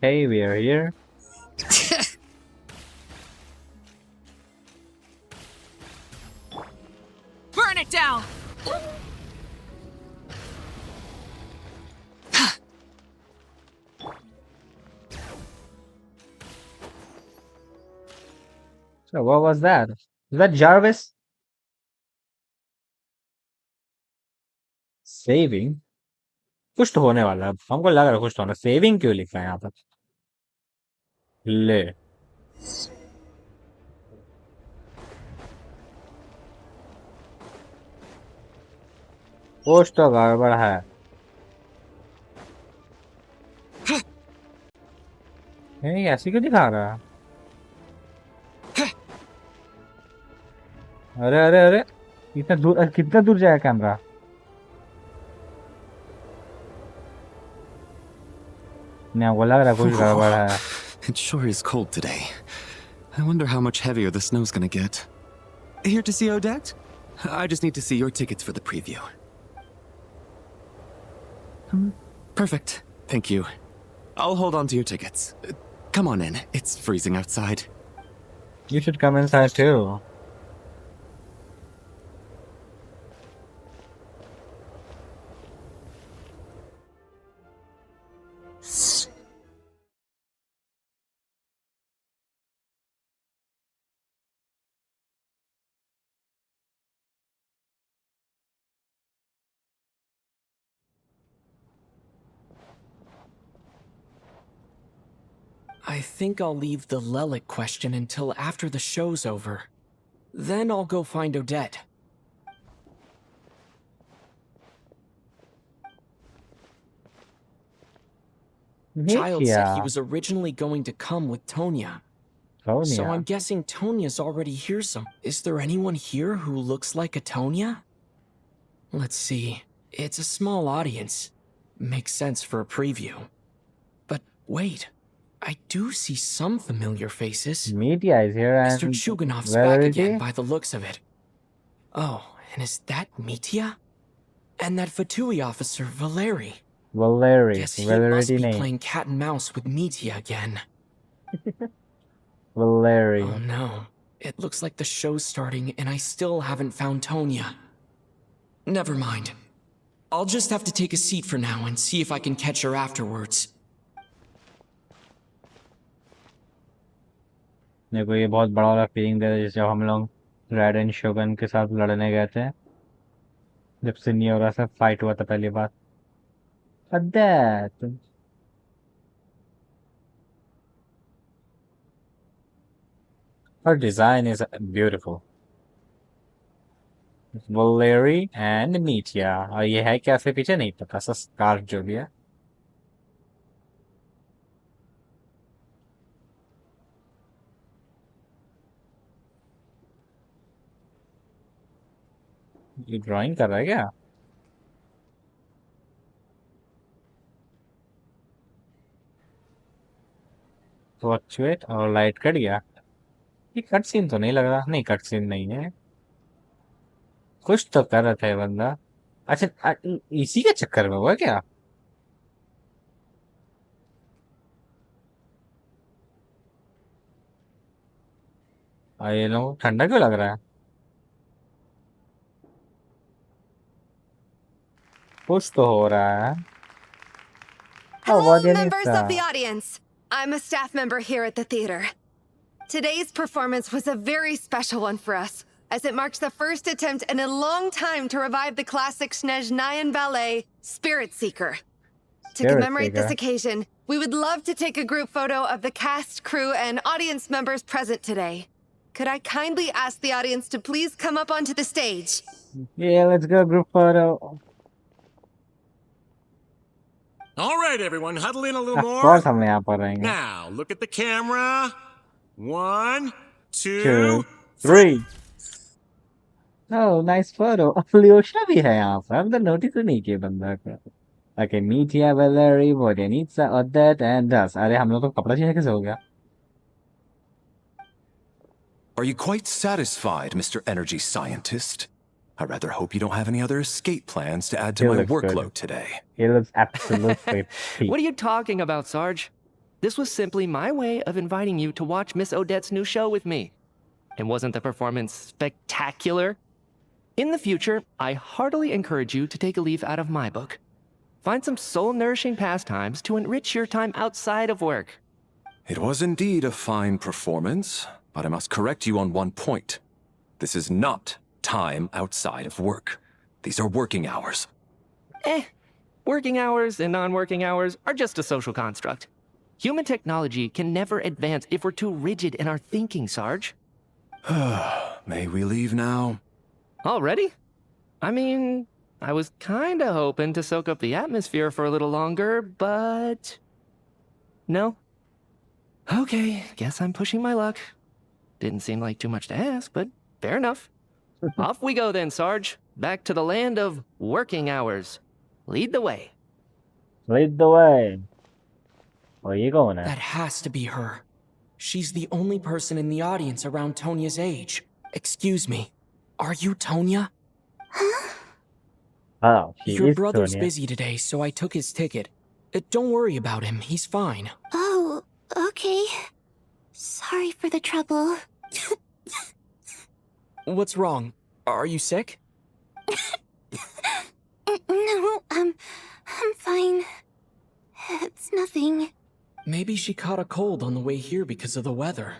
Hey, we are here. Burn it down! So what was that? Is that Jarvis? Saving? कुछ तो होने वाला है। हमको लग रहा है कुछ तो होना। सेविंग क्यों लिखा है यहाँ पर? ले। कुछ तो गड़बड़ है। नहीं ऐसे क्यों दिखा रहा है? अरे अरे अरे कितना दूर जाएगा कैमरा? नहीं हमको लग रहा है कुछ गड़बड़ है। It sure is cold today. I wonder how much heavier the snow's gonna get. Here to see Odette? I just need to see your tickets for the preview. Perfect. Thank you. I'll hold on to your tickets. Come on in. It's freezing outside. You should come inside too. I think I'll leave the Lelic question until after the show's over. Then I'll go find Odette. Child said he was originally going to come with Tonya. So I'm guessing Tonya's already here Is there anyone here who looks like a Tonya? Let's see. It's a small audience. Makes sense for a preview. But wait. I do see some familiar faces. Media is here and Mr. Chuganov's back again by the looks of it. Oh, and is that Mitya? And that Fatui officer, Valeri. Guess he must be playing cat and mouse with Mitya again. Valeri. Oh no. It looks like the show's starting and I still haven't found Tonya. Never mind. I'll just have to take a seat for now and see if I can catch her afterwards. मेरे को ये बहुत बड़ा वाला feeling दे रहा है जब हम लोग रेड एंड शोगन के साथ लड़ने गए थे जब सिन्नी और ऐसा फाइट हुआ था पहली बार that her design is beautiful. Valeri and Mitya और ये है क्या से पीछे नहीं पता सा स्कार्फ जो भी है ये ड्राइंग कर रहा है क्या फ्लक्चुएट और लाइट कट गया ये कट सीन तो नहीं लग रहा नहीं कट सीन नहीं है कुछ तो कर रहा था ये बंदा अच्छा इसी के चक्कर में हुआ क्या ये लोग ठंडा क्यों लग रहा है कुछ तो हो रहा है Hello, members of the audience. I'm a staff member here at the theater. Today's performance was a very special one for us, as it marks the first attempt in a long time to revive the classic Snezhnaya ballet, Spirit Seeker. To commemorate this occasion, we would love to take a group photo of the cast, crew, and audience members present today. Could I kindly ask the audience to please come up onto the stage? Yeah, let's go group photo. All right, everyone, huddle in a little more. Of course, now, look at the camera. 1, 2, 3. Oh, nice photo. Alyosha bhi hai yahan par. I've noticed nahi kiya banda ka. Okay, Mitya, Valeri, Vodyanitsa, Odette, and us. अरे हम लोग को कपड़ा चाहिए कैसे हो गया? Are you quite satisfied, Mr. Energy Scientist? I rather hope you don't have any other escape plans to add to my workload today. He looks absolutely What are you talking about, Sarge? This was simply my way of inviting you to watch Miss Odette's new show with me. And wasn't the performance spectacular? In the future, I heartily encourage you to take a leaf out of my book. Find some soul-nourishing pastimes to enrich your time outside of work. It was indeed a fine performance, but I must correct you on one point. This is not time outside of work. These are working hours. Working hours and non-working hours are just a social construct. Human technology can never advance if we're too rigid in our thinking, Sarge. May we leave now? Already? I mean, I was kinda hoping to soak up the atmosphere for a little longer, but... No? Okay, guess I'm pushing my luck. Didn't seem like too much to ask, but fair enough. Off we go then, Sarge. Back to the land of working hours. Lead the way. Lead the way. Where are you going at? That has to be her. She's the only person in the audience around Tonya's age. Excuse me. Are you Tonya? Oh, she Your is brother's Tonya. busy today, so I took his ticket. Don't worry about him. He's fine. Oh, okay. Sorry for the trouble. What's wrong? Are you sick? No, I'm fine. It's nothing. Maybe she caught a cold on the way here because of the weather.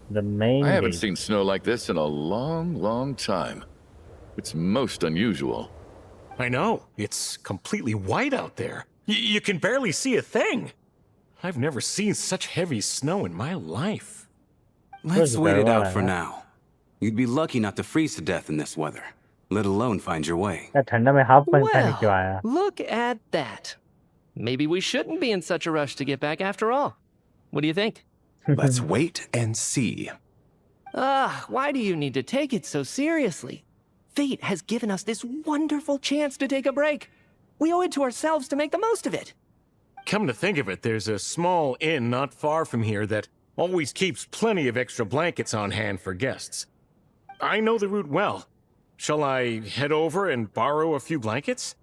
The main I haven't gate. seen snow like this in a long, long time. It's most unusual. I know. It's completely white out there. You can barely see a thing. I've never seen such heavy snow in my life. Let's wait it out for है। now. You'd be lucky not to freeze to death in this weather, let alone find your way. यार ठंडा में half pant पहन के क्यों आया? Well, look at that. Maybe we shouldn't be in such a rush to get back after all. What do you think? Let's wait and see. Why do you need to take it so seriously? Fate has given us this wonderful chance to take a break. We owe it to ourselves to make the most of it. Come to think of it, there's a small inn not far from here that always keeps plenty of extra blankets on hand for guests. I know the route well. Shall I head over and borrow a few blankets?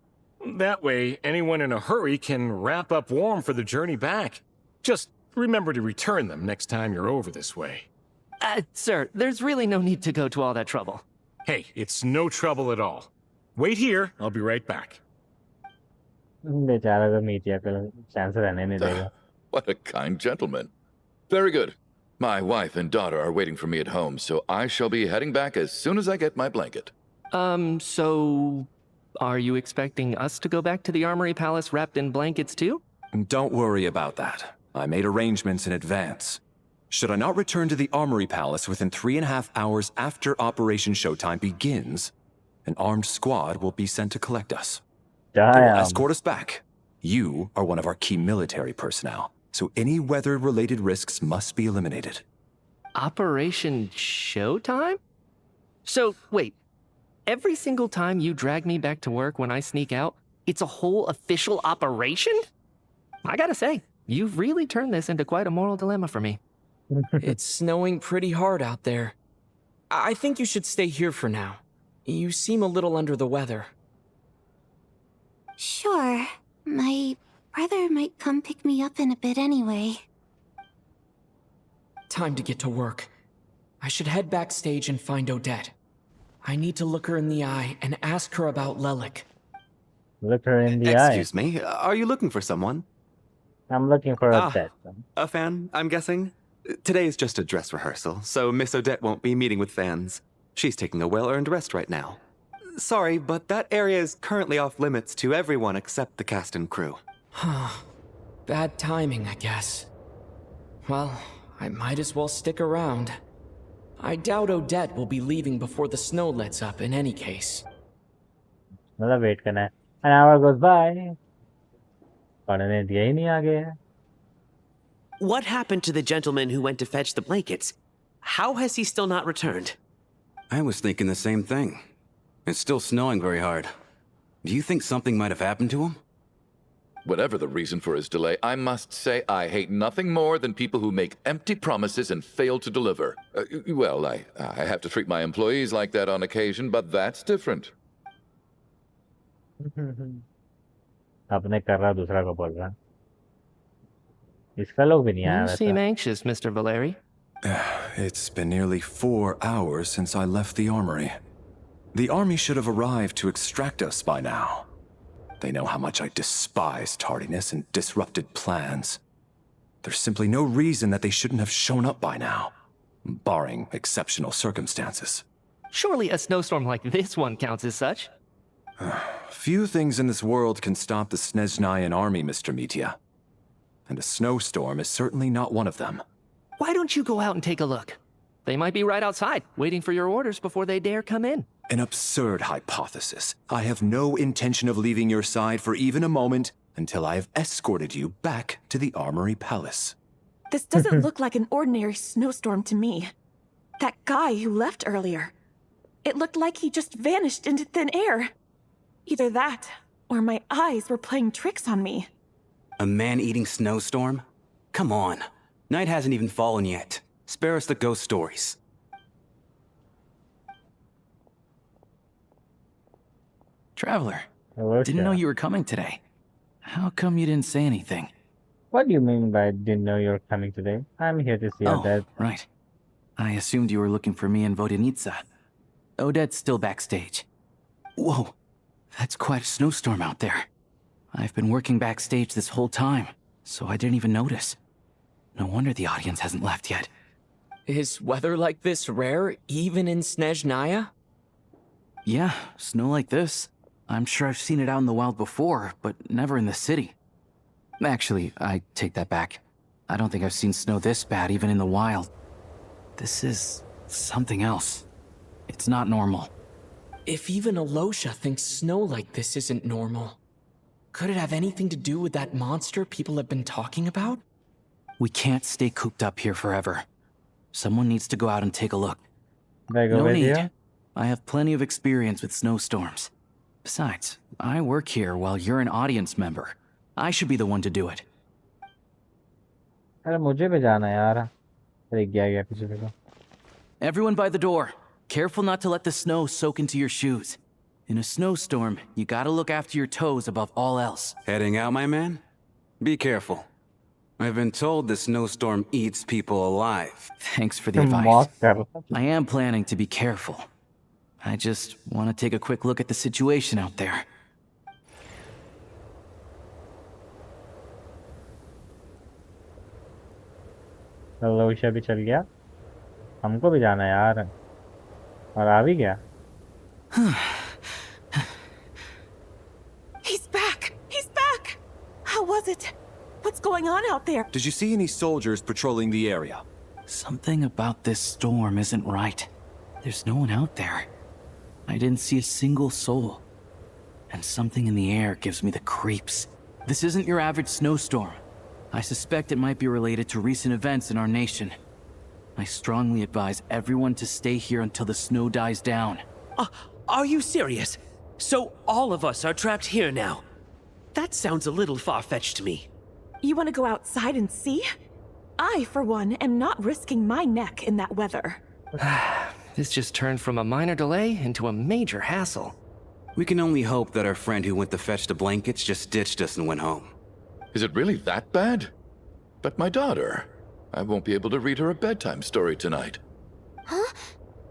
That way, anyone in a hurry can wrap up warm for the journey back. Just remember to return them next time you're over this way. Sir, there's really no need to go to all that trouble. Hey, it's no trouble at all. Wait here, I'll be right back. बेचारा तो media को chance रहने नहीं देगा. What a kind gentleman. Very good. My wife and daughter are waiting for me at home, so I shall be heading back as soon as I get my blanket. So... Are you expecting us to go back to the Armory Palace wrapped in blankets too? Don't worry about that. I made arrangements in advance. Should I not return to the Armory Palace within 3.5 hours after Operation Showtime begins, an armed squad will be sent to collect us. They will Damn. escort us back. You are one of our key military personnel, so any weather-related risks must be eliminated. Operation Showtime? So, wait. Every single time you drag me back to work when I sneak out, it's a whole official operation? I gotta say, you've really turned this into quite a moral dilemma for me. It's snowing pretty hard out there. I think you should stay here for now. You seem a little under the weather. Sure. My brother might come pick me up in a bit anyway. Time to get to work. I should head backstage and find Odette. I need to look her in the eye and ask her about Lelik. Look her in the eye. Excuse me, are you looking for someone? I'm looking for a pet. A fan, I'm guessing? Today is just a dress rehearsal, so Miss Odette won't be meeting with fans. She's taking a well-earned rest right now. Sorry, but that area is currently off limits to everyone except the cast and crew. Bad timing, I guess. Well, I might as well stick around. I doubt Odette will be leaving before the snow lets up in any case. मतलब wait करना है. An hour goes by. और इन्हें दिया ही नहीं आगे. What happened to the gentleman who went to fetch the blankets? How has he still not returned? I was thinking the same thing. It's still snowing very hard. Do you think something might have happened to him? Whatever the reason for his delay, I must say I hate nothing more than people who make empty promises and fail to deliver. Well, I have to treat my employees like that on occasion, but that's different. अपने कर रहा दूसरा को बोल रहा। इसका लोग भी नहीं आया You seem वैसा। anxious, Mr. Valeri. It's been nearly 4 hours since I left the armory. The army should have arrived to extract us by now. They know how much I despise tardiness and disrupted plans. There's simply no reason that they shouldn't have shown up by now, barring exceptional circumstances. Surely a snowstorm like this one counts as such. Few things in this world can stop the Snezhnayan army, Mr. Mitya. And a snowstorm is certainly not one of them. Why don't you go out and take a look? They might be right outside, waiting for your orders before they dare come in. An absurd hypothesis. I have no intention of leaving your side for even a moment until I have escorted you back to the Armory Palace. This doesn't look like an ordinary snowstorm to me. That guy who left earlier. It looked like he just vanished into thin air. Either that, or my eyes were playing tricks on me. A man-eating snowstorm? Come on. Night hasn't even fallen yet. Spare us the ghost stories. Traveler, didn't know you were coming today. How come you didn't say anything? What do you mean by didn't know you're coming today? I'm here to see Odette. Right. I assumed you were looking for me and Vodyanitsa. Odette's still backstage. Whoa, that's quite a snowstorm out there. I've been working backstage this whole time, so I didn't even notice. No wonder the audience hasn't left yet. Is weather like this rare, even in Snezhnaya? Yeah, snow like this. I'm sure I've seen it out in the wild before, but never in the city. Actually, I take that back. I don't think I've seen snow this bad even in the wild. This is something else. It's not normal. If even Alosha thinks snow like this isn't normal, could it have anything to do with that monster people have been talking about? We can't stay cooped up here forever. Someone needs to go out and take a look. No need. I have plenty of experience with snowstorms. Besides, I work here while you're an audience member. I should be the one to do it. अरे मुझे भी जाना है यार। अरे गया पीछे देखो। Everyone by the door. Careful not to let the snow soak into your shoes. In a snowstorm, you gotta look after your toes above all else. Heading out, my man? Be careful. I've been told the snowstorm eats people alive. Thanks for the advice. I am planning to be careful. I just want to take a quick look at the situation out there. Alosha भी चल गया। हमको भी जाना है यार। और आ भी गया। He's back! He's back! How was it? What's going on out there? Did you see any soldiers patrolling the area? Something about this storm isn't right. There's no one out there. I didn't see a single soul. And something in the air gives me the creeps. This isn't your average snowstorm. I suspect it might be related to recent events in our nation. I strongly advise everyone to stay here until the snow dies down. Are you serious? So all of us are trapped here now? That sounds a little far-fetched to me. You want to go outside and see? I, for one, am not risking my neck in that weather. This just turned from a minor delay into a major hassle. We can only hope that our friend who went to fetch the blankets just ditched us and went home. Is it really that bad? But my daughter, I won't be able to read her a bedtime story tonight. Huh?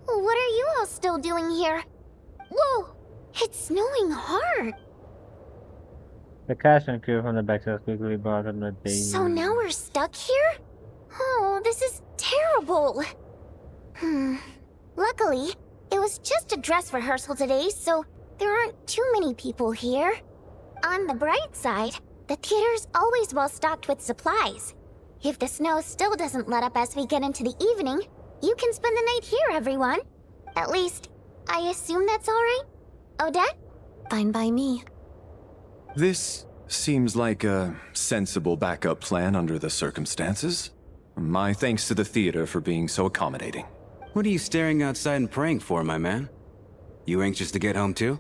What are you all still doing here? Whoa! It's snowing hard. The cast and crew from the backside quickly brought on the day. So now we're stuck here? Oh, this is terrible. Luckily, it was just a dress rehearsal today, so there aren't too many people here. On the bright side, the theater's always well stocked with supplies. If the snow still doesn't let up as we get into the evening, you can spend the night here, everyone. At least, I assume that's all right? Odette? Fine by me. This seems like a sensible backup plan under the circumstances. My thanks to the theater for being so accommodating. What are you staring outside and praying for, my man? You anxious to get home too?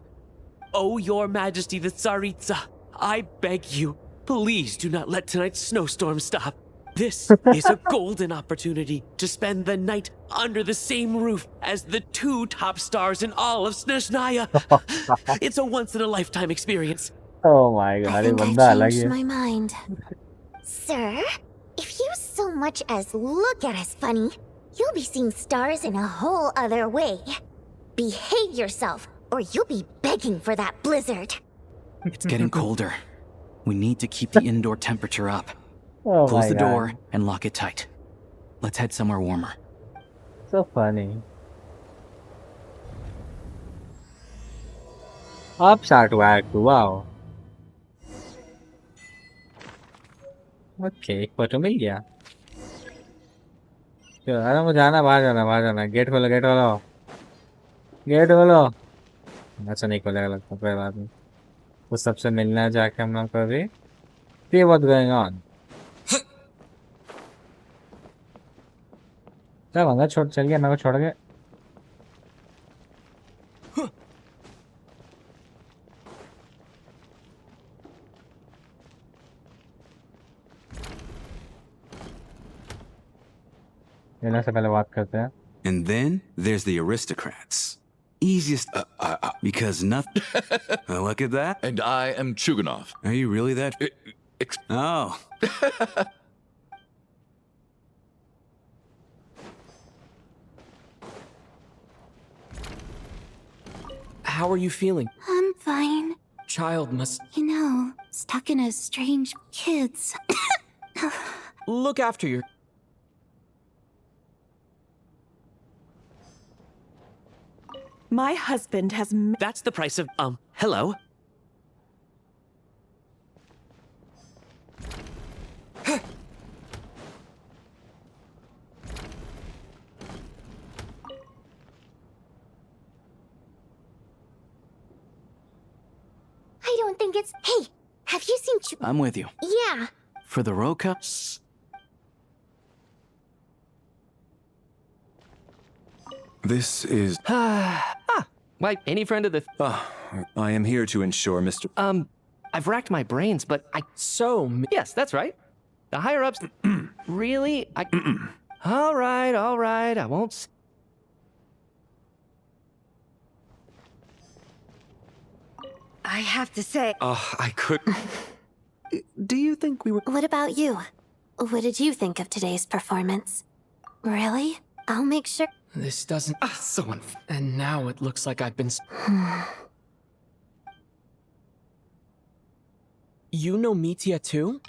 Oh, your majesty the Tsaritsa, I beg you, please do not let tonight's snowstorm stop. This is a golden opportunity to spend the night under the same roof as the 2 top stars in all of Snezhnaya. It's a once-in-a-lifetime experience. Oh my I god, ये think I बंदा अलग changed है. my mind. Sir, if you so much as look at us funny, you'll be seeing stars in a whole other way. Behave yourself, or you'll be begging for that blizzard. It's getting colder. We need to keep the indoor temperature up. Oh Close my the door god, and lock it tight. Let's head somewhere warmer. so funny. Up start to act. Wow. Okay, एक photo मिल गया. चलो, अरे मुझे जाना, बाहर जाना. Gate खोलो, gate खोलो, गेट खोलो. अच्छा नहीं खोलेगा लगता, कोई बात नहीं. उस सबसे मिलना है जाके हम लोग को अभी. See what's going on. क्या बंदा छोड़ चल गया, मेरे को छोड़ के. लेने से पहले बात करते हैं. And then there's the aristocrats. Easiest, because nothing. Look at that. And I am Chuganov. Are you really that? Oh. How are you feeling? I'm fine. Child must... You know, stuck in a strange kids. Look after your... My husband has... That's the price of, hello? I don't think it's... Hey, have you seen I'm with you. Yeah. For the Roka... This is... Why, any friend of the... I am here to ensure Mr... I've racked my brains, but yes, that's right. The higher-ups... Really? All right, I won't... I have to say... I could... Do you think we were... What about you? What did you think of today's performance? Really? I'll make sure... This doesn't... so unfair. And now it looks like I've been... You know Mitya too?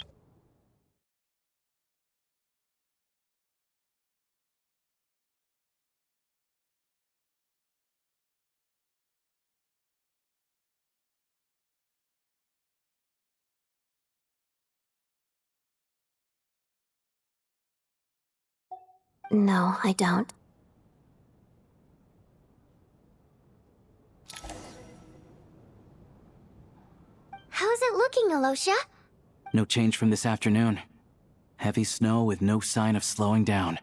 No, I don't. How's it looking, Alosha? No change from this afternoon. Heavy snow with no sign of slowing down.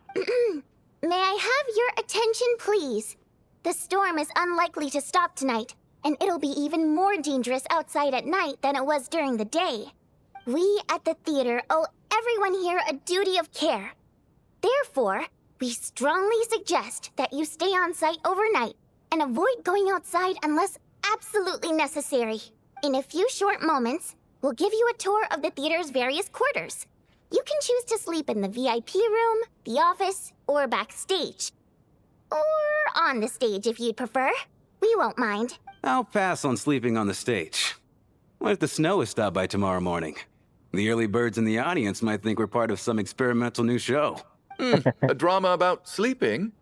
May I have your attention, please? The storm is unlikely to stop tonight, and it'll be even more dangerous outside at night than it was during the day. We at the theater owe everyone here a duty of care. Therefore, we strongly suggest that you stay on site overnight and avoid going outside unless absolutely necessary. In a few short moments, we'll give you a tour of the theater's various quarters. You can choose to sleep in the VIP room, the office, or backstage. Or on the stage if you'd prefer. We won't mind. I'll pass on sleeping on the stage. What if the snow is stopped by tomorrow morning? The early birds in the audience might think we're part of some experimental new show. A drama about sleeping?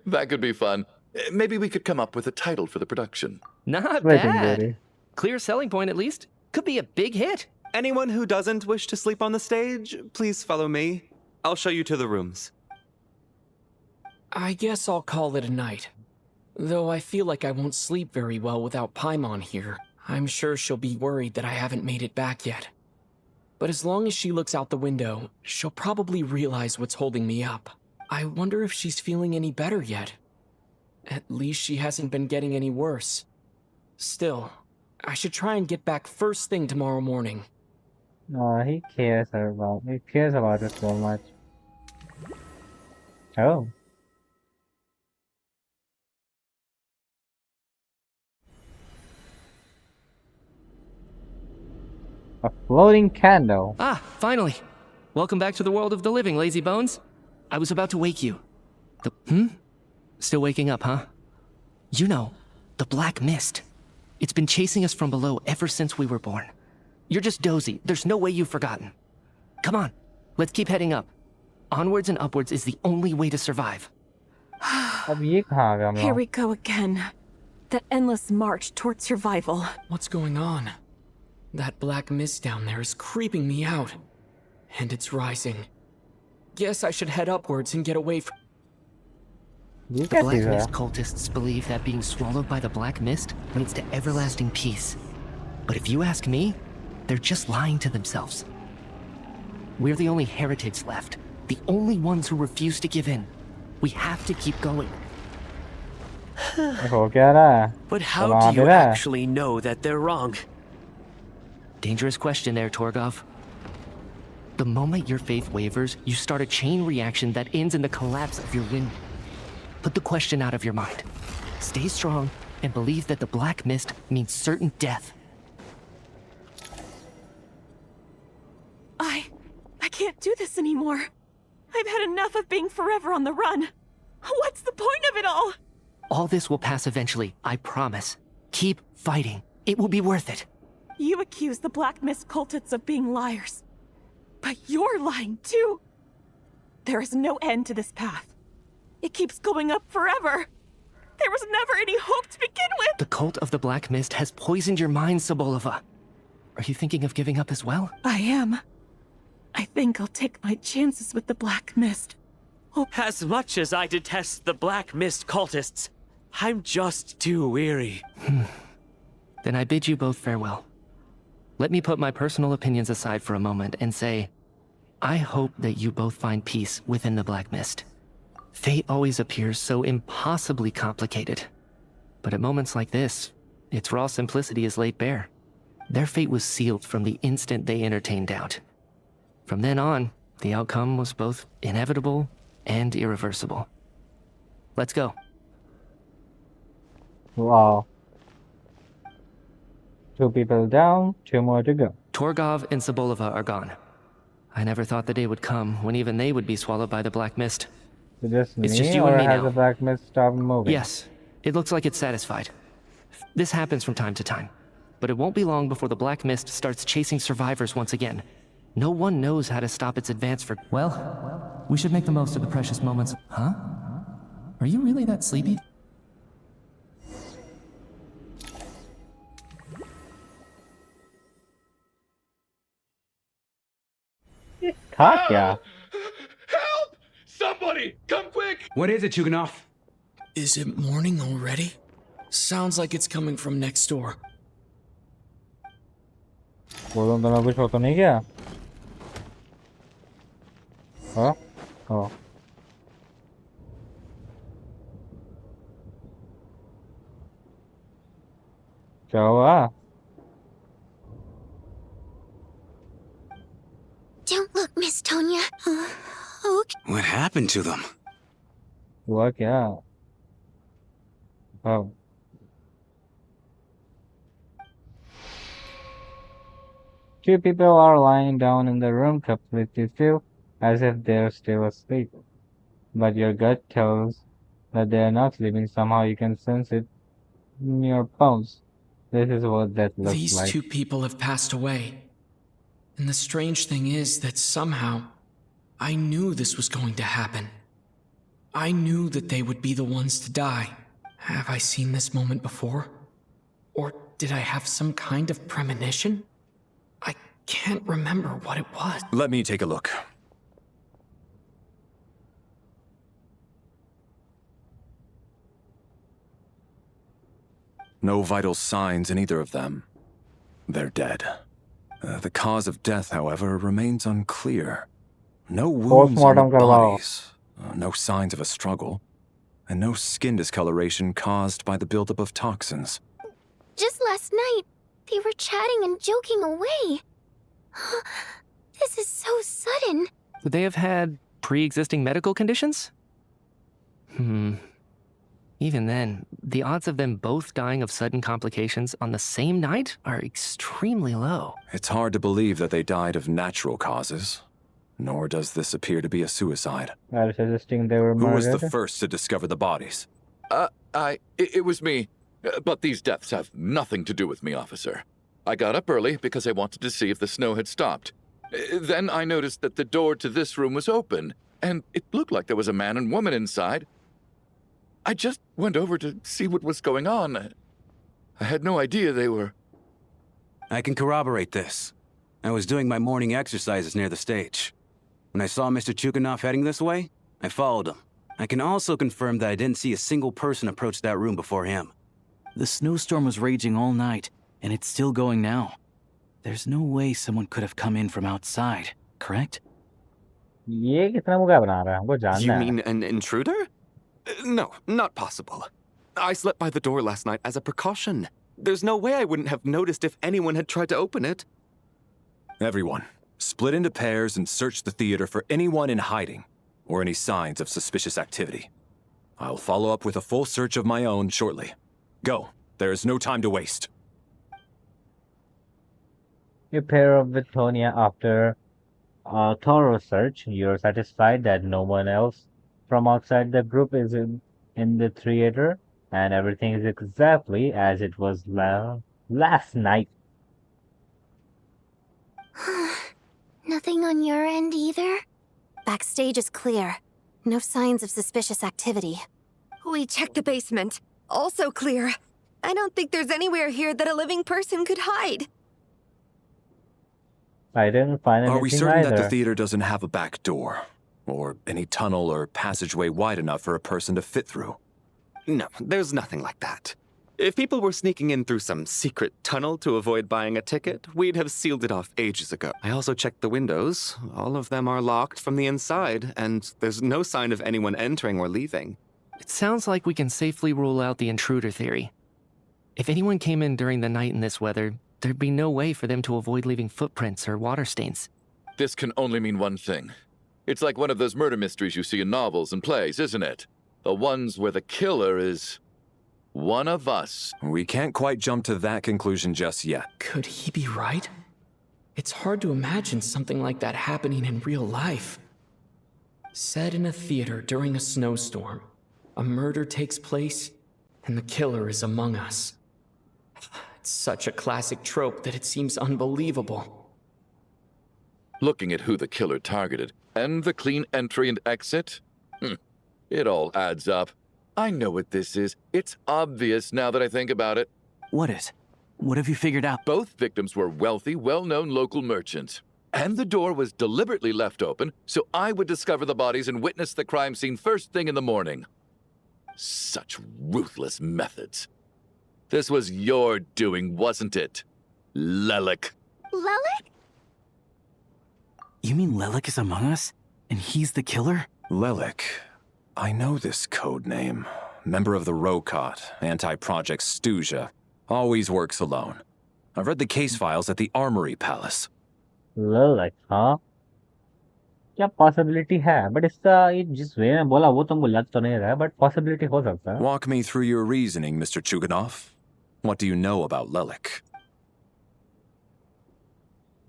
That could be fun. Maybe we could come up with a title for the production. Not Legendary. bad. Clear selling point, at least. Could be a big hit. Anyone who doesn't wish to sleep on the stage, please follow me. I'll show you to the rooms. I guess I'll call it a night. Though I feel like I won't sleep very well without Paimon here. I'm sure she'll be worried that I haven't made it back yet. But as long as she looks out the window, she'll probably realize what's holding me up. I wonder if she's feeling any better yet. At least she hasn't been getting any worse. Still, I should try and get back first thing tomorrow morning. No, he cares about it so much. Oh. A floating candle. Ah, finally. Welcome back to the world of the living, lazy bones. I was about to wake you. Still waking up, huh? You know, the black mist. It's been chasing us from below ever since we were born. You're just dozy. There's no way you've forgotten. Come on, let's keep heading up. Onwards and upwards is the only way to survive. Here we go again. That endless march toward survival. What's going on? That black mist down there is creeping me out. And it's rising. Guess I should head upwards and get away from... The Black Mist cultists believe that being swallowed by the Black Mist leads to everlasting peace. But if you ask me, they're just lying to themselves. We're the only heretics left. The only ones who refuse to give in. We have to keep going. But how do you actually know that they're wrong? Dangerous question there, Torgov. The moment your faith wavers, you start a chain reaction that ends in the collapse of your wind. Put the question out of your mind. Stay strong and believe that the Black Mist means certain death. I can't do this anymore. I've had enough of being forever on the run. What's the point of it all? All this will pass eventually, I promise. Keep fighting. It will be worth it. You accuse the Black Mist cultists of being liars. But you're lying too. There is no end to this path. It keeps going up forever. There was never any hope to begin with. The cult of the Black Mist has poisoned your mind, Sobolova. Are you thinking of giving up as well? I am. I think I'll take my chances with the Black Mist. As much as I detest the Black Mist cultists, I'm just too weary. Then I bid you both farewell. Let me put my personal opinions aside for a moment and say, I hope that you both find peace within the Black Mist. Fate always appears so impossibly complicated. But at moments like this, its raw simplicity is laid bare. Their fate was sealed from the instant they entertained doubt. From then on, the outcome was both inevitable and irreversible. Let's go. Wow. 2 people down, 2 more to go. Torgov and Sobolova are gone. I never thought the day would come when even they would be swallowed by the Black Mist. So just It's me, just you or and me has now. the Black Mist stopped moving? Yes, it looks like it's satisfied. This happens from time to time, but it won't be long before the Black Mist starts chasing survivors once again. No one knows how to stop its advance for... Well, we should make the most of the precious moments. Huh? Are you really that sleepy? Katya. Help! Somebody, come quick! What is it, Chuganov? Is it morning already? Sounds like it's coming from next door. बोलो तो मैं कुछ हो तो नहीं क्या? हाँ? हाँ. क्या हुआ? Don't look, Miss Tonya. Okay. What happened to them? हुआ क्या? Oh. Two people are lying down in the room completely still, as if they're still asleep. But your gut tells that they are not sleeping. Somehow you can sense it in your bones. This is what that looks These like. 2 people have passed away. And the strange thing is that somehow, I knew this was going to happen. I knew that they would be the ones to die. Have I seen this moment before? Or did I have some kind of premonition? I can't remember what it was. Let me take a look. No vital signs in either of them. They're dead. The cause of death, however, remains unclear. No wounds on the Postmortem करवाओ. bodies, no signs of a struggle, and no skin discoloration caused by the buildup of toxins. Just last night, they were chatting and joking away. This is so sudden. Would they have had pre-existing medical conditions? Even then, the odds of them both dying of sudden complications on the same night are extremely low. It's hard to believe that they died of natural causes. Nor does this appear to be a suicide. Are you suggesting they were Who was murdered? the first to discover the bodies? It was me. But these deaths have nothing to do with me, officer. I got up early because I wanted to see if the snow had stopped. Then I noticed that the door to this room was open, and it looked like there was a man and woman inside. I just went over to see what was going on. I had no idea they were... I can corroborate this. I was doing my morning exercises near the stage. When I saw Mr. Chuganov heading this way, I followed him. I can also confirm that I didn't see a single person approach that room before him. The snowstorm was raging all night, and it's still going now. There's no way someone could have come in from outside, correct? ये कितना मुका बना रहा है हमको जानना You है mean an intruder? No, not possible. I slept by the door last night as a precaution. There's no way I wouldn't have noticed if anyone had tried to open it. Everyone, split into pairs and search the theater for anyone in hiding or any signs of suspicious activity. I'll follow up with a full search of my own shortly. Go. There is no time to waste. You pair up with Tonya after a thorough search. You're satisfied that no one else from outside the group is in the theater, and everything is exactly as it was last night. Nothing on your end either? Backstage is clear. No signs of suspicious activity. We checked the basement. Also clear. I don't think there's anywhere here that a living person could hide. I didn't find anything Are we certain either. that the theater doesn't have a back door? Or any tunnel or passageway wide enough for a person to fit through? No, there's nothing like that. If people were sneaking in through some secret tunnel to avoid buying a ticket, we'd have sealed it off ages ago. I also checked the windows. All of them are locked from the inside, and there's no sign of anyone entering or leaving. It sounds like we can safely rule out the intruder theory. If anyone came in during the night in this weather, there'd be no way for them to avoid leaving footprints or water stains. This can only mean one thing. It's like one of those murder mysteries you see in novels and plays, isn't it? The ones where the killer is... one of us. We can't quite jump to that conclusion just yet. Could he be right? It's hard to imagine something like that happening in real life. Set in a theater during a snowstorm, a murder takes place, and the killer is among us. It's such a classic trope that it seems unbelievable. Looking at who the killer targeted, and the clean entry and exit, it all adds up. I know what this is. It's obvious now that I think about it. What is? What have you figured out? Both victims were wealthy, well-known local merchants. And the door was deliberately left open so I would discover the bodies and witness the crime scene first thing in the morning. Such ruthless methods. This was your doing, wasn't it, Lelik? Lelik? You mean Lelik is among us? And he's the killer? Lelik. I know this code name. Member of the Rokot, anti-Project Snezhnaya. Always works alone. I've read the case files at the Armory Palace. Lelik, हाँ? क्या possibility है? But इसका ये जिस way में बोला वो तुमको लग तो नहीं रहा है, but possibility हो सकता है. Walk me through your reasoning, Mr. Chuganov. What do you know about Lelik?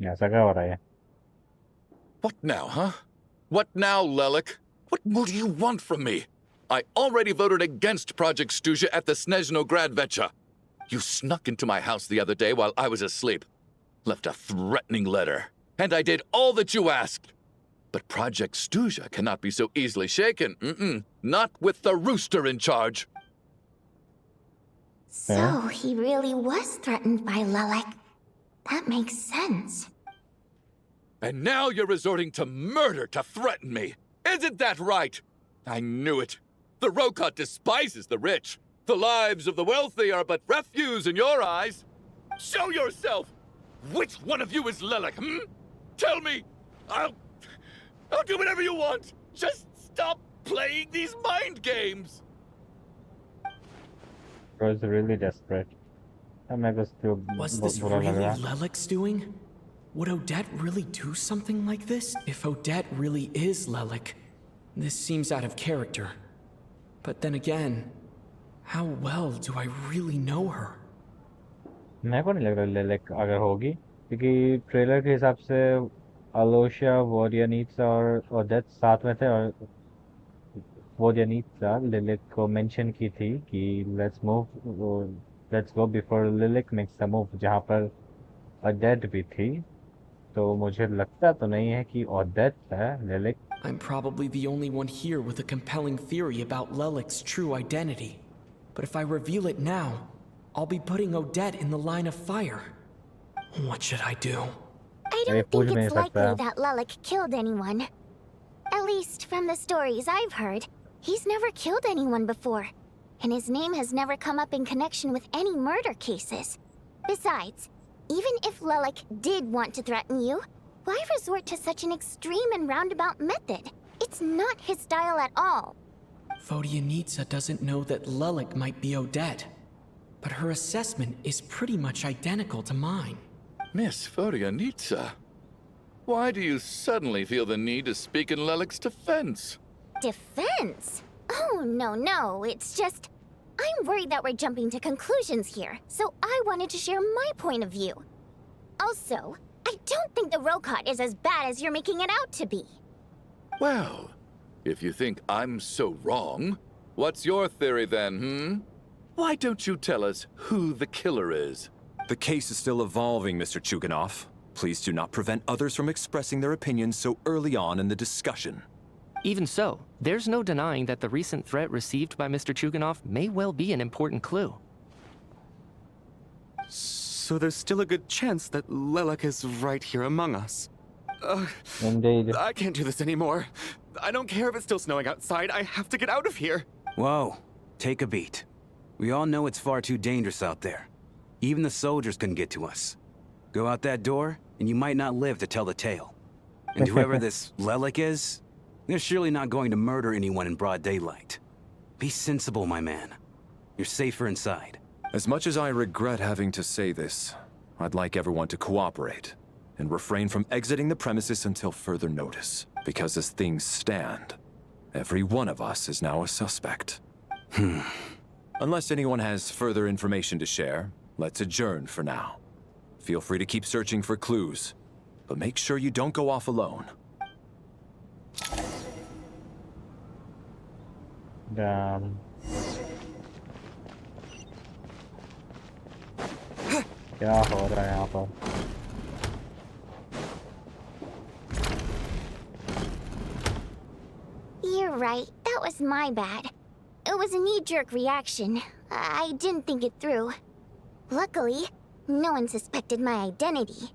ऐसा क्या हो रहा है? What now, huh? What now, Lelik? What more do you want from me? I already voted against Project Snezhnaya at the Snezhnaya. You snuck into my house the other day while I was asleep. Left a threatening letter. And I did all that you asked. But Project Snezhnaya cannot be so easily shaken. Not with the rooster in charge. So he really was threatened by Lelik. That makes sense. And now you're resorting to murder to threaten me. Isn't that right? I knew it. The Rokot despises the rich. The lives of the wealthy are but refuse in your eyes. Show yourself! Which one of you is Lelik, Tell me! I'll do whatever you want! Just stop playing these mind games! I was really desperate. Was this really Lelik's doing? Would Odette really do something like this? If Odette really is Lelik, this seems out of character. But then again, How well do I really know her? मेरे को नहीं लग रहा लिलिक अगर होगी, क्योंकि trailer के हिसाब से अलोशिया, वोडियानिट्सा और ओडेट साथ में थे, और वोडियानिट्सा लिलिक को मेंशन की थी कि let's go before Lilic makes the move, जहाँ पर ओडेट भी थी। तो मुझे लगता तो नहीं है कि ओडेट है लिलिक। I'm probably the only one here with a compelling theory about Lelik's true identity. But if I reveal it now, I'll be putting Odette in the line of fire. What should I do? I don't think it's likely that Lelik killed anyone. At least from the stories I've heard, he's never killed anyone before. And his name has never come up in connection with any murder cases. Besides, even if Lelik did want to threaten you, why resort to such an extreme and roundabout method? It's not his style at all. Vodianitsa doesn't know that Lelik might be Odette, but her assessment is pretty much identical to mine. Miss Vodianitsa, why do you suddenly feel the need to speak in Lelik's defense? Defense? Oh, no, it's just... I'm worried that we're jumping to conclusions here, so I wanted to share my point of view. Also, I don't think the Rokot is as bad as you're making it out to be. Well, if you think I'm so wrong, what's your theory then, Why don't you tell us who the killer is? The case is still evolving, Mr. Chuganov. Please do not prevent others from expressing their opinions so early on in the discussion. Even so, there's no denying that the recent threat received by Mr. Chuganov may well be an important clue. So there's still a good chance that Lelik is right here among us. Indeed. I can't do this anymore. I don't care if it's still snowing outside. I have to get out of here. Whoa, take a beat. We all know it's far too dangerous out there. Even the soldiers couldn't get to us. Go out that door, and you might not live to tell the tale. And whoever this Lelik is, they're surely not going to murder anyone in broad daylight. Be sensible, my man. You're safer inside. As much as I regret having to say this, I'd like everyone to cooperate and refrain from exiting the premises until further notice. Because as things stand, every one of us is now a suspect. Unless anyone has further information to share, let's adjourn for now. Feel free to keep searching for clues, but make sure you don't go off alone. Damn. क्या हो रहा है यहाँ पर? You're right. That was my bad. It was a knee-jerk reaction. I didn't think it through. Luckily, no one suspected my identity.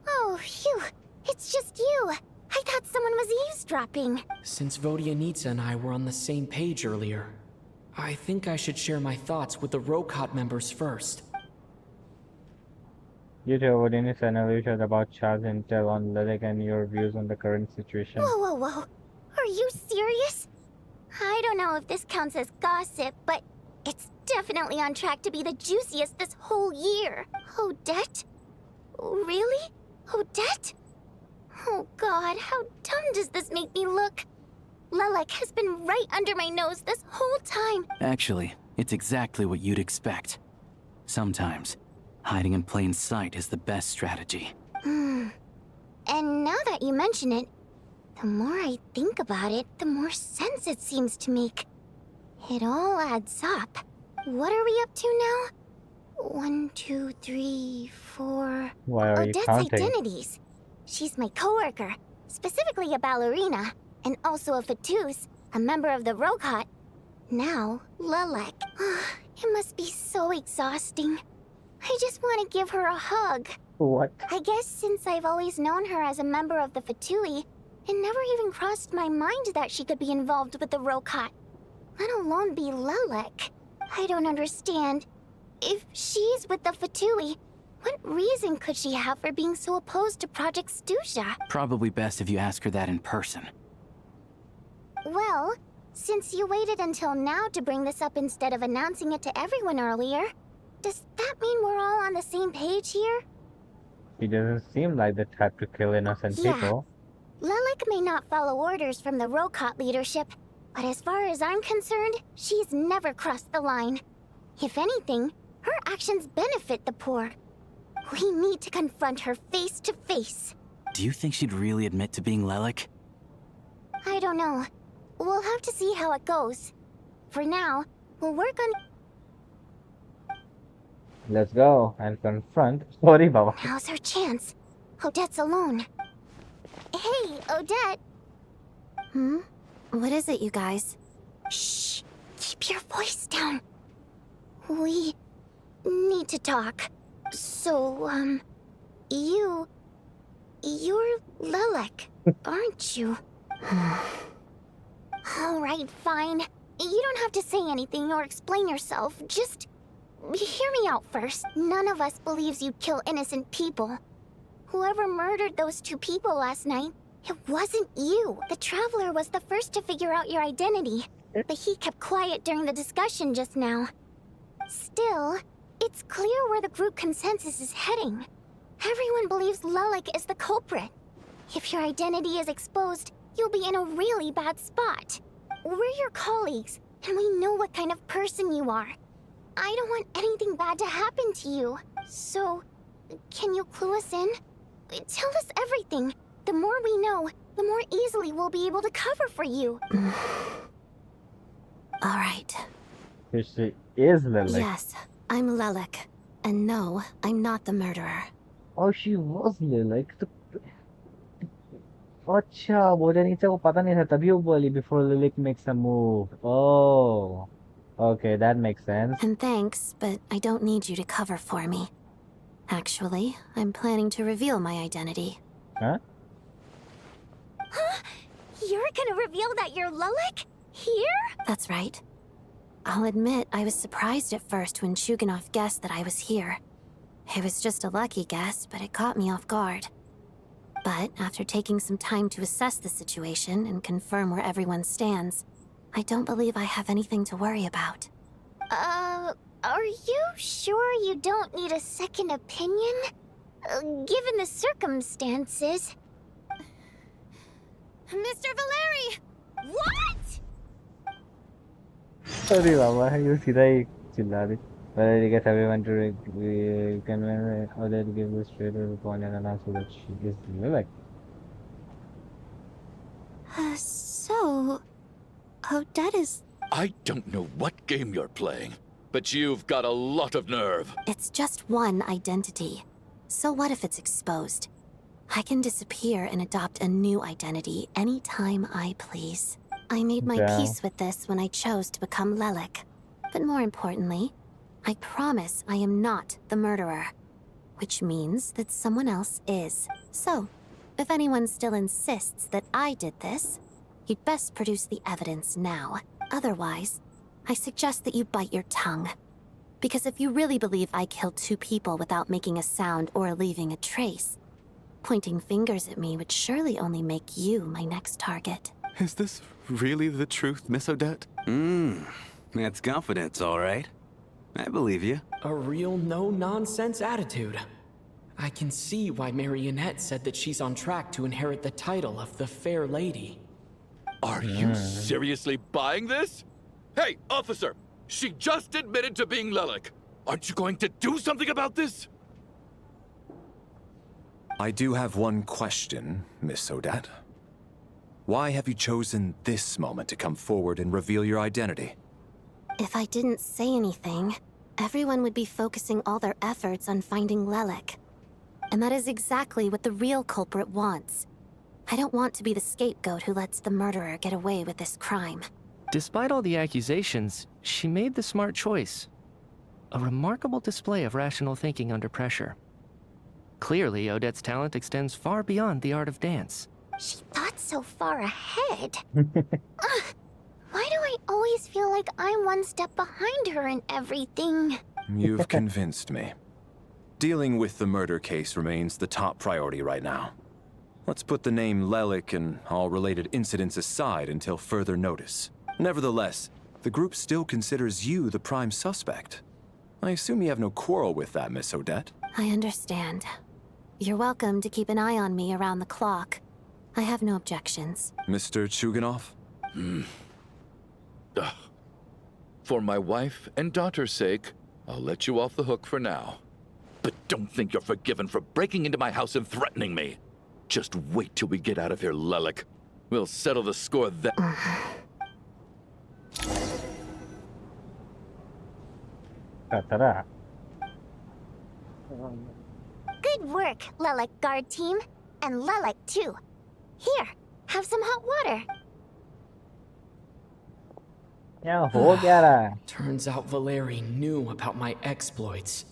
Oh, phew. It's just you. I thought someone was eavesdropping. Since Vodianitsa and I were on the same page earlier, I think I should share my thoughts with the Rokot members first. You two Vodianitsa and Alicia about Chad's intel on Lelik and your views on the current situation. Whoa. Are you serious? I don't know if this counts as gossip, but it's definitely on track to be the juiciest this whole year. Odette? Really? Odette? Oh god, how dumb does this make me look? Lelik has been right under my nose this whole time. Actually, it's exactly what you'd expect. Sometimes, hiding in plain sight is the best strategy. And now that you mention it, the more I think about it, the more sense it seems to make. It all adds up. What are we up to now? 1, 2, 3, 4... Why are you Odette's counting? identities. She's my coworker, specifically a ballerina, and also a Fatous, a member of the Rokot. Now, Lelik. It must be so exhausting. I just want to give her a hug. What? I guess since I've always known her as a member of the Fatui, it never even crossed my mind that she could be involved with the Rokot, let alone be Lelik. I don't understand. If she's with the Fatui, what reason could she have for being so opposed to Project Stusha? Probably best if you ask her that in person. Well, since you waited until now to bring this up instead of announcing it to everyone earlier, does that mean we're all on the same page here? He doesn't seem like the type to kill innocent people. Lelik may not follow orders from the Rokot leadership, But as far as I'm concerned, she's never crossed the line. If anything, her actions benefit the poor. We need to confront her face to face. Do you think she'd really admit to being Lelik? I don't know. We'll have to see how it goes. For now, we'll work on... Let's go and confront. Sorry, Baba. Now's her chance. Odette's alone. Hey, Odette! What is it, you guys? Shh! Keep your voice down. We need to talk. So, you're Lelik, aren't you? Alright, fine. You don't have to say anything or explain yourself. Just hear me out first. None of us believes you'd kill innocent people. Whoever murdered those 2 people last night, it wasn't you. The Traveler was the first to figure out your identity, but he kept quiet during the discussion just now. Still, it's clear where the group consensus is heading. Everyone believes Lelik is the culprit. If your identity is exposed, you'll be in a really bad spot. We're your colleagues, and we know what kind of person you are. I don't want anything bad to happen to you. So, can you clue us in? Tell us everything. The more we know, the more easily we'll be able to cover for you. All right. She is Lelik. Yes, I'm Lelik. And no, I'm not the murderer. Oh, she was Lelik. अच्छा वो जनीचा को पता नहीं था तभी वो बोली before Lilik makes a move. Oh, okay, that makes sense. And thanks, but I don't need you to cover for me. Actually, I'm planning to reveal my identity. Huh? You're gonna reveal that you're Lelik? Here? That's right. I'll admit I was surprised at first when Chuganov guessed that I was here. It was just a lucky guess, but it caught me off guard. But after taking some time to assess the situation and confirm where everyone stands, I don't believe I have anything to worry about. Are you sure you don't need a second opinion? Given the circumstances... Mr. Valeri! What? Sorry, Baba, you सीधा ही चिल्ला दी. But I guess everyone to convince other to give this straight to the point and announce that she is Lilik. So, Odette is... I don't know what game you're playing, but you've got a lot of nerve. It's just one identity. So what if it's exposed? I can disappear and adopt a new identity anytime I please. I made my peace with this when I chose to become Lelik. But more importantly, I promise I am not the murderer. Which means that someone else is. So, if anyone still insists that I did this, you'd best produce the evidence now. Otherwise, I suggest that you bite your tongue. Because if you really believe I killed 2 people without making a sound or leaving a trace, pointing fingers at me would surely only make you my next target. Is this really the truth, Miss Odette? That's confidence, all right. I believe you. A real no-nonsense attitude. I can see why Marionette said that she's on track to inherit the title of the Fair Lady. Are you seriously buying this? Hey, officer! She just admitted to being Lelik. Aren't you going to do something about this? I do have one question, Miss Odette. Why have you chosen this moment to come forward and reveal your identity? If I didn't say anything, everyone would be focusing all their efforts on finding Lelik. And that is exactly what the real culprit wants. I don't want to be the scapegoat who lets the murderer get away with this crime. Despite all the accusations, she made the smart choice. A remarkable display of rational thinking under pressure. Clearly, Odette's talent extends far beyond the art of dance. She thought so far ahead. Why do I always feel like I'm one step behind her in everything? You've convinced me. Dealing with the murder case remains the top priority right now. Let's put the name Lelik and all related incidents aside until further notice. Nevertheless, the group still considers you the prime suspect. I assume you have no quarrel with that, Miss Odette? I understand. You're welcome to keep an eye on me around the clock. I have no objections. Mr. Chuganov? Ugh. For my wife and daughter's sake, I'll let you off the hook for now. But don't think you're forgiven for breaking into my house and threatening me. Just wait till we get out of here, Lelik. We'll settle the score then. Good work, Lelik guard team. And Lelik too. Here, have some hot water. Turns out Valeri knew about my exploits.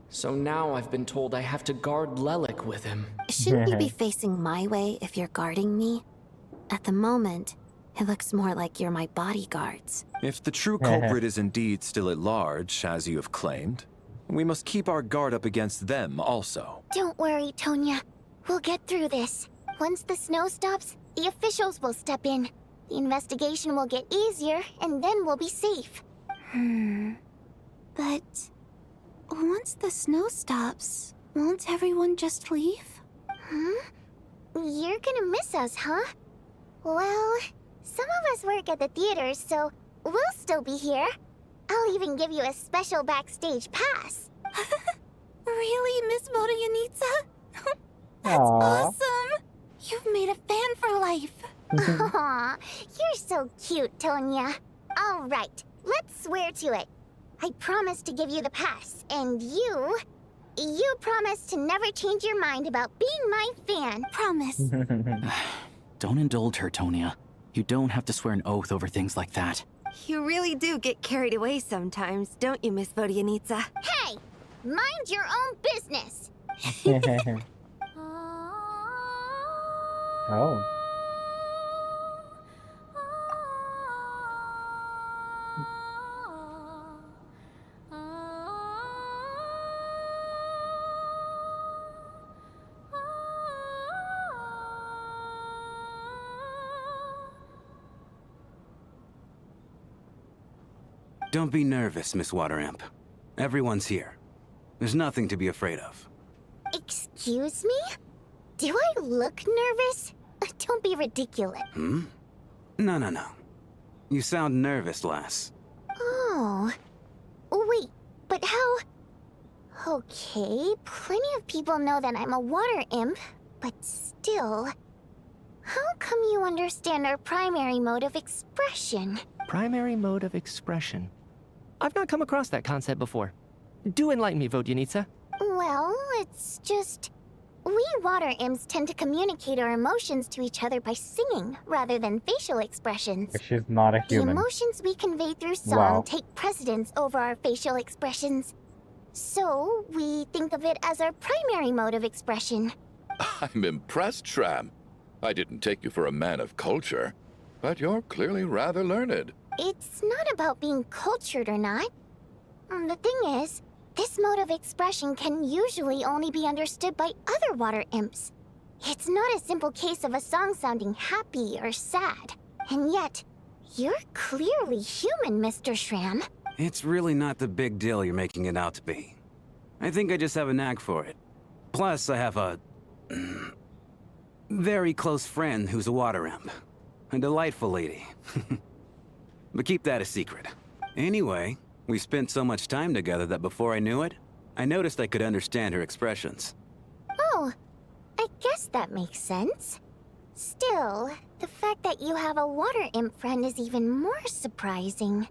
So now I've been told I have to guard Lelik with him. Shouldn't you be facing my way if you're guarding me? At the moment, it looks more like you're my bodyguards. If the true culprit is indeed still at large, as you have claimed, we must keep our guard up against them also. Don't worry, Tonya. We'll get through this. Once the snow stops, the officials will step in. The investigation will get easier, and then we'll be safe. But once the snow stops, won't everyone just leave? You're gonna miss us, huh? Well, some of us work at the theaters, so we'll still be here. I'll even give you a special backstage pass. Really, Miss Vodyanitsa? That's awesome! You've made a fan for life. Aw, you're so cute, Tonya. All right, let's swear to it. I promise to give you the pass, and you promise to never change your mind about being my fan. Promise. Don't indulge her, Tonya. You don't have to swear an oath over things like that. You really do get carried away sometimes, don't you, Miss Vodyanitsa? Hey, mind your own business. Oh. Don't be nervous, Miss Water Imp. Everyone's here. There's nothing to be afraid of. Excuse me? Do I look nervous? Don't be ridiculous. No. You sound nervous, lass. Oh. Wait, but how... Okay, plenty of people know that I'm a water imp, but still... How come you understand our primary mode of expression? Primary mode of expression. I've not come across that concept before. Do enlighten me, Vodyanitsa. Well, it's just... We water imps tend to communicate our emotions to each other by singing, rather than facial expressions. She's not a human. The emotions we convey through song take precedence over our facial expressions. So, we think of it as our primary mode of expression. I'm impressed, Shram. I didn't take you for a man of culture, but you're clearly rather learned. It's not about being cultured or not. The thing is, this mode of expression can usually only be understood by other water imps. It's not a simple case of a song sounding happy or sad. And yet, you're clearly human, Mr. Shram. It's really not the big deal you're making it out to be. I think I just have a knack for it. Plus, I have a... very close friend who's a water imp. A delightful lady. But keep that a secret. Anyway, we spent so much time together that before I knew it, I noticed I could understand her expressions. Oh, I guess that makes sense. Still, the fact that you have a water imp friend is even more surprising.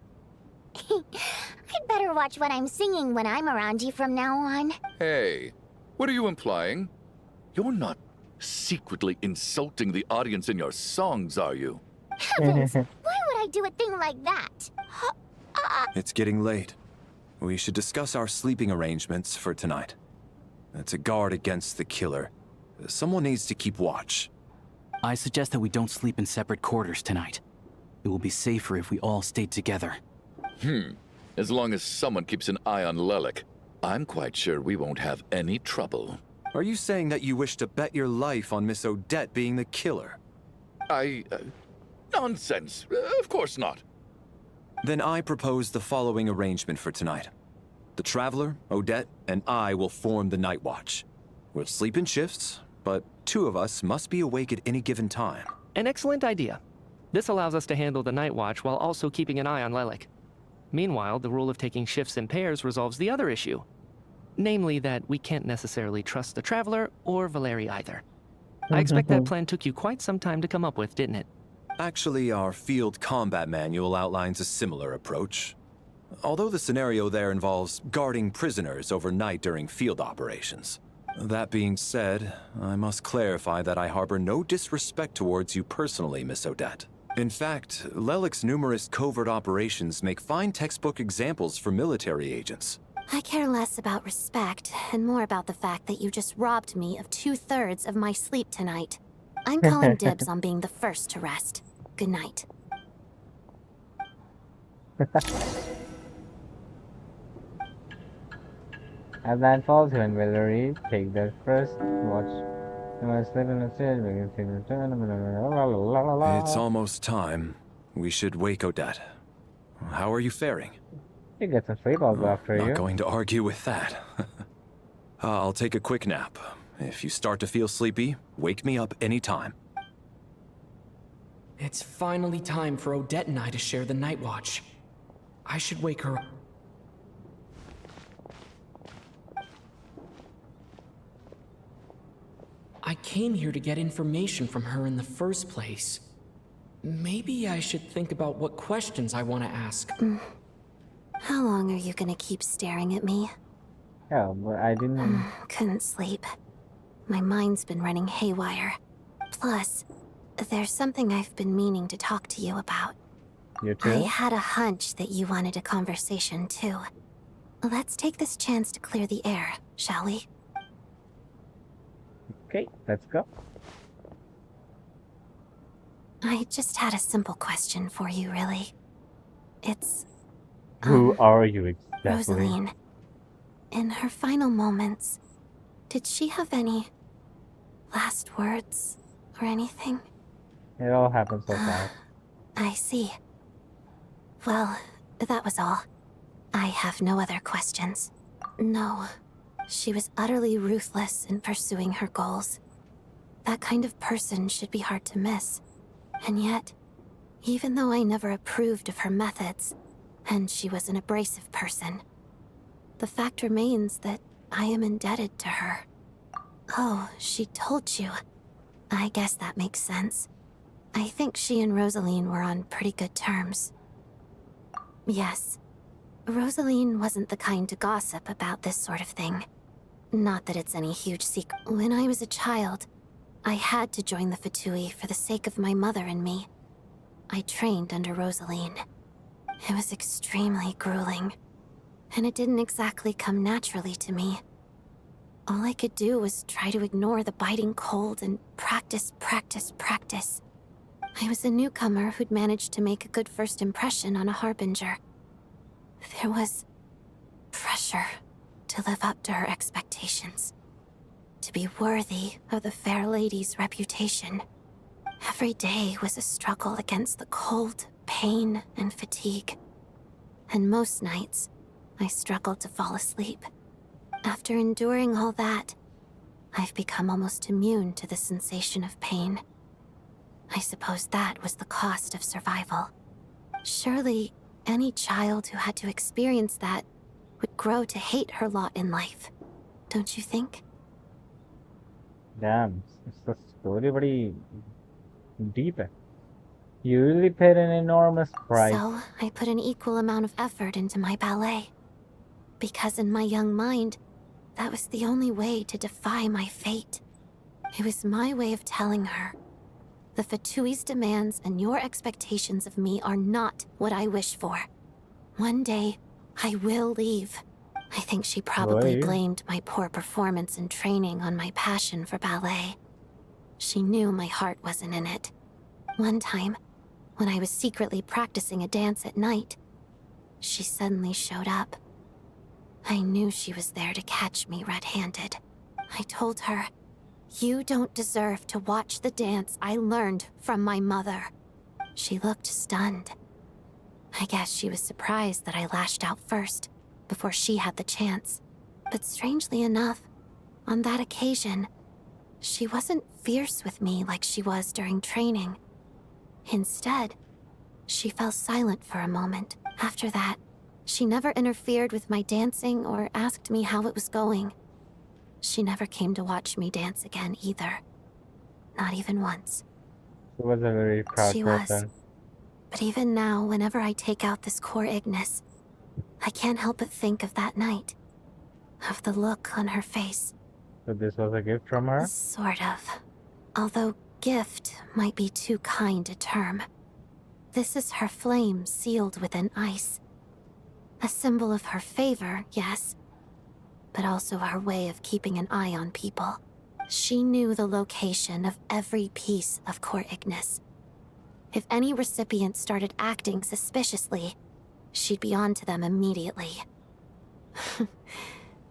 I'd better watch what I'm singing when I'm around you from now on. Hey, what are you implying? You're not secretly insulting the audience in your songs, are you? Heavens, why would I do a thing like that? It's getting late. We should discuss our sleeping arrangements for tonight. To guard against the killer, someone needs to keep watch. I suggest that we don't sleep in separate quarters tonight. It will be safer if we all stay together. As long as someone keeps an eye on Lelik, I'm quite sure we won't have any trouble. Are you saying that you wish to bet your life on Miss Odette being the killer? Nonsense. Of course not. Then I propose the following arrangement for tonight. The Traveler, Odette, and I will form the Night Watch. We'll sleep in shifts, but two of us must be awake at any given time. An excellent idea. This allows us to handle the night watch while also keeping an eye on Lelik. Meanwhile, the rule of taking shifts in pairs resolves the other issue. Namely that we can't necessarily trust the Traveler or Valeri either. I expect that plan took you quite some time to come up with, didn't it? Actually, our field combat manual outlines a similar approach. Although the scenario there involves guarding prisoners overnight during field operations. That being said, I must clarify that I harbor no disrespect towards you personally, Miss Odette. In fact, Lelik's numerous covert operations make fine textbook examples for military agents. I care less about respect and more about the fact that you just robbed me of 2/3 of my sleep tonight. I'm calling dibs on being the first to rest. Good night. As night falls, when Valerie take their first watch. It's almost time. We should wake Odette. How are you faring? You get some sleep, I'll go after you. Not going to argue with that. I'll take a quick nap. If you start to feel sleepy, wake me up anytime. It's finally time for Odette and I to share the night watch. I should wake her up. I came here to get information from her in the first place. Maybe I should think about what questions I want to ask. How long are you gonna keep staring at me? Yeah, but I didn't... Couldn't sleep. My mind's been running haywire. Plus, there's something I've been meaning to talk to you about. You too? I had a hunch that you wanted a conversation too. Let's take this chance to clear the air, shall we? Okay, let's go. I just had a simple question for you, really. It's... Who are you exactly? Rosaline. In her final moments, did she have any last words or anything? It all happened so fast. I see. Well, that was all. I have no other questions. No. She was utterly ruthless in pursuing her goals. That kind of person should be hard to miss. And yet, even though I never approved of her methods, and she was an abrasive person, the fact remains that I am indebted to her. Oh, she told you. I guess that makes sense. I think she and Rosaline were on pretty good terms. Yes. Rosaline wasn't the kind to gossip about this sort of thing. Not that it's any huge secret. When I was a child, I had to join the Fatui for the sake of my mother and me. I trained under Rosaline. It was extremely grueling, and it didn't exactly come naturally to me. All I could do was try to ignore the biting cold and practice, practice, practice. I was a newcomer who'd managed to make a good first impression on a harbinger. There was pressure to live up to her expectations, to be worthy of the fair lady's reputation. Every day was a struggle against the cold, pain, and fatigue. And most nights, I struggled to fall asleep. After enduring all that, I've become almost immune to the sensation of pain. I suppose that was the cost of survival. Surely, any child who had to experience that would grow to hate her lot in life, don't you think? Damn, it's the story very deep. You really paid an enormous price. So, I put an equal amount of effort into my ballet. Because in my young mind, that was the only way to defy my fate. It was my way of telling her, the Fatui's demands and your expectations of me are not what I wish for. One day, I will leave. I think she probably blamed my poor performance in training on my passion for ballet. She knew my heart wasn't in it. One time, when I was secretly practicing a dance at night, she suddenly showed up. I knew she was there to catch me red-handed. I told her, "You don't deserve to watch the dance I learned from my mother." She looked stunned. I guess she was surprised that I lashed out first, before she had the chance. But strangely enough, on that occasion, she wasn't fierce with me like she was during training. Instead, she fell silent for a moment. After that, she never interfered with my dancing or asked me how it was going. She never came to watch me dance again either. Not even once. She was a very proud She was. person. But even now, whenever I take out this core Ignis, I can't help but think of that night. Of the look on her face. So this was a gift from her? Sort of. Although gift might be too kind a term. This is her flame sealed within ice. A symbol of her favor, yes, but also her way of keeping an eye on people. She knew the location of every piece of core Ignis. If any recipient started acting suspiciously, she'd be on to them immediately.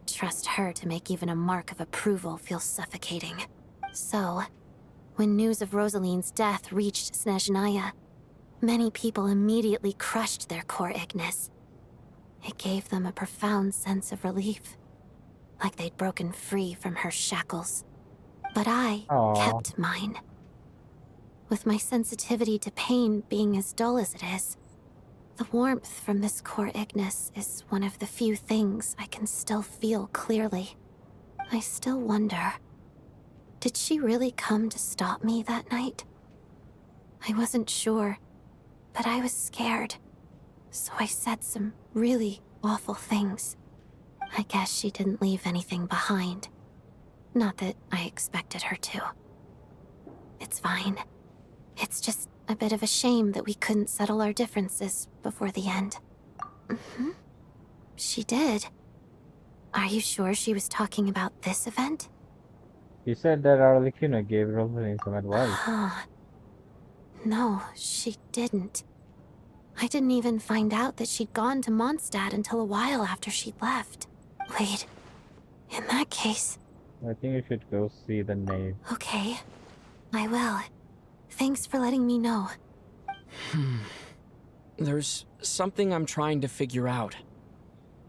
Trust her to make even a mark of approval feel suffocating. So, when news of Rosaline's death reached Snezhnaya, many people immediately crushed their core Ignis. It gave them a profound sense of relief, like they'd broken free from her shackles. But I kept mine. With my sensitivity to pain being as dull as it is, the warmth from this core Ignis is one of the few things I can still feel clearly. I still wonder, did she really come to stop me that night? I wasn't sure, but I was scared. So I said some really awful things. I guess she didn't leave anything behind. Not that I expected her to. It's fine. It's just a bit of a shame that we couldn't settle our differences before the end. She did. Are you sure she was talking about this event? She said that Arlecchino gave Rosaline some advice. No, she didn't. I didn't even find out that she'd gone to Mondstadt until a while after she'd left. Wait, in that case... I think you should go see the name. Okay, I will. Thanks for letting me know. There's something I'm trying to figure out.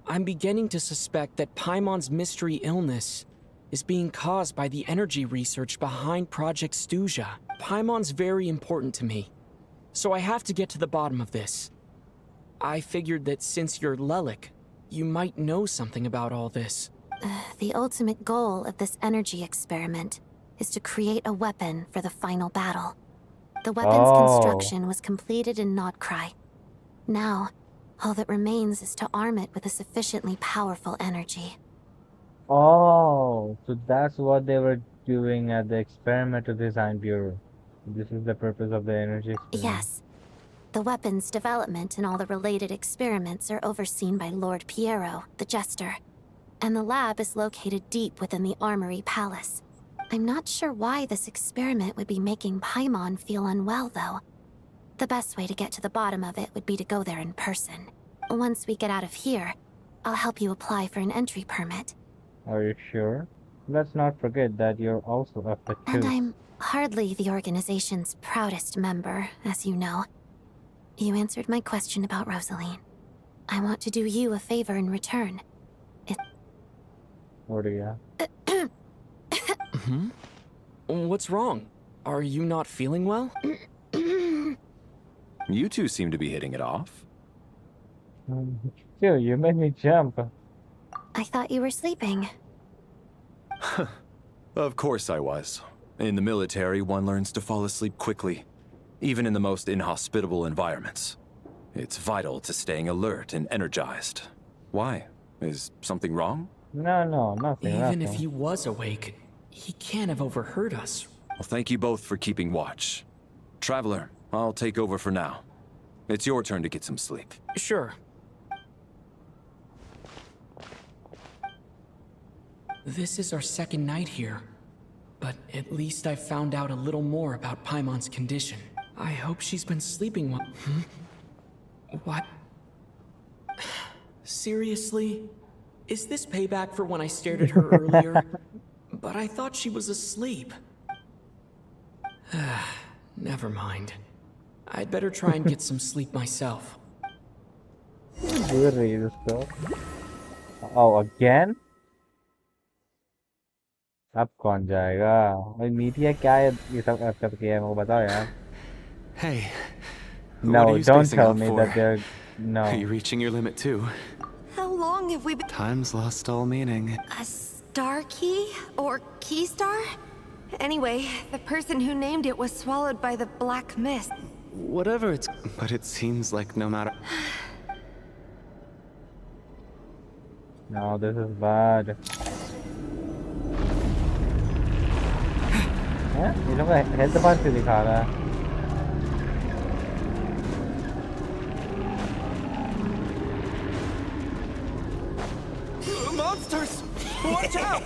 I'm beginning to suspect that Paimon's mystery illness is being caused by the energy research behind Project Stuja. Paimon's very important to me, so I have to get to the bottom of this. I figured that since you're Lelik, you might know something about all this. The ultimate goal of this energy experiment is to create a weapon for the final battle. The weapon's construction was completed in Nodcry. Now, all that remains is to arm it with a sufficiently powerful energy. Oh, so that's what they were doing at the Experimental Design Bureau. This is the purpose of the energy experiment. Yes. The weapon's development and all the related experiments are overseen by Lord Piero, the Jester. And the lab is located deep within the Armory Palace. I'm not sure why this experiment would be making Paimon feel unwell, though. The best way to get to the bottom of it would be to go there in person. Once we get out of here, I'll help you apply for an entry permit. Are you sure? Let's not forget that you're also a Fatouche. And I'm hardly the organization's proudest member, as you know. You answered my question about Rosaline. I want to do you a favor in return. What do you have? What's wrong? Are you not feeling well? You two seem to be hitting it off. Phew, you made me jump. I thought you were sleeping. Of course I was. In the military, one learns to fall asleep quickly, even in the most inhospitable environments. It's vital to staying alert and energized. Why? Is something wrong? No, nothing. Even if he was awake, he can't have overheard us. Well, thank you both for keeping watch. Traveler, I'll take over for now. It's your turn to get some sleep. Sure. This is our second night here, but at least I found out a little more about Paimon's condition. I hope she's been sleeping well. What? Seriously? Is this payback for when I stared at her earlier? But I thought she was asleep. Never mind. I'd better try and get some sleep myself. Oh, again? अब कौन जाएगा? भाई media क्या है ये सब करके है मुझे बताओ यार. Hey. No, what are you don't spacing tell out me for? that they're... No. Are you reaching your limit too? How long have we been... Time's lost all meaning. A star key? Or key star? Anyway, the person who named it was swallowed by the black mist. Whatever it's... But it seems like no matter... No, this is bad. हैं? ये लोग health बार क्यों दिखा रहा है? Monsters! Watch out!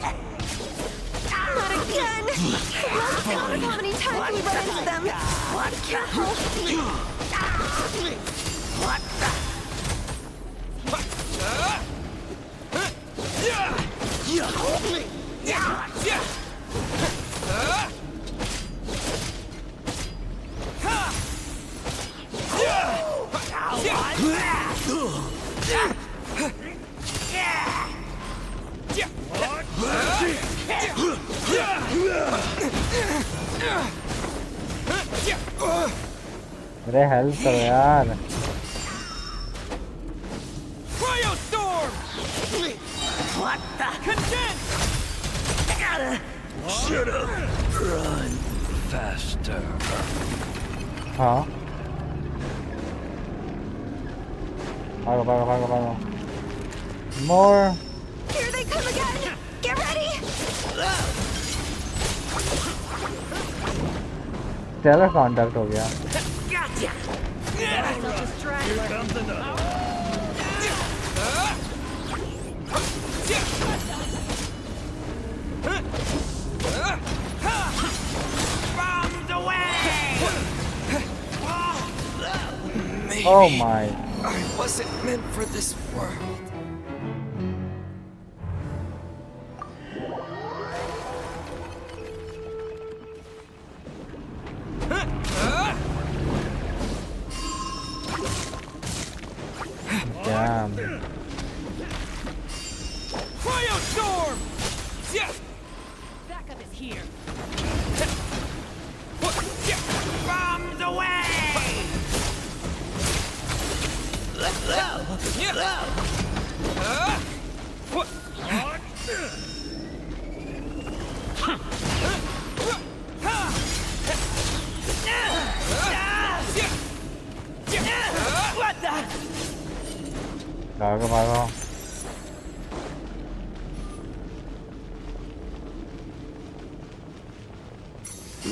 Not again! I lost count of how many times we run into them. What the? अरे help करो यार. Cryostorm! What the? Condense! Shut up! Run faster. हाँ. भागो. More. Here they come again! Get ready! Tailor contact हो गया. Gotcha! Bombs away! Maybe Oh my. I wasn't meant for this world. Damn. Cryostorm! Backup is here. Bombs away! What the? भागो.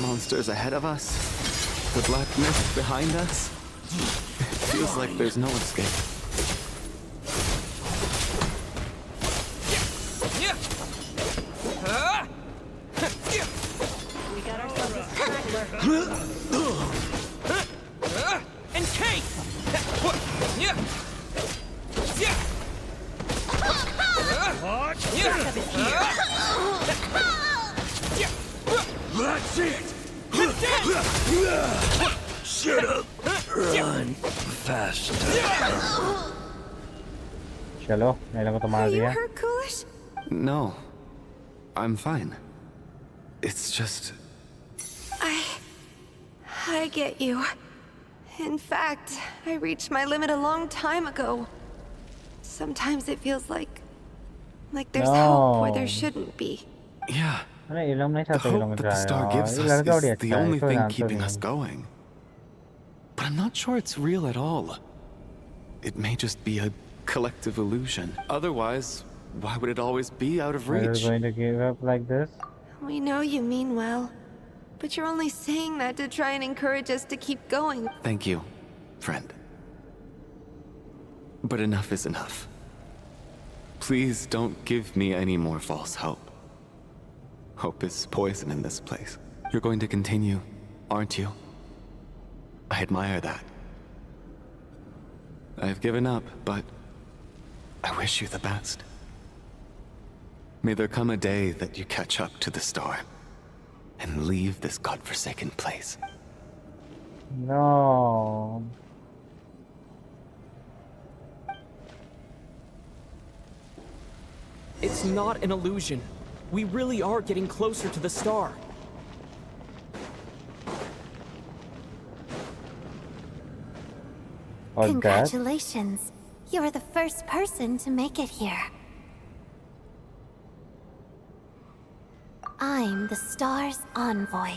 Monsters ahead of us. The black mist behind us. It feels like there's no escape. We got ourselves a straggler. Encase! That's it! Shut up! Run faster. चलो, मेरे को तो मार Are you दिया. hurt, Coolish? No. I'm fine. It's just... I get you. In fact, I reached my limit a long time ago. Sometimes it feels like there's hope where there shouldn't be. Yeah. अरे ये लोग नहीं The चाहते ये लोग hope that the star gives ये us लड़का बड़ी is अच्छा the है, only कोई thing आंसर keeping नहीं us है. going. But I'm not sure it's real at all. It may just be a collective illusion. Otherwise, why would it always be out of Are reach? you going to give up like this? We know you mean well, but you're only saying that to try and encourage us to keep going. Thank you, friend. But enough is enough. Please don't give me any more false hope. Hope is poison in this place. You're going to continue, aren't you? I admire that. I've given up, but I wish you the best. May there come a day that you catch up to the star and leave this godforsaken place. No. It's not an illusion. We really are getting closer to the star. Or that? Congratulations. You're the first person to make it here. I'm the star's envoy.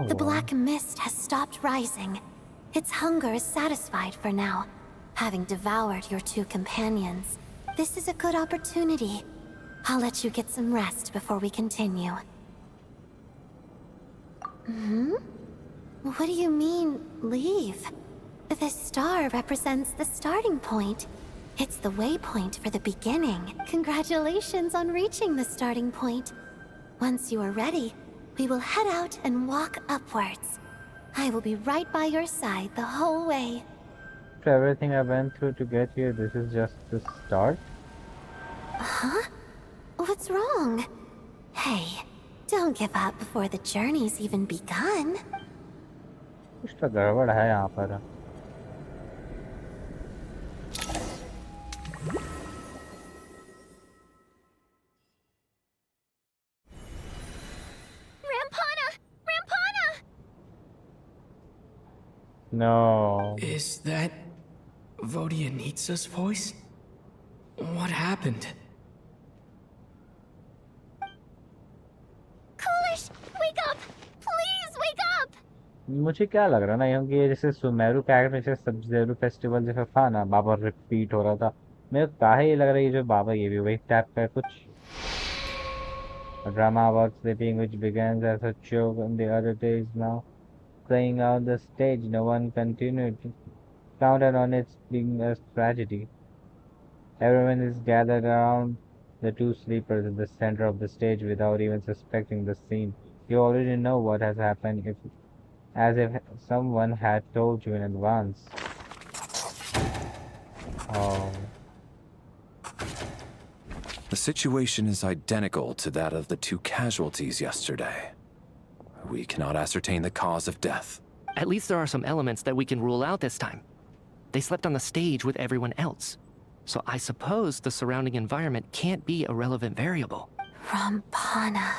The black mist has stopped rising. Its hunger is satisfied for now, having devoured your two companions. This is a good opportunity. I'll let you get some rest before we continue. What do you mean, leave? The star represents the starting point. It's the waypoint for the beginning. Congratulations on reaching the starting point. Once you are ready, we will head out and walk upwards. I will be right by your side the whole way. After everything I went through to get here, this is just the start? Huh? What's wrong? Hey, don't give up before the journey's even begun. कुछ तो गड़बड़ है यहाँ पर. No. Is that Vodyanitsa's voice? What happened? Coolish, wake up! Please wake up! मुझे क्या लग रहा है ना क्योंकि ये जैसे सुमेरु कैरेक्टर में जैसे सब्जेरु फेस्टिवल जैसा था ना बाबा रिपीट हो रहा था मेरे को काहे ये लग रहा है ये जो बाबा ये भी वही टाइप का कुछ drama about sleeping which begins as a joke on the other day is now playing out the stage. No one continued to counted on its being a tragedy. Everyone is gathered around the two sleepers at the center of the stage without even suspecting the scene. You already know what has happened as if someone had told you in advance. Oh. The situation is identical to that of the two casualties yesterday. We cannot ascertain the cause of death. At least there are some elements that we can rule out this time. They slept on the stage with everyone else. So I suppose the surrounding environment can't be a relevant variable. Rampana.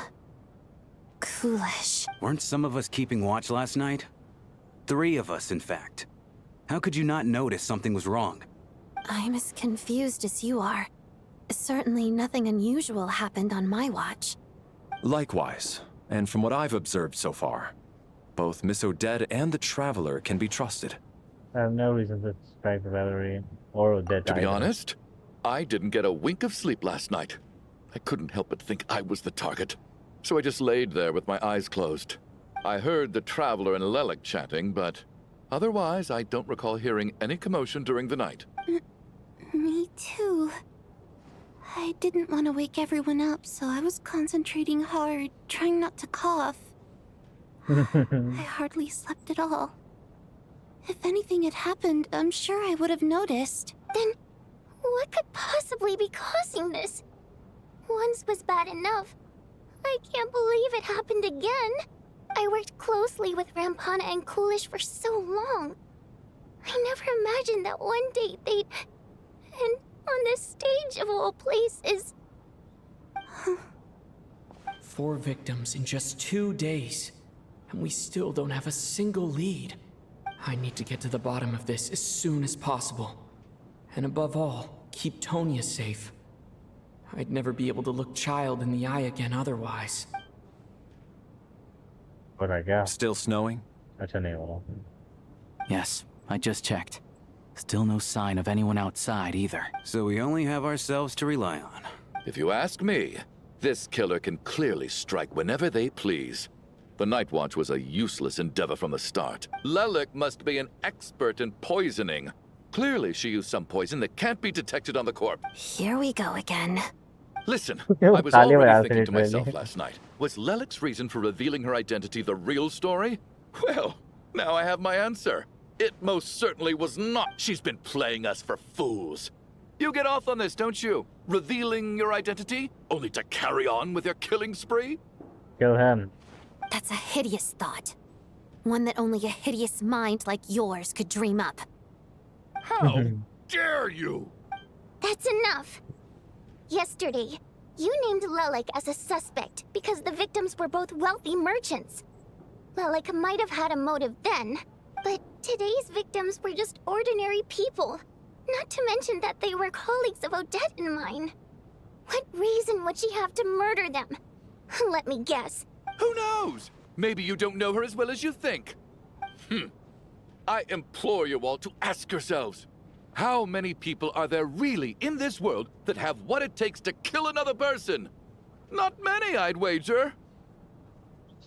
Coolish. Weren't some of us keeping watch last night? 3 of us, in fact. How could you not notice something was wrong? I'm as confused as you are. Certainly nothing unusual happened on my watch. Likewise, and from what I've observed so far, both Miss Odette and the Traveler can be trusted. I have no reason to suspect Valerie or Odette. To be honest, I didn't get a wink of sleep last night. I couldn't help but think I was the target. So I just laid there with my eyes closed. I heard the Traveler and Lelik chatting, but otherwise I don't recall hearing any commotion during the night. Me too. I didn't want to wake everyone up, so I was concentrating hard, trying not to cough. I hardly slept at all. If anything had happened, I'm sure I would have noticed. Then, what could possibly be causing this? Once was bad enough. I can't believe it happened again. I worked closely with Rampana and Coolish for so long. I never imagined that one day they'd... And on the stage of all places... 4 victims in just 2 days. And we still don't have a single lead. I need to get to the bottom of this as soon as possible. And above all, keep Tonya safe. I'd never be able to look Child in the eye again otherwise. But I guess. Still snowing? Yes, I just checked. Still no sign of anyone outside either. So we only have ourselves to rely on. If you ask me, this killer can clearly strike whenever they please. The Night Watch was a useless endeavor from the start. Lelik must be an expert in poisoning. Clearly she used some poison that can't be detected on the corpse. Here we go again. Listen, I was already thinking to myself last night, was Lelik's reason for revealing her identity the real story? Well, now I have my answer. It most certainly was not. She's been playing us for fools. You get off on this, don't you? Revealing your identity, only to carry on with your killing spree? Kill him. That's a hideous thought. One that only a hideous mind like yours could dream up. How dare you? That's enough. Yesterday, you named Lelik as a suspect because the victims were both wealthy merchants. Lelik might have had a motive then, But today's victims were just ordinary people. Not to mention that they were colleagues of Odette and mine. What reason would she have to murder them? Let me guess. Who knows? Maybe you don't know her as well as you think. I implore you all to ask yourselves, how many people are there really in this world that have what it takes to kill another person? Not many, I'd wager.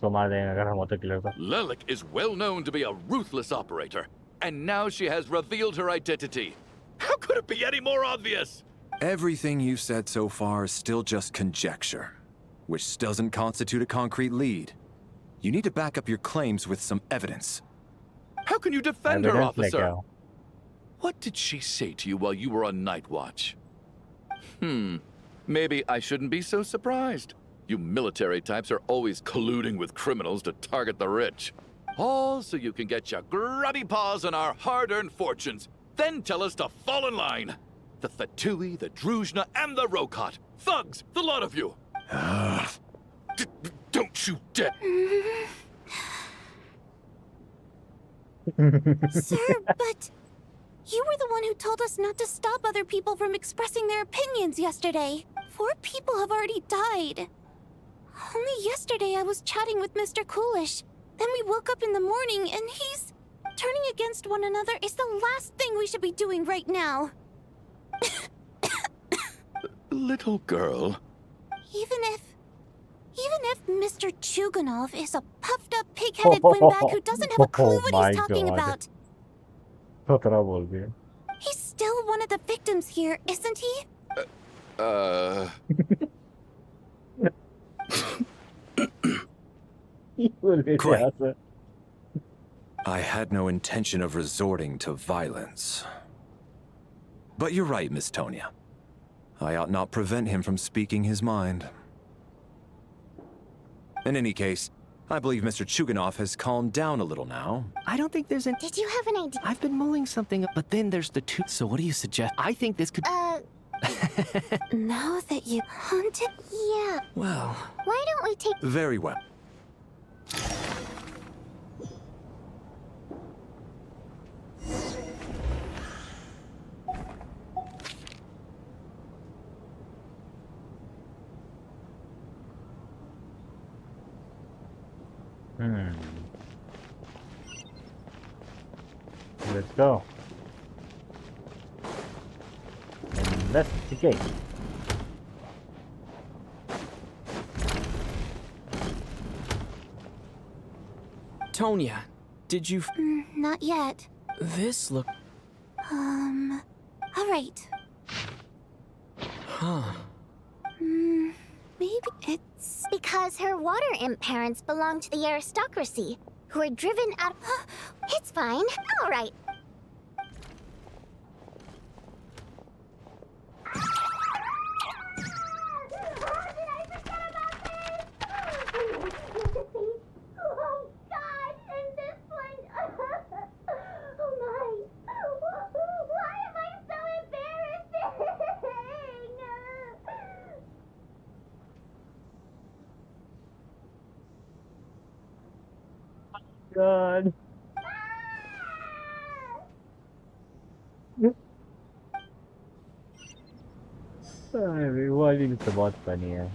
Lelik is well known to be a ruthless operator, and now she has revealed her identity. How could it be any more obvious? Everything you've said so far is still just conjecture, which doesn't constitute a concrete lead. You need to back up your claims with some evidence. How can you defend her, officer? What did she say to you while you were on night watch? Maybe I shouldn't be so surprised. You military types are always colluding with criminals to target the rich. All so you can get your grubby paws on our hard-earned fortunes, then tell us to fall in line. The Fatui, the Druzhna, and the Rokot. Thugs, the lot of you. Don't you dare. Sir, but you were the one who told us not to stop other people from expressing their opinions yesterday. 4 people have already died. Only yesterday I was chatting with Mr. Coolish. Then we woke up in the morning and he's... Turning against one another is the last thing we should be doing right now. Little girl. Even if Mr. Chuganov is a puffed up pig-headed windbag who doesn't have a clue what he's talking about. He's still one of the victims here, isn't he? Great. I had no intention of resorting to violence. But you're right, Miss Tonya. I ought not prevent him from speaking his mind. In any case, I believe Mr. Chuganov has calmed down a little now. I don't think there's an... Did you have an idea? I've been mulling something up, but then there's the two... So what do you suggest? I think this could... Now that you hunt it? Yeah. Well... Why don't we take... Very well. Let's go. Investigate. Tonya, did you... Not yet. This look... Alright. Huh. Maybe it's... Because her water imp parents belong to the aristocracy, who are driven out... It's fine. Alright. God. Revolving तो बहुत funny है.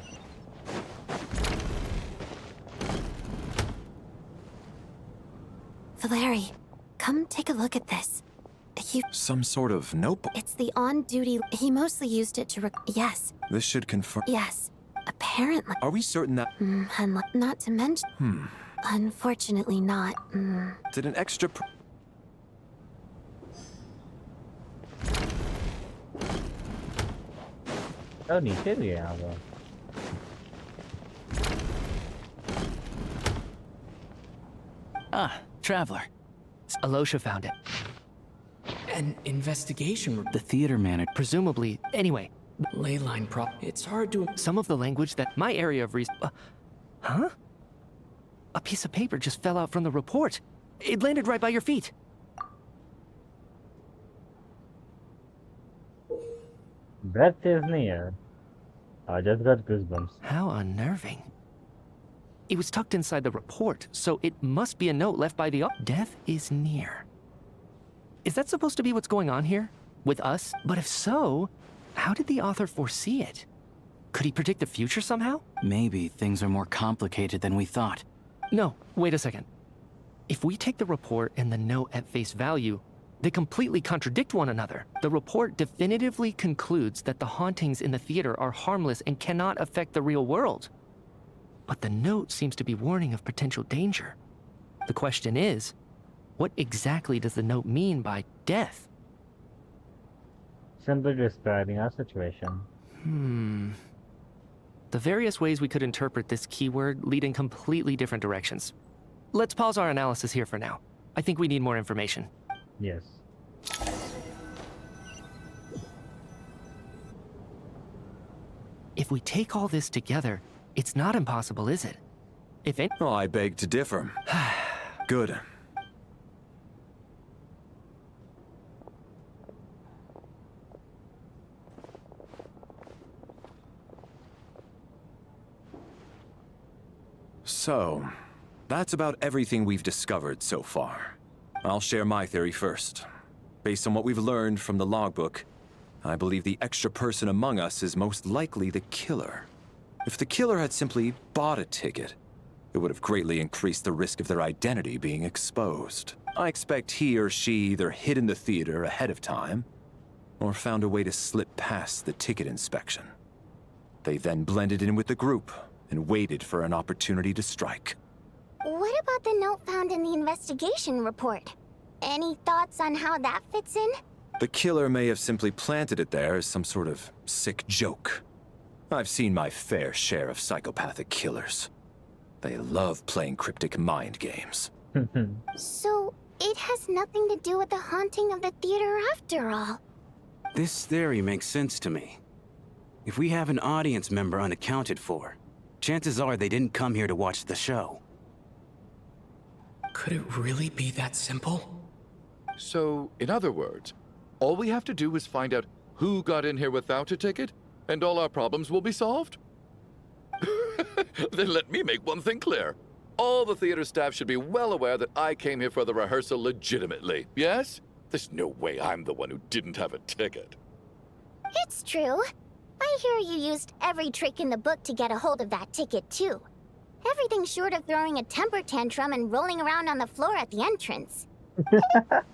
Valeri, come take a look at this. Some sort of notebook? It's the on-duty... He mostly used it to Yes. This should confirm... Yes. Apparently... Are we certain that... Not to mention... Unfortunately not. Did an extra... Oh, नीचे भी है यहाँ पर. Ah, Traveler. Alosha found it. An investigation... The theater manager. Presumably. Anyway. Leyline prop. It's hard to... Some of the language that my area of huh? A piece of paper just fell out from the report. It landed right by your feet. Breath is near. I just got goosebumps. How unnerving. It was tucked inside the report, so it must be a note left by the... Death is near. Is that supposed to be what's going on here? With us? But if so, how did the author foresee it? Could he predict the future somehow? Maybe things are more complicated than we thought. No, wait a second. If we take the report and the note at face value, they completely contradict one another. The report definitively concludes that the hauntings in the theater are harmless and cannot affect the real world. But the note seems to be warning of potential danger. The question is, what exactly does the note mean by death? Simply describing our situation. The various ways we could interpret this keyword lead in completely different directions. Let's pause our analysis here for now. I think we need more information. Yes. If we take all this together, it's not impossible, is it? If it... Oh, I beg to differ. Good. So, that's about everything we've discovered so far. I'll share my theory first. Based on what we've learned from the logbook, I believe the extra person among us is most likely the killer. If the killer had simply bought a ticket, it would have greatly increased the risk of their identity being exposed. I expect he or she either hid in the theater ahead of time, or found a way to slip past the ticket inspection. They then blended in with the group and waited for an opportunity to strike. What about the note found in the investigation report? Any thoughts on how that fits in? The killer may have simply planted it there as some sort of sick joke. I've seen my fair share of psychopathic killers. They love playing cryptic mind games. So, it has nothing to do with the haunting of the theater after all. This theory makes sense to me. If we have an audience member unaccounted for, chances are they didn't come here to watch the show. Could it really be that simple? So, in other words, all we have to do is find out who got in here without a ticket, and all our problems will be solved? Then let me make one thing clear. All the theater staff should be well aware that I came here for the rehearsal legitimately, yes? There's no way I'm the one who didn't have a ticket. It's true. I hear you used every trick in the book to get a hold of that ticket, too. Everything short of throwing a temper tantrum and rolling around on the floor at the entrance.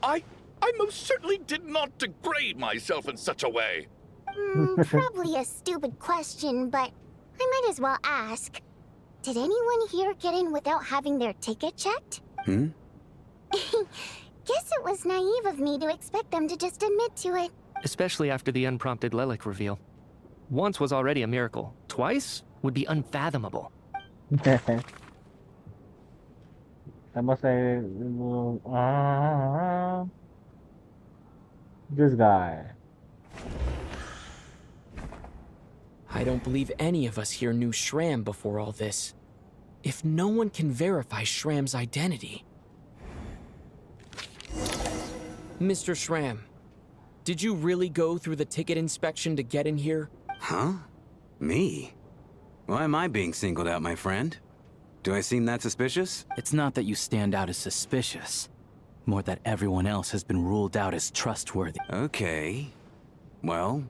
I most certainly did not degrade myself in such a way. Probably a stupid question, but I might as well ask. Did anyone here get in without having their ticket checked? Guess it was naive of me to expect them to just admit to it. Especially after the unprompted Lelic reveal. Once was already a miracle. Twice would be unfathomable. I must say, this guy. I don't believe any of us here knew Shram before all this. If no one can verify Shram's identity... Mr. Shram, did you really go through the ticket inspection to get in here? Huh? Me? Why am I being singled out, my friend? Do I seem that suspicious? It's not that you stand out as suspicious. More that everyone else has been ruled out as trustworthy. Okay. Well,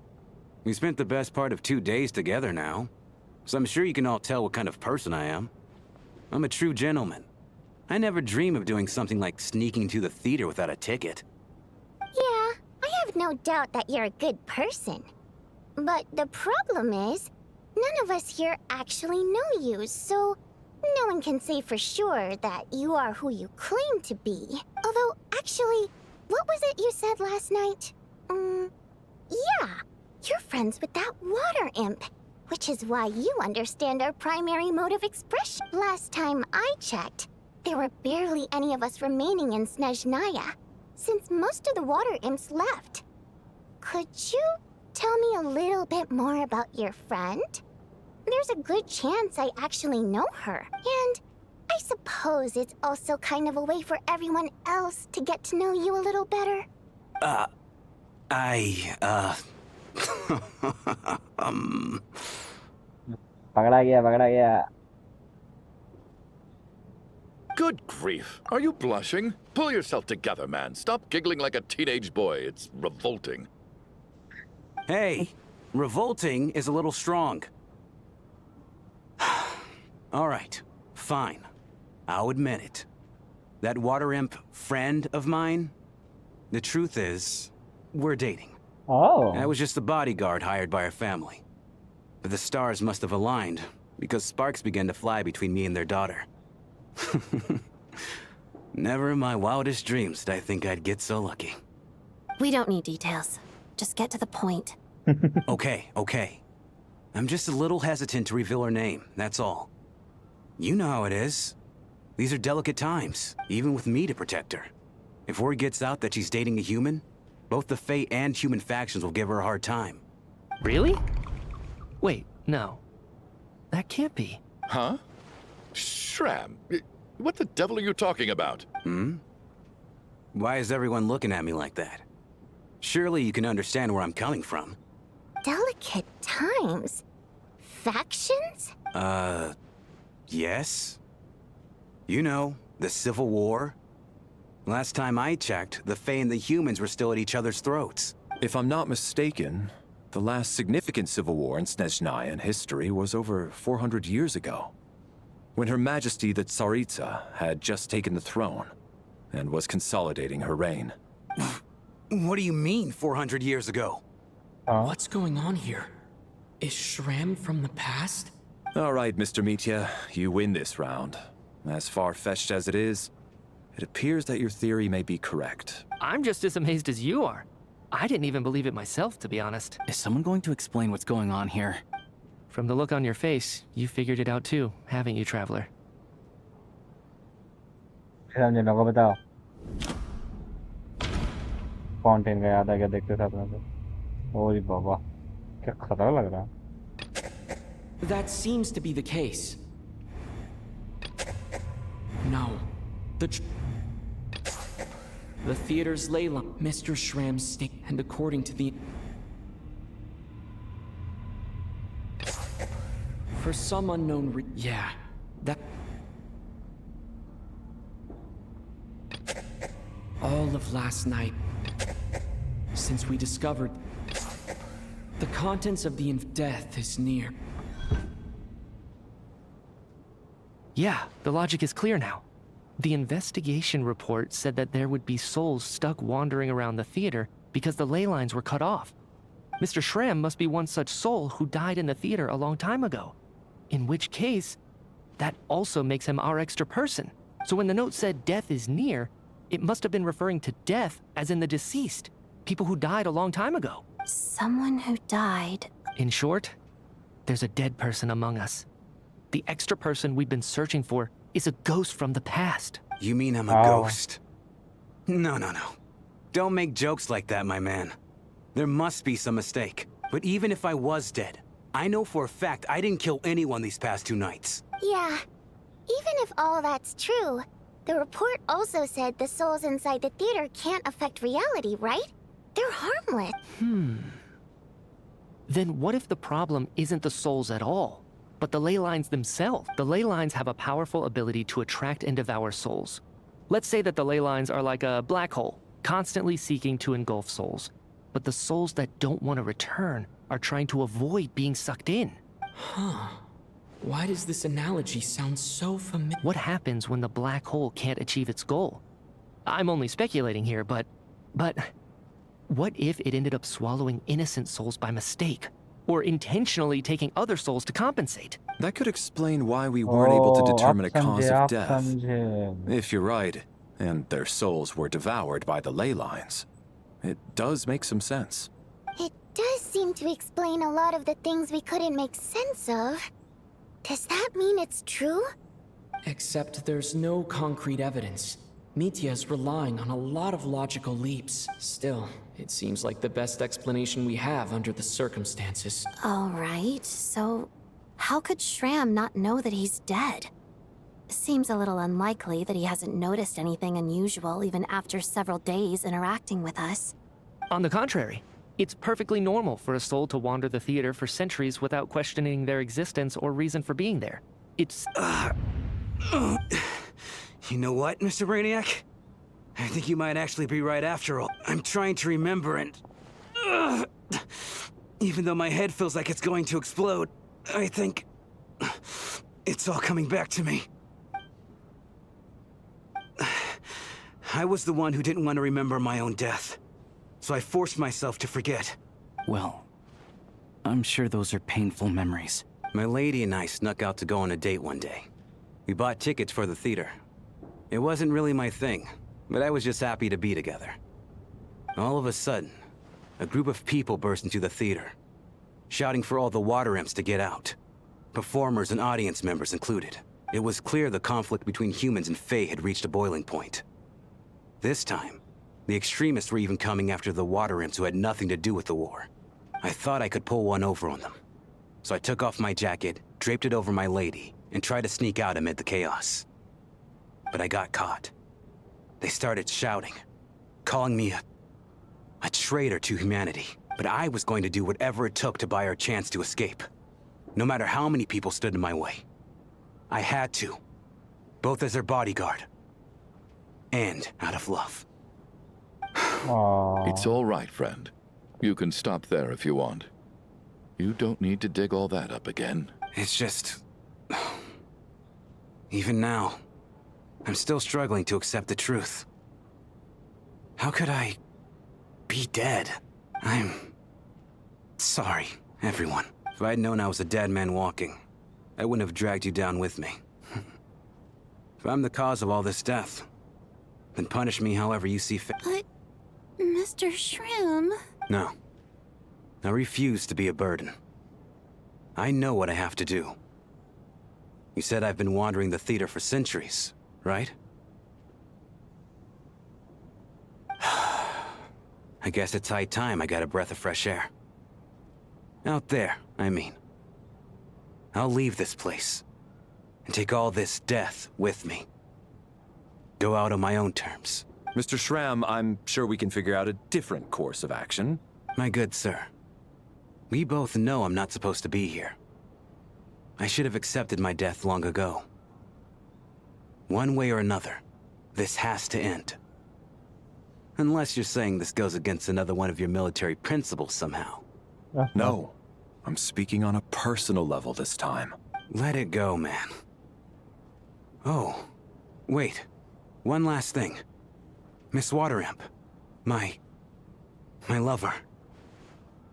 we spent the best part of 2 days together now, so I'm sure you can all tell what kind of person I am. I'm a true gentleman. I never dream of doing something like sneaking to the theater without a ticket. Yeah, I have no doubt that you're a good person. But the problem is, none of us here actually know you, so no one can say for sure that you are who you claim to be. Although, actually, what was it you said last night? Yeah, you're friends with that water imp, which is why you understand our primary mode of expression. Last time I checked, there were barely any of us remaining in Snezhnaya, since most of the water imps left. Could you tell me a little bit more about your friend? There's a good chance I actually know her, and I suppose it's also kind of a way for everyone else to get to know you a little better. पकड़ा गया Good grief. Are you blushing? Pull yourself together, man. Stop giggling like a teenage boy. It's revolting. Hey, revolting is a little strong. All right, fine. I'll admit it. That water imp friend of mine, the truth is, we're dating. Oh. I was just the bodyguard hired by our family. But the stars must have aligned, because sparks began to fly between me and their daughter. Never in my wildest dreams did I think I'd get so lucky. We don't need details. Just get to the point. Okay. I'm just a little hesitant to reveal her name, that's all. You know how it is. These are delicate times, even with me to protect her. If word gets out that she's dating a human, both the Fae and human factions will give her a hard time. Really? Wait, no. That can't be. Huh? Shram, what the devil are you talking about? Why is everyone looking at me like that? Surely you can understand where I'm coming from. Delicate times? Factions? Yes. You know, the Civil War. Last time I checked, the Fae and the humans were still at each other's throats. If I'm not mistaken, the last significant civil war in Snezhnaya history was over 400 years ago, when Her Majesty the Tsaritsa had just taken the throne and was consolidating her reign. What do you mean, 400 years ago? What's going on here? Is Shram from the past? All right, Mr. Mitya, you win this round. As far-fetched as it is, it appears that your theory may be correct. I'm just as amazed as you are. I didn't even believe it myself, to be honest. Is someone going to explain what's going on here? From the look on your face, you figured it out too, haven't you, Traveler? समझना को बताओ fountain का याद आ गया देखते साथ में तो ओरी बाबा क्या खतरा लग रहा है That seems to be the case. No. The theater's ley line, Mr. Shram's state, and according to the... For some unknown yeah, that... All of last night, since we discovered... The contents of the death is near. Yeah, the logic is clear now. The investigation report said that there would be souls stuck wandering around the theater because the ley lines were cut off. Mr. Shram must be one such soul who died in the theater a long time ago. In which case, that also makes him our extra person. So when the note said death is near, it must have been referring to death as in the deceased, people who died a long time ago. Someone who died. In short, there's a dead person among us. The extra person we've been searching for is a ghost from the past. You mean I'm a ghost? No. Don't make jokes like that, my man. There must be some mistake. But even if I was dead, I know for a fact I didn't kill anyone these past 2 nights. Yeah. Even if all that's true, the report also said the souls inside the theater can't affect reality, right? They're harmless. Then what if the problem isn't the souls at all, but the ley lines themselves? The ley lines have a powerful ability to attract and devour souls. Let's say that the ley lines are like a black hole, constantly seeking to engulf souls. But the souls that don't want to return are trying to avoid being sucked in. Huh. Why does this analogy sound so familiar? What happens when the black hole can't achieve its goal? I'm only speculating here, but what if it ended up swallowing innocent souls by mistake? Or intentionally taking other souls to compensate? That could explain why we weren't able to determine a cause of death. समझे If you're right, and their souls were devoured by the ley lines, it does make some sense. It does seem to explain a lot of the things we couldn't make sense of. Does that mean it's true? Except there's no concrete evidence. Mitya is relying on a lot of logical leaps. Still, it seems like the best explanation we have under the circumstances. All right, so how could Shram not know that he's dead? Seems a little unlikely that he hasn't noticed anything unusual even after several days interacting with us. On the contrary, it's perfectly normal for a soul to wander the theater for centuries without questioning their existence or reason for being there. It's... You know what, Mr. Brainiac? I think you might actually be right after all. I'm trying to remember and... even though my head feels like it's going to explode, I think... it's all coming back to me. I was the one who didn't want to remember my own death. So I forced myself to forget. Well, I'm sure those are painful memories. My lady and I snuck out to go on a date one day. We bought tickets for the theater. It wasn't really my thing, but I was just happy to be together. All of a sudden, a group of people burst into the theater, shouting for all the water imps to get out. Performers and audience members included. It was clear the conflict between humans and Fae had reached a boiling point. This time, the extremists were even coming after the water imps who had nothing to do with the war. I thought I could pull one over on them. So I took off my jacket, draped it over my lady, and tried to sneak out amid the chaos. But I got caught. They started shouting, calling me a traitor to humanity. But I was going to do whatever it took to buy our chance to escape. No matter how many people stood in my way. I had to. Both as their bodyguard. And out of love. It's all right, friend. You can stop there if you want. You don't need to dig all that up again. It's just... even now, I'm still struggling to accept the truth. How could I... be dead? I'm... sorry, everyone. If I'd known I was a dead man walking, I wouldn't have dragged you down with me. If I'm the cause of all this death, then punish me however you see fit. But, Mr. Shroom... No. I refuse to be a burden. I know what I have to do. You said I've been wandering the theater for centuries, right? I guess it's high time I got a breath of fresh air. Out there, I mean. I'll leave this place, and take all this death with me. Go out on my own terms. Mr. Shram, I'm sure we can figure out a different course of action. My good sir, we both know I'm not supposed to be here. I should have accepted my death long ago. One way or another, this has to end. Unless you're saying this goes against another one of your military principles somehow. No, I'm speaking on a personal level this time. Let it go, man. Oh, wait. One last thing. Miss Water Imp. My lover.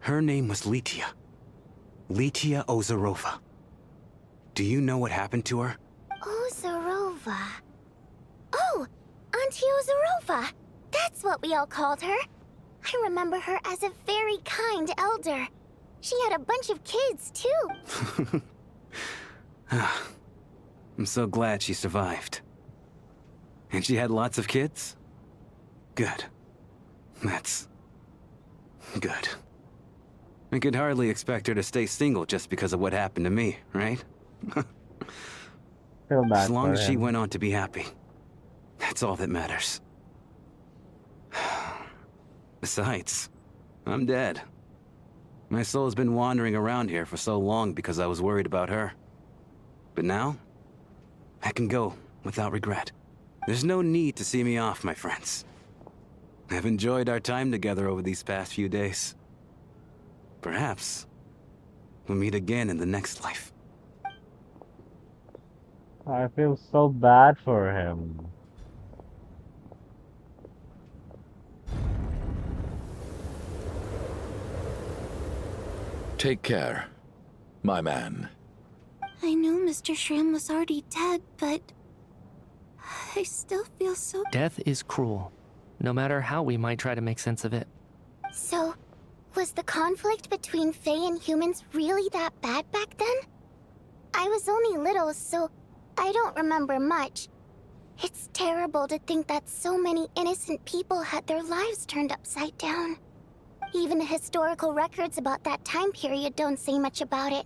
Her name was Letia. Letia Ozarova. Do you know what happened to her? Ozarova. Oh, Auntie Ozarova. That's what we all called her. I remember her as a very kind elder. She had a bunch of kids, too. I'm so glad she survived. And she had lots of kids? Good. That's... good. I could hardly expect her to stay single just because of what happened to me, right? As long as she went on to be happy. That's all that matters. Besides, I'm dead. My soul's been wandering around here for so long because I was worried about her. But now, I can go without regret. There's no need to see me off, my friends. I've enjoyed our time together over these past few days. Perhaps we'll meet again in the next life. I feel so bad for him. Take care, my man. I know Mr. Shram was already dead, but... I still feel so... Death is cruel, no matter how we might try to make sense of it. So, was the conflict between Fae and humans really that bad back then? I was only little, so I don't remember much. It's terrible to think that so many innocent people had their lives turned upside down. Even the historical records about that time period don't say much about it.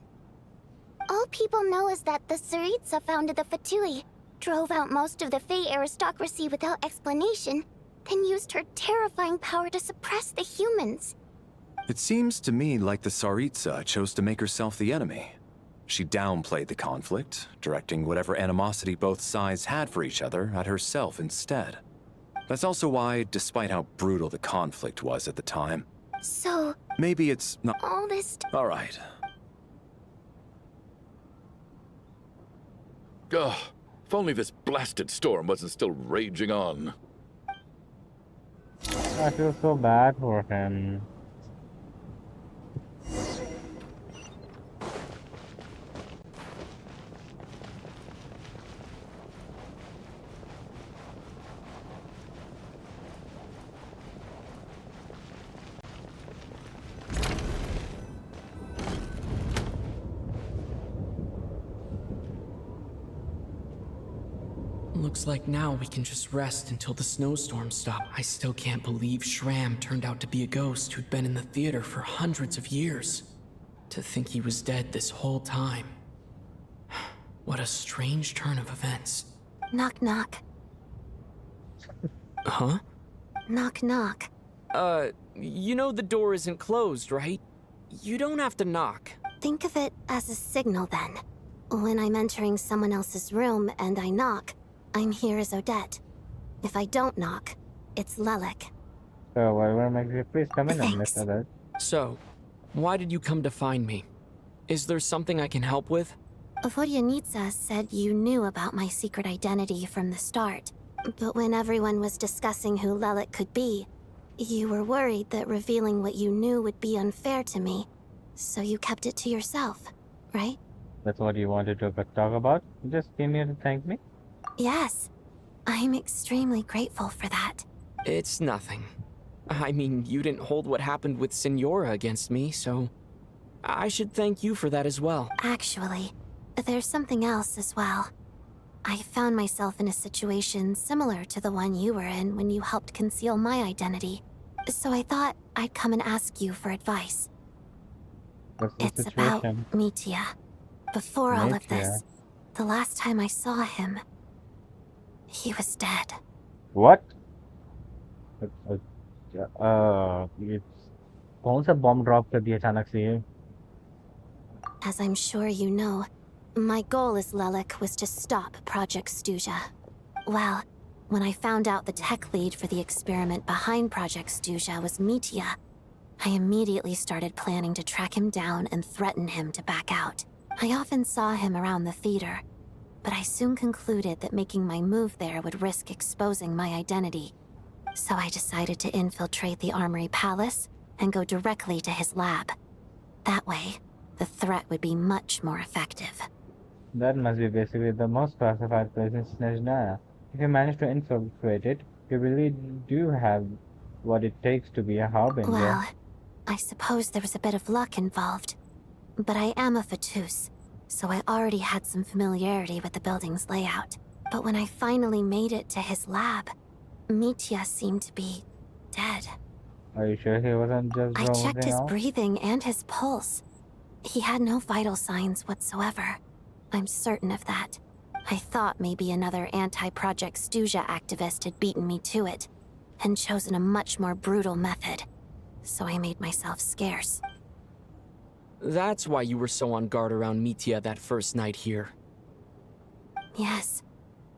All people know is that the Tsaritsa founded the Fatui, drove out most of the Fae aristocracy without explanation, then used her terrifying power to suppress the humans. It seems to me like the Tsaritsa chose to make herself the enemy. She downplayed the conflict, directing whatever animosity both sides had for each other at herself instead. That's also why, despite how brutal the conflict was at the time... So... Maybe it's not... all this... All right. Ugh, if only this blasted storm wasn't still raging on. I feel so bad for him. Looks like now we can just rest until the snowstorm stops. I still can't believe Shram turned out to be a ghost who'd been in the theater for hundreds of years. To think he was dead this whole time. What a strange turn of events. Knock knock. Huh? Knock knock. You know the door isn't closed, right? You don't have to knock. Think of it as a signal then. When I'm entering someone else's room and I knock, I'm here as Odette. If I don't knock, it's Lelik. So, whatever makes you, please come in and Thanks. Mr. Odette. So, why did you come to find me? Is there something I can help with? Vodyanitsa said you knew about my secret identity from the start. But when everyone was discussing who Lelik could be, you were worried that revealing what you knew would be unfair to me. So you kept it to yourself, right? That's what you wanted to talk about? You just came here to thank me? Yes. I'm extremely grateful for that. It's nothing. I mean, you didn't hold what happened with Signora against me, so... I should thank you for that as well. Actually, there's something else as well. I found myself in a situation similar to the one you were in when you helped conceal my identity. So I thought I'd come and ask you for advice. What's the It's situation? about Mitya. Before all of this, the last time I saw him, he was dead. What? कौन सा bomb drop कर दिया अचानक से ये? As I'm sure you know, my goal as Lelik was to stop Project Stuja. Well, when I found out the tech lead for the experiment behind Project Stuja was Mitya, I immediately started planning to track him down and threaten him to back out. I often saw him around the theater, but I soon concluded that making my move there would risk exposing my identity. So I decided to infiltrate the Armory Palace and go directly to his lab. That way, the threat would be much more effective. That must be basically the most classified place in Snezhnaya. If you manage to infiltrate it, you really do have what it takes to be a harbinger. Well, I suppose there was a bit of luck involved. But I am a Fatus, so I already had some familiarity with the building's layout. But when I finally made it to his lab, Mitya seemed to be dead. Are you sure he wasn't just I checked his out? breathing and his pulse. He had no vital signs whatsoever. I'm certain of that. I thought maybe another anti-Project Stuja activist had beaten me to it, and chosen a much more brutal method. So I made myself scarce. That's why you were so on guard around Mitya that first night here. Yes.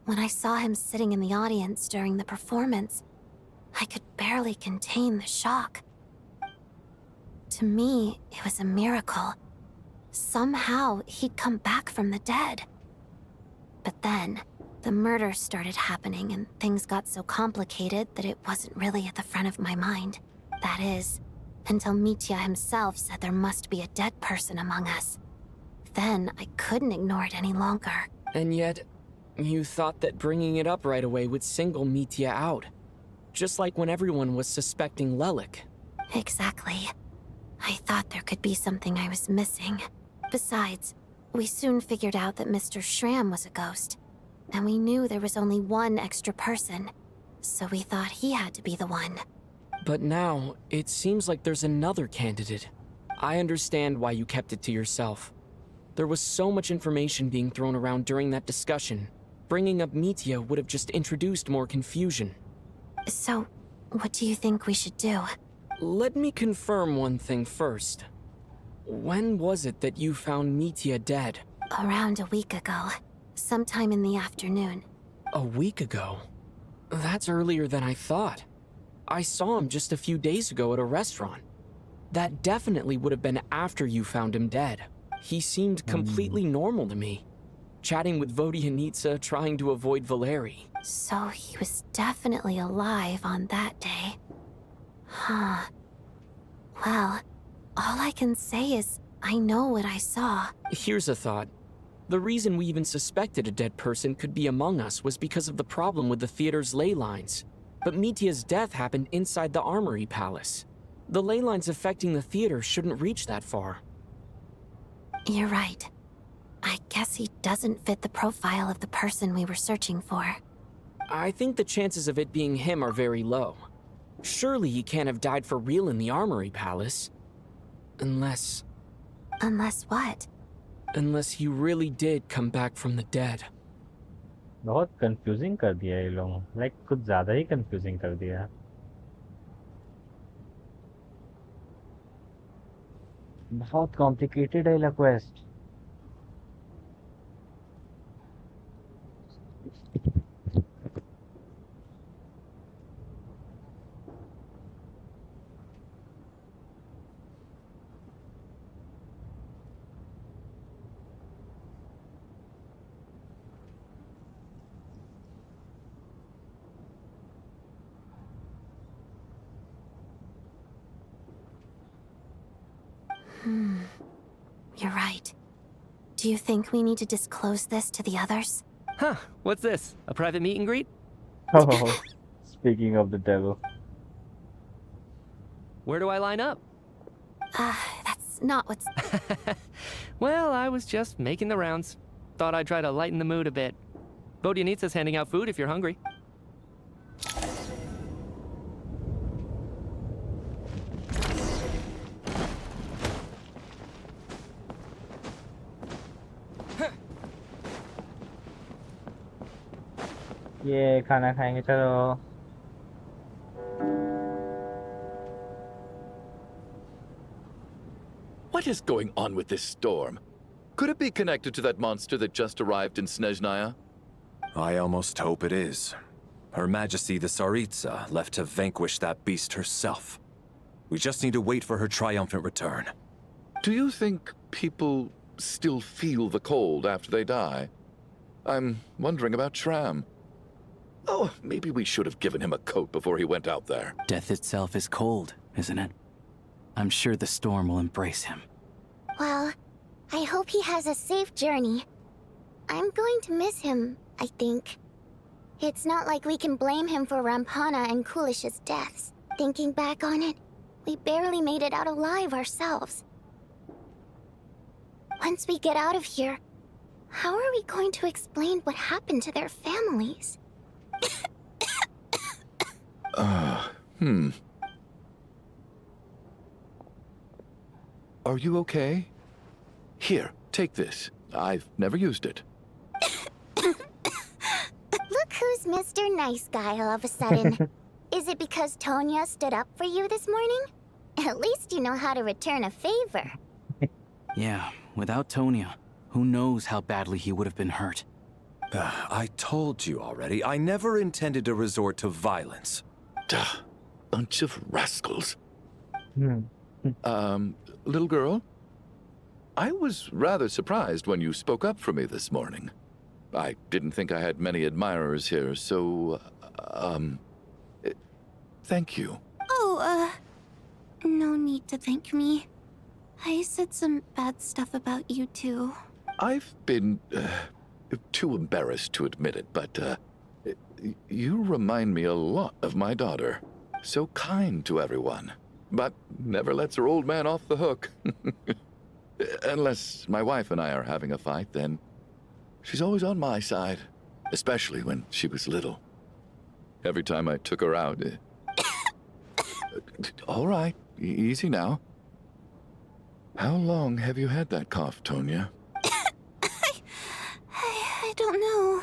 When I saw him sitting in the audience during the performance, I could barely contain the shock. To me, it was a miracle. Somehow, he'd come back from the dead. But then, the murders started happening and things got so complicated that it wasn't really at the front of my mind. That is, until Mitya himself said there must be a dead person among us. Then, I couldn't ignore it any longer. And yet, you thought that bringing it up right away would single Mitya out. Just like when everyone was suspecting Lelik. Exactly. I thought there could be something I was missing. Besides, we soon figured out that Mr. Shram was a ghost. And we knew there was only one extra person. So we thought he had to be the one. But now, it seems like there's another candidate. I understand why you kept it to yourself. There was so much information being thrown around during that discussion. Bringing up Mitya would have just introduced more confusion. So, what do you think we should do? Let me confirm one thing first. When was it that you found Mitya dead? Around a week ago. Sometime in the afternoon. A week ago? That's earlier than I thought. I saw him just a few days ago at a restaurant. That definitely would have been after you found him dead. He seemed completely normal to me. Chatting with Vodyanitsa, trying to avoid Valeri. So he was definitely alive on that day. Huh. Well, all I can say is I know what I saw. Here's a thought. The reason we even suspected a dead person could be among us was because of the problem with the theater's ley lines. But Mitya's death happened inside the Armory Palace. The ley lines affecting the theater shouldn't reach that far. You're right. I guess he doesn't fit the profile of the person we were searching for. I think the chances of it being him are very low. Surely he can't have died for real in the Armory Palace. Unless... Unless what? Unless he really did come back from the dead. बहुत confusing कर दिया ये लोग, like कुछ ज्यादा ही confusing कर दिया. बहुत कॉम्प्लिकेटेड है ये quest. You're right. Do you think we need to disclose this to the others? Huh, what's this? A private meet and greet? Oh, speaking of the devil. Where do I line up? That's not what's... Well, I was just making the rounds. Thought I'd try to lighten the mood a bit. Vodyanitsa's handing out food if you're hungry. ये खाना खाएंगे चलो. What is going on with this storm? Could it be connected to that monster that just arrived in Snezhnaya? I almost hope it is. Her Majesty the Tsaritsa left to vanquish that beast herself. We just need to wait for her triumphant return. Do you think people still feel the cold after they die? I'm wondering about Shram. Oh, maybe we should have given him a coat before he went out there. Death itself is cold, isn't it? I'm sure the storm will embrace him. Well, I hope he has a safe journey. I'm going to miss him, I think. It's not like we can blame him for Rampana and Kulish's deaths. Thinking back on it, we barely made it out alive ourselves. Once we get out of here, how are we going to explain what happened to their families? Are you okay? Here, take this. I've never used it. Look who's Mr. Nice Guy all of a sudden. Is it because Tonya stood up for you this morning? At least you know how to return a favor. Yeah, without Tonya, who knows how badly he would have been hurt. I told you already, I never intended to resort to violence. Duh, bunch of rascals. Little girl? I was rather surprised when you spoke up for me this morning. I didn't think I had many admirers here, so, thank you. Oh, no need to thank me. I said some bad stuff about you too. I've been, too embarrassed to admit it, but, you remind me a lot of my daughter. So kind to everyone, but never lets her old man off the hook. Unless my wife and I are having a fight, then she's always on my side, especially when she was little. Every time I took her out... All right, easy now. How long have you had that cough, Tonya? I don't know.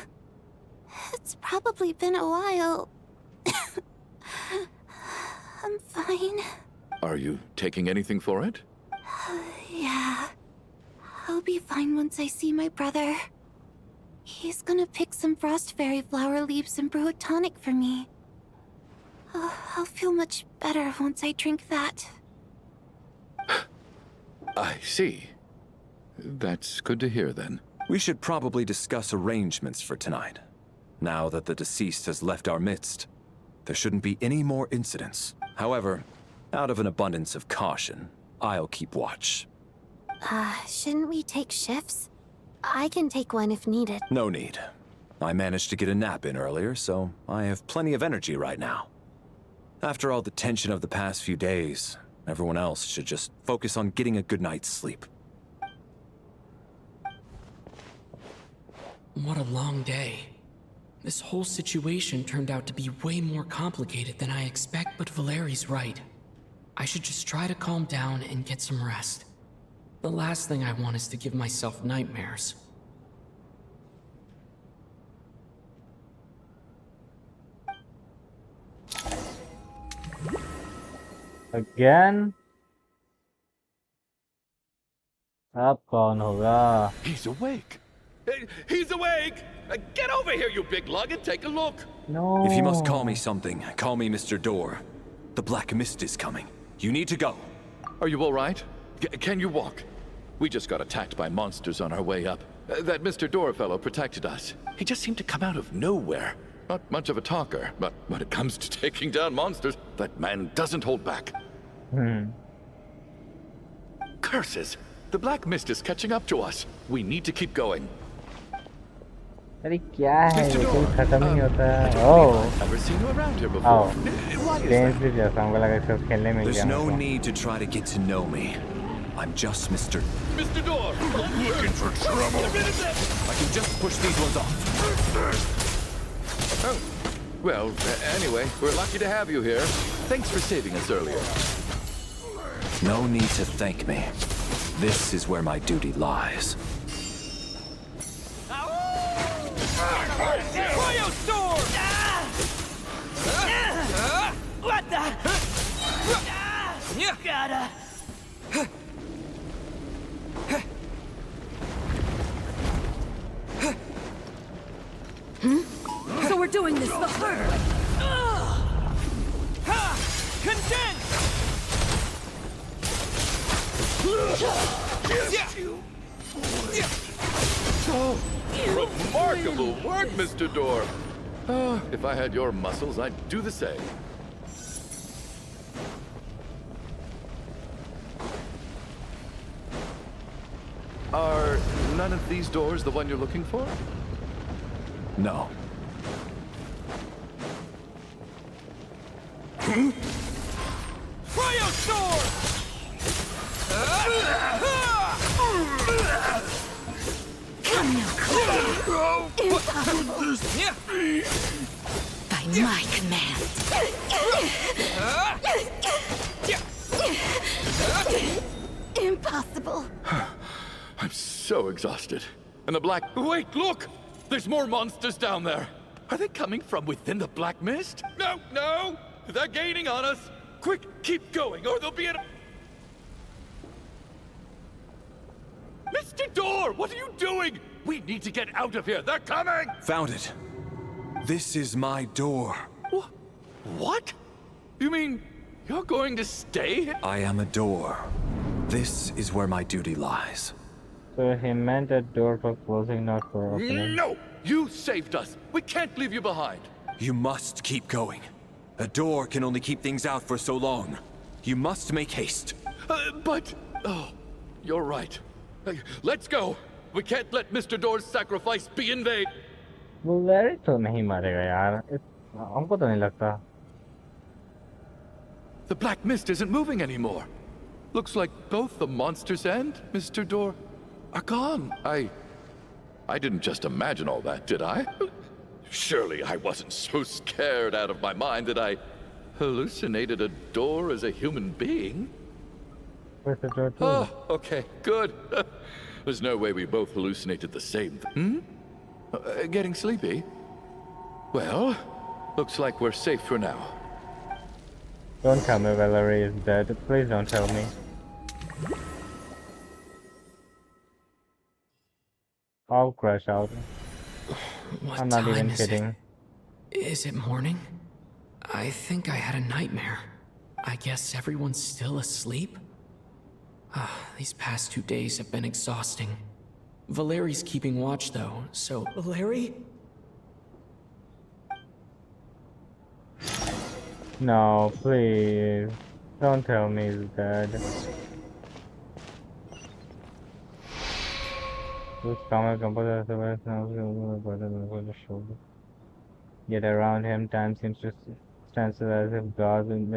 It's probably been a while. I'm fine. Are you taking anything for it? Yeah. I'll be fine once I see my brother. He's gonna pick some frost fairy flower leaves and brew a tonic for me. I'll feel much better once I drink that. I see. That's good to hear, then. We should probably discuss arrangements for tonight. Now that the deceased has left our midst, there shouldn't be any more incidents. However, out of an abundance of caution, I'll keep watch. Shouldn't we take shifts? I can take one if needed. No need. I managed to get a nap in earlier, so I have plenty of energy right now. After all the tension of the past few days, everyone else should just focus on getting a good night's sleep. What a long day. This whole situation turned out to be way more complicated than I expect, but Valeri's right. I should just try to calm down and get some rest. The last thing I want is to give myself nightmares. Again? अब कौन होगा? He's awake. He's awake! Get over here, you big lug, and take a look. No. If you must call me something, call me Mr. Door. The Black Mist is coming. You need to go. Are you all right? Can you walk? We just got attacked by monsters on our way up. That Mr. Door fellow protected us. He just seemed to come out of nowhere. Not much of a talker, but when it comes to taking down monsters, that man doesn't hold back. Curses! The Black Mist is catching up to us. We need to keep going. अरे क्या है ये कोई खत्म नहीं होता है games भी जैसा हमको लगा इसको खेलने में There's no need to try to get to know me. I'm just Mr. Door! Looking for trouble! I can just push these ones off. Oh. Well, anyway, we're lucky to have you here. Thanks for saving us earlier. No need to thank me. This is where my duty lies. What the? Gotta. So we're doing this the harder. Condense! Oh, remarkable work, Mr. Door. Oh, if I had your muscles, I'd do the same. Are none of these doors the one you're looking for? No. Cryo sword! Come now, impossible. By my command. Impossible. I'm so exhausted. And the Black... Wait, look! There's more monsters down there. Are they coming from within the Black Mist? No, no! They're gaining on us. Quick, keep going, or they'll be in... Mr. Door, what are you doing? We need to get out of here. They're coming! Found it. This is my door. What? You mean you're going to stay here? I am a door. This is where my duty lies. So he meant a door for closing, not for opening. No! You saved us. We can't leave you behind. You must keep going. A door can only keep things out for so long. You must make haste. But... Oh, you're right. Let's go. We can't let Mr. Door's sacrifice be in vain. Valeri तो नहीं मारेगा यार. हमको तो नहीं लगता. The Black Mist isn't moving anymore. Looks like both the monsters and Mr. Door are gone. I didn't just imagine all that, did I? Surely I wasn't so scared out of my mind that I hallucinated a door as a human being. Where's the door too? Oh, okay, good. There's no way we both hallucinated the same thing. Getting sleepy? Well, looks like we're safe for now. Don't tell me Valeri is dead. Please don't tell me. crush out. What I'm not time even is kidding. it? Is it morning? I think I had a nightmare. I guess everyone's still asleep? These past 2 days have been exhausting. Valeri's keeping watch though, so... Valeri? No, please. Don't tell me he's dead. This comic composer for the shoulder. Yet around him, time seems to stand still as if gods in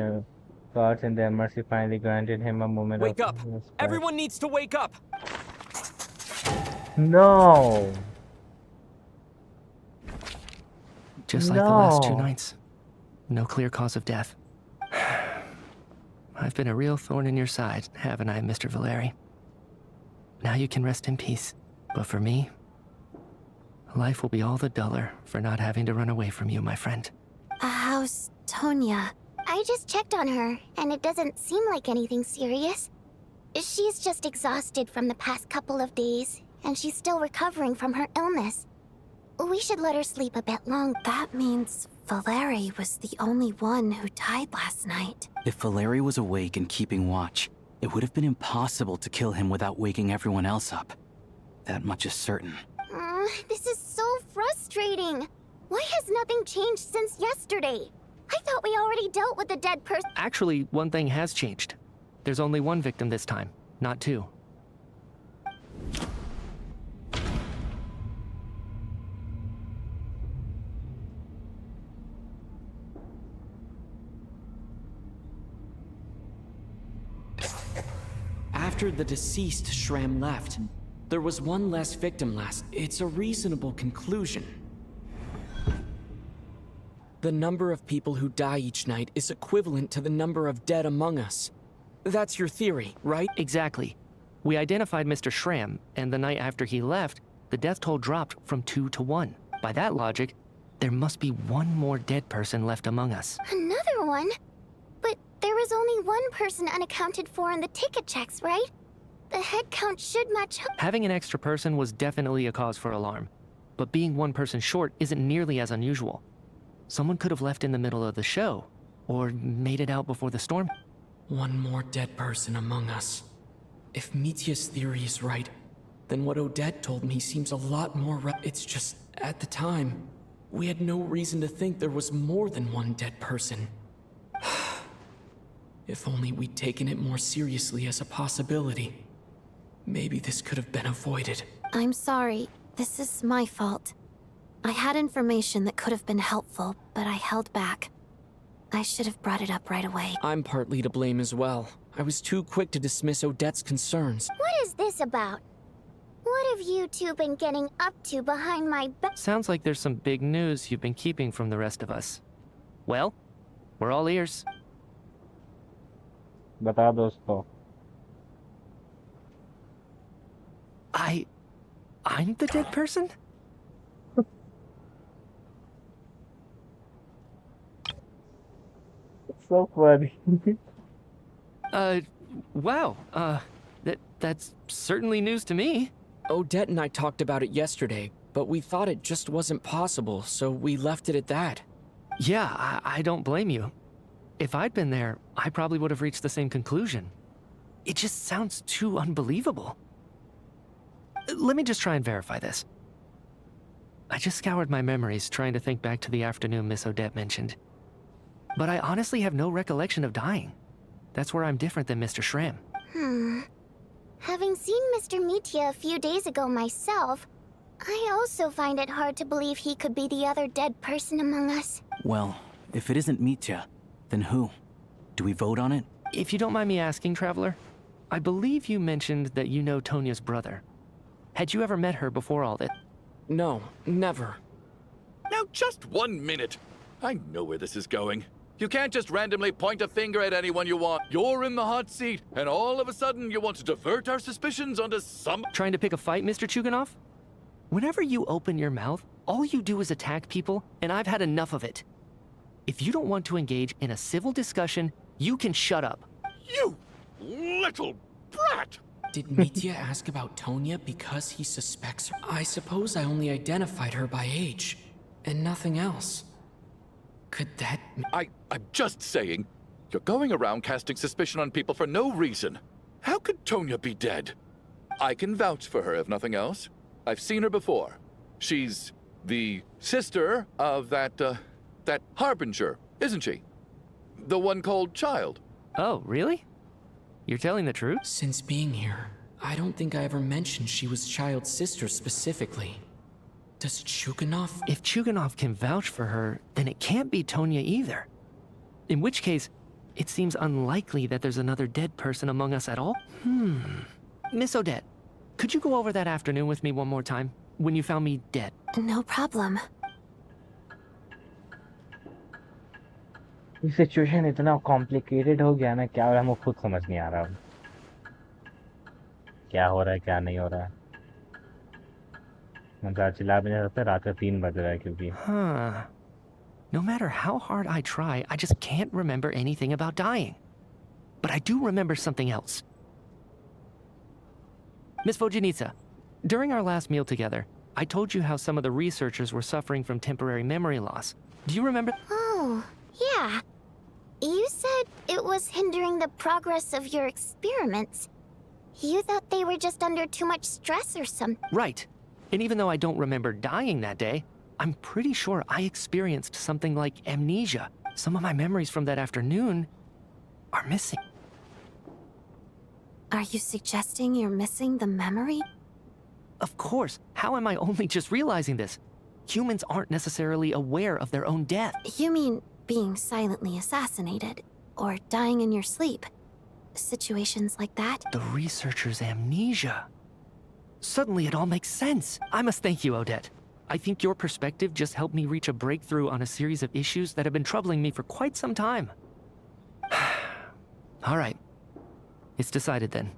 their mercy finally granted him a moment Wake of up! respite. Everyone needs to wake up! No! Just like the last 2 nights. No clear cause of death. I've been a real thorn in your side, haven't I, Mr. Valeri? Now you can rest in peace. But for me, life will be all the duller for not having to run away from you, my friend. How's Tonya? I just checked on her, and it doesn't seem like anything serious. She's just exhausted from the past couple of days, and she's still recovering from her illness. We should let her sleep a bit longer. That means Valeri was the only one who died last night. If Valeri was awake and keeping watch, it would have been impossible to kill him without waking everyone else up. That much is certain. This is so frustrating. Why has nothing changed since yesterday? I thought we already dealt with the dead person. Actually, one thing has changed. There's only one victim this time, not 2. After the deceased Shram left, there was one less victim last. It's a reasonable conclusion. The number of people who die each night is equivalent to the number of dead among us. That's your theory, right? Exactly. We identified Mr. Shram, and the night after he left, the death toll dropped from 2 to 1. By that logic, there must be one more dead person left among us. Another one? But there was only one person unaccounted for in the ticket checks, right? The head count should match up. Having an extra person was definitely a cause for alarm, but being one person short isn't nearly as unusual. Someone could have left in the middle of the show, or made it out before the storm. One more dead person among us. If Mitya's theory is right, then what Odette told me seems a lot more It's just, at the time, we had no reason to think there was more than one dead person. If only we'd taken it more seriously as a possibility. Maybe this could have been avoided. I'm sorry. This is my fault. I had information that could have been helpful, but I held back. I should have brought it up right away. I'm partly to blame as well. I was too quick to dismiss Odette's concerns. What is this about? What have you two been getting up to behind my back? Sounds like there's some big news you've been keeping from the rest of us. Well, we're all ears. बता दो उसको. I'm the dead person? It's so funny. Wow, that's certainly news to me. Odette and I talked about it yesterday, but we thought it just wasn't possible, so we left it at that. Yeah, I don't blame you. If I'd been there, I probably would have reached the same conclusion. It just sounds too unbelievable. Let me just try and verify this. I just scoured my memories trying to think back to the afternoon Miss Odette mentioned. But I honestly have no recollection of dying. That's where I'm different than Mr. Shram. Having seen Mr. Mitya a few days ago myself, I also find it hard to believe he could be the other dead person among us. Well, if it isn't Mitya, then who? Do we vote on it? If you don't mind me asking, Traveler, I believe you mentioned that you know Tonya's brother. Had you ever met her before all this? No, never. Now, just 1 minute. I know where this is going. You can't just randomly point a finger at anyone you want. You're in the hot seat, and all of a sudden you want to divert our suspicions onto some... Trying to pick a fight, Mr. Chuganov? Whenever you open your mouth, all you do is attack people, and I've had enough of it. If you don't want to engage in a civil discussion, you can shut up. You little brat! Did Mitya ask about Tonya because he suspects her? I suppose I only identified her by age, and nothing else. Could that... I'm just saying, you're going around casting suspicion on people for no reason. How could Tonya be dead? I can vouch for her, if nothing else. I've seen her before. She's the sister of that Harbinger, isn't she? The one called Child. Oh, really? You're telling the truth? Since being here, I don't think I ever mentioned she was Child's sister specifically. Does Chuganov... If Chuganov can vouch for her, then it can't be Tonya either. In which case, it seems unlikely that there's another dead person among us at all. Miss Odette, could you go over that afternoon with me one more time? When you found me dead? No problem. ये situation इतना complicated हो गया ना, क्या हो रहा है मुझे खुद समझ नहीं आ रहा क्या हो रहा है क्या नहीं हो रहा है। मैं चिल्ला भी नहीं सकता, रात का 3 बज रहा है क्योंकि No matter how hard I try, I just can't remember anything about dying. But I do remember something else. Miss Vojanitsa, during our last meal together, I told you how some of the researchers were suffering from temporary memory loss. Do you remember? Oh, yeah. You said it was hindering the progress of your experiments. You thought they were just under too much stress or something. Right. And even though I don't remember dying that day, I'm pretty sure I experienced something like amnesia. Some of my memories from that afternoon are missing. Are you suggesting you're missing the memory? Of course. How am I only just realizing this? Humans aren't necessarily aware of their own death. You mean being silently assassinated or dying in your sleep? Situations like that? The researcher's amnesia. Suddenly it all makes sense. I must thank you, Odette. I think your perspective just helped me reach a breakthrough on a series of issues that have been troubling me for quite some time. All right. It's decided then.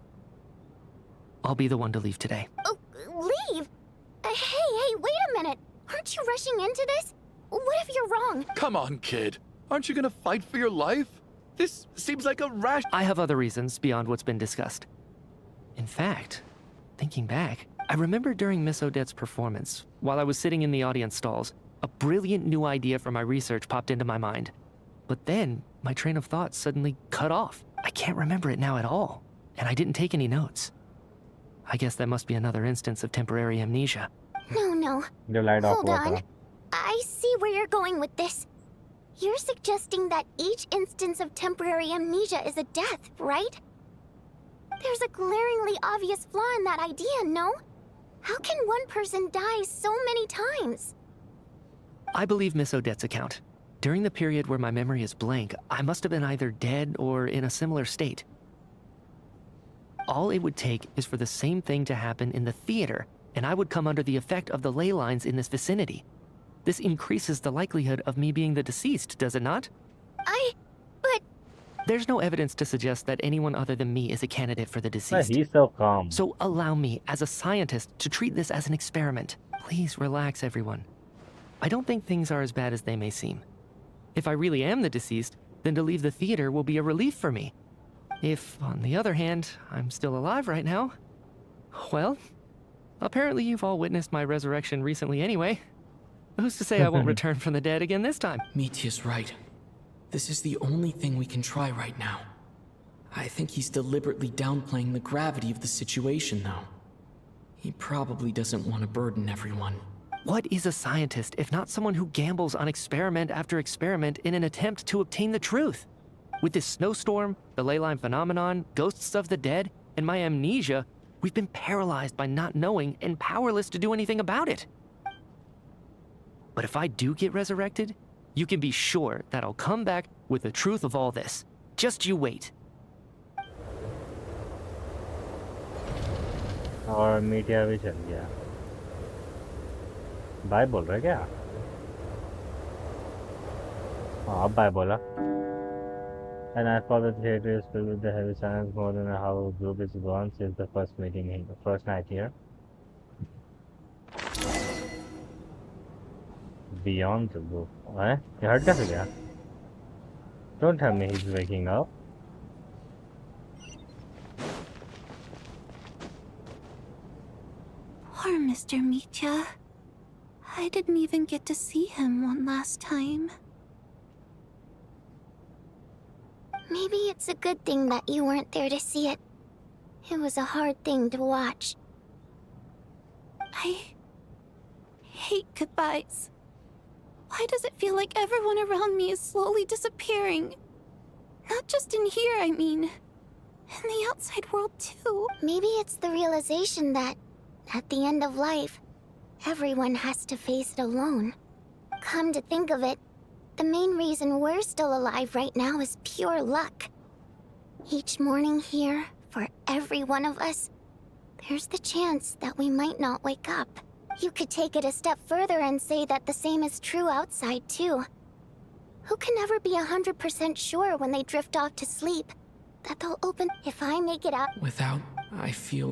I'll be the one to leave today. Oh, leave? Hey, wait a minute. Aren't you rushing into this? What if you're wrong? Come on, kid. Aren't you gonna fight for your life? This seems like a rash... I have other reasons beyond what's been discussed. In fact, thinking back, I remember during Miss Odette's performance, while I was sitting in the audience stalls, a brilliant new idea for my research popped into my mind. But then, my train of thought suddenly cut off. I can't remember it now at all, and I didn't take any notes. I guess that must be another instance of temporary amnesia. No. Hold on. I see where you're going with this. You're suggesting that each instance of temporary amnesia is a death, right? There's a glaringly obvious flaw in that idea, no? How can one person die so many times? I believe Miss Odette's account. During the period where my memory is blank, I must have been either dead or in a similar state. All it would take is for the same thing to happen in the theater, and I would come under the effect of the ley lines in this vicinity. This increases the likelihood of me being the deceased, does it not? But... There's no evidence to suggest that anyone other than me is a candidate for the deceased. He's so calm. So allow me, as a scientist, to treat this as an experiment. Please relax, everyone. I don't think things are as bad as they may seem. If I really am the deceased, then to leave the theater will be a relief for me. If, on the other hand, I'm still alive right now, well, apparently you've all witnessed my resurrection recently anyway. Who's to say I won't return from the dead again this time? Mitya's right. This is the only thing we can try right now. I think he's deliberately downplaying the gravity of the situation, though. He probably doesn't want to burden everyone. What is a scientist if not someone who gambles on experiment after experiment in an attempt to obtain the truth? With this snowstorm, the ley line phenomenon, ghosts of the dead, and my amnesia, we've been paralyzed by not knowing and powerless to do anything about it. But if I do get resurrected, you can be sure that I'll come back with the truth of all this. Just you wait. और media भी चल गया। Bye बोल रहा है क्या? हाँ अब बाय बोला। And as for the theater is filled with the heavy silence more than a how group is gone since the first meeting here, the first night here. Beyond the book. What? You heard that again? Don't tell me he's waking up. Poor Mr. Mitya. I didn't even get to see him one last time. Maybe it's a good thing that you weren't there to see it. It was a hard thing to watch. I hate goodbyes. Why does it feel like everyone around me is slowly disappearing? Not just in here, I mean. In the outside world, too. Maybe it's the realization that, at the end of life, everyone has to face it alone. Come to think of it, the main reason we're still alive right now is pure luck. Each morning here, for every one of us, there's the chance that we might not wake up. You could take it a step further and say that the same is true outside, too. Who can never be 100% sure when they drift off to sleep that they'll open if I make it out? Without, I feel...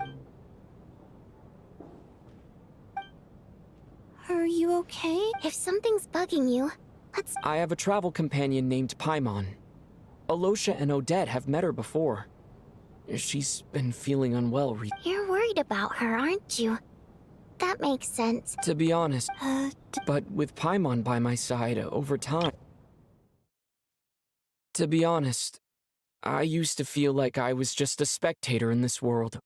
Are you okay? If something's bugging you, let's... I have a travel companion named Paimon. Alosha and Odette have met her before. She's been feeling unwell You're worried about her, aren't you? That makes sense. To be honest, but with Paimon by my side over time... To be honest, I used to feel like I was just a spectator in this world,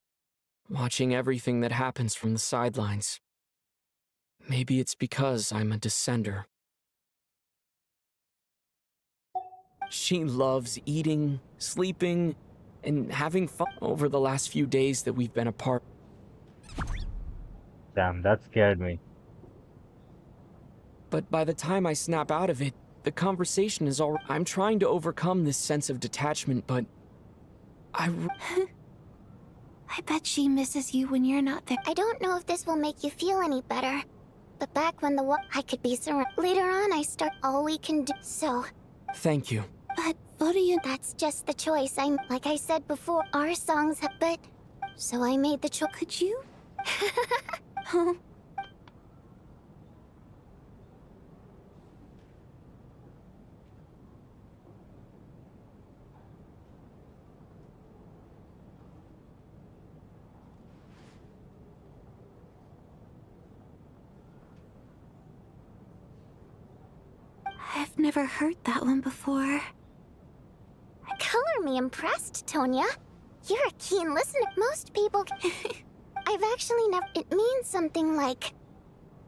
watching everything that happens from the sidelines. Maybe it's because I'm a descender. She loves eating, sleeping, and having fun over the last few days that we've been apart. Damn, that scared me. But by the time I snap out of it, the conversation is all... I'm trying to overcome this sense of detachment, but... I bet she misses you when you're not there. I don't know if this will make you feel any better, but back when I could be surrounded. Later on, I start all we can do, so... Thank you. But what do you... That's just the choice. Like I said before, our songs have... But... So I made the choice. Could you? I've never heard that one before. Color me impressed, Tonya. You're a keen listener. Most people... I've actually never... It means something like...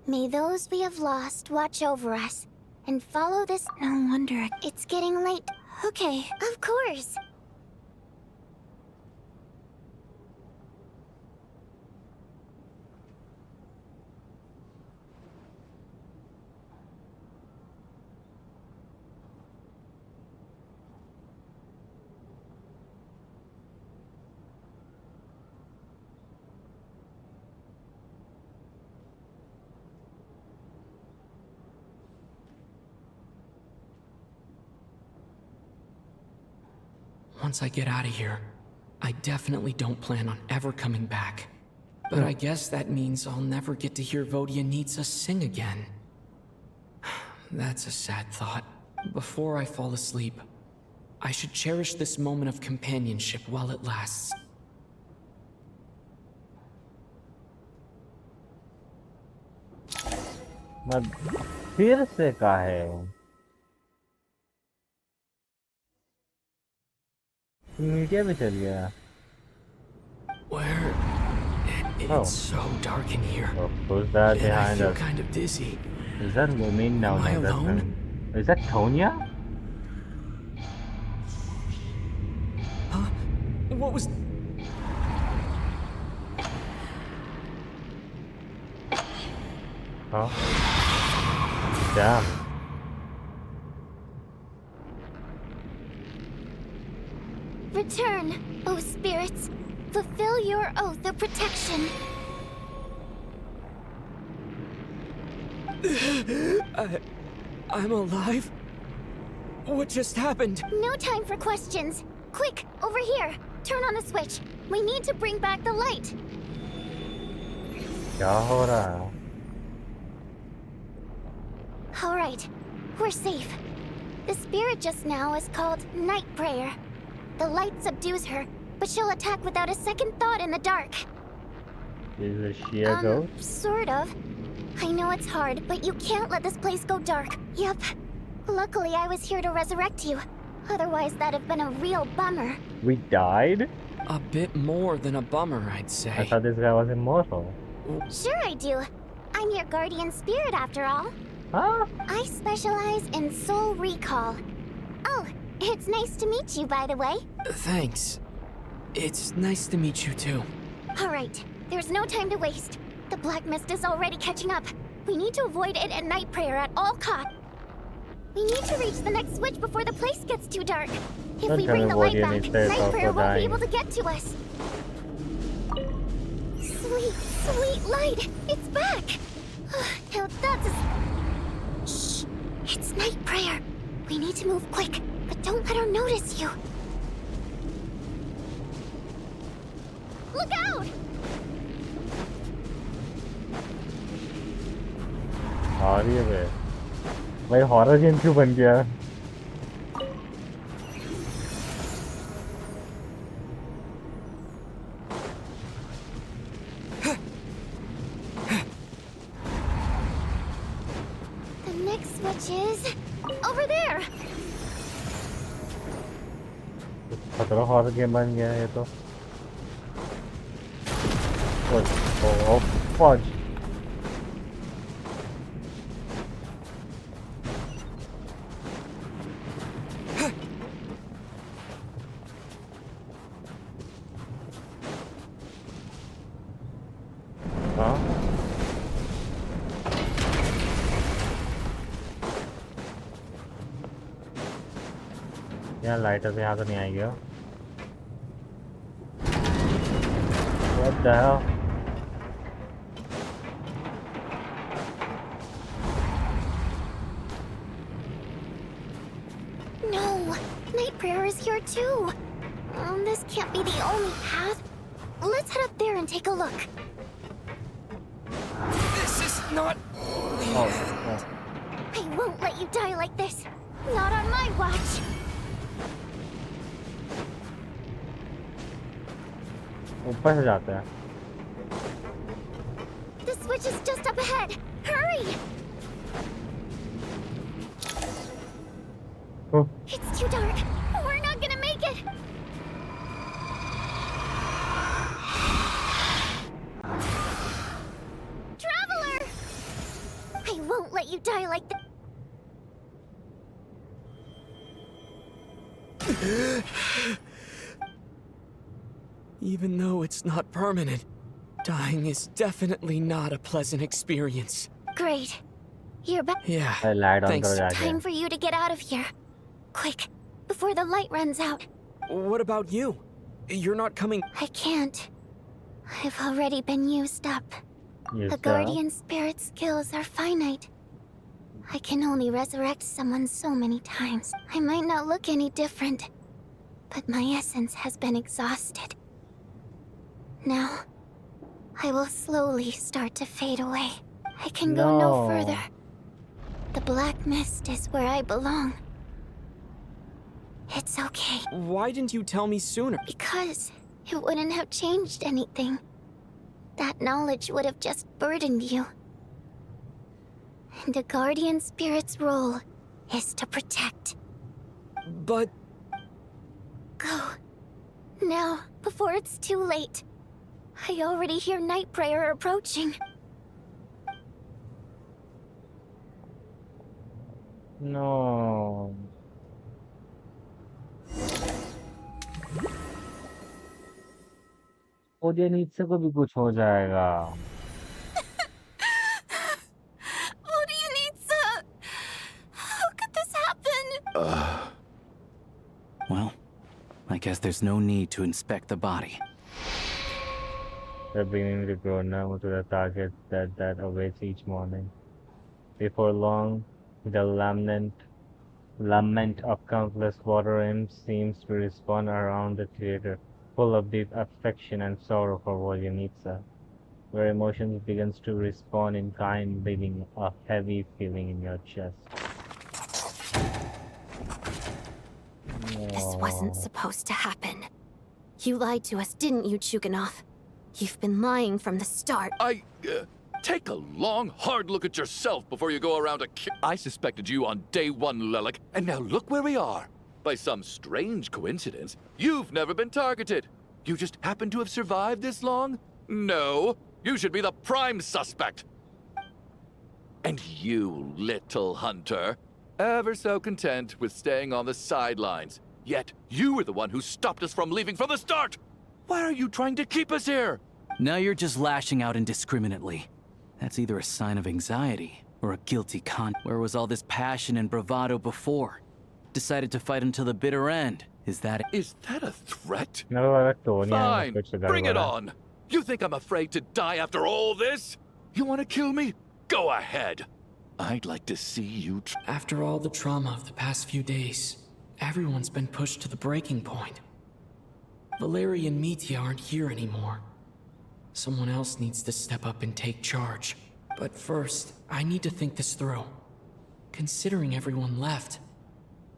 May those we have lost watch over us, and follow this... No wonder. It's getting late. Okay. Of course. Once I get out of here, I definitely don't plan on ever coming back. But I guess that means I'll never get to hear Vodyanitsa sing again. That's a sad thought. Before I fall asleep, I should cherish this moment of companionship while it lasts. फिर से का है media में चल गया. Where? It's so dark in here. Who's that And I behind feel us? kind of dizzy. Is that Lumin? No, Am I no, that's alone? him. Is that Tonya? Huh? What was... Huh? Damn. Return, O spirits. Fulfill your oath of protection. I'm alive? What just happened? No time for questions. Quick, over here. Turn on the switch. We need to bring back the light. क्या हो रहा है? All right, we're safe. The spirit just now is called Night Prayer. The light subdues her, but she'll attack without a second thought in the dark. Is she a ghost? Sort of. I know it's hard, but you can't let this place go dark. Yep. Luckily, I was here to resurrect you. Otherwise, that'd have been a real bummer. We died? A bit more than a bummer, I'd say. I thought this guy was immortal. Sure I do. I'm your guardian spirit after all. Huh? I specialize in soul recall. Oh, it's nice to meet you, by the way. Thanks. It's nice to meet you too. Alright, there's no time to waste. The black mist is already catching up. We need to avoid it at night prayer at all costs. We need to reach the next switch before the place gets too dark. If we bring the light back, night prayer won't be able to get to us. Sweet, sweet light! It's back! Now that's a... Shh! It's night prayer. We need to move quick, but don't let her notice you. Look out! आ रही है बे भाई horror game क्यों बन गया The next switch is over there. खतरा horror game बन गया है ये तो ओ फौज लाइटर से यहाँ तो नहीं आएगी What the hell? No, night prayer is here too. This can't be the only path. Let's head up there and take a look. This is not... I won't let you die like this. Not on my watch. ऊपर से जाते हैं The switch is just up ahead. Hurry! It's too dark. We're not gonna make it. Traveler! I won't let you die like that. Even though it's not permanent, dying is definitely not a pleasant experience. Great. You're back. Yeah, thanks. Time for you to get out of here. Quick, before the light runs out. What about you? You're not coming... I can't. I've already been used up. The Guardian Spirit skills are finite. I can only resurrect someone so many times. I might not look any different, but my essence has been exhausted. Now, I will slowly start to fade away. I can go no further. The black mist is where I belong. It's okay. Why didn't you tell me sooner? Because it wouldn't have changed anything. That knowledge would have just burdened you. And a guardian spirit's role is to protect. But... Go. Now, before it's too late. I already hear night prayer approaching. No. Audience को भी कुछ हो जाएगा How could this happen? Well, I guess there's no need to inspect the body. They're bringing the girl now to the target that awaits each morning. Before long, the lament of countless water imps seems to respawn around the theater, full of deep affection and sorrow for Volyanitsa, where emotions begins to respawn in kind, leaving a heavy feeling in your chest. This wasn't supposed to happen. You lied to us, didn't you, Chuganov? You've been lying from the start. Take a long, hard look at yourself before you go around I suspected you on day one, Lelik, and now look where we are. By some strange coincidence, you've never been targeted. You just happen to have survived this long? No, you should be the prime suspect. And you, little hunter, ever so content with staying on the sidelines. Yet, you were the one who stopped us from leaving from the start! Why are you trying to keep us here? Now you're just lashing out indiscriminately. That's either a sign of anxiety or a guilty Where was all this passion and bravado before? Decided to fight until the bitter end. Is that a threat? No, Fine, bring it on! You think I'm afraid to die after all this? You want to kill me? Go ahead. I'd like to see you After all the trauma of the past few days, everyone's been pushed to the breaking point. Valeri and Mitya aren't here anymore. Someone else needs to step up and take charge. But first, I need to think this through. Considering everyone left,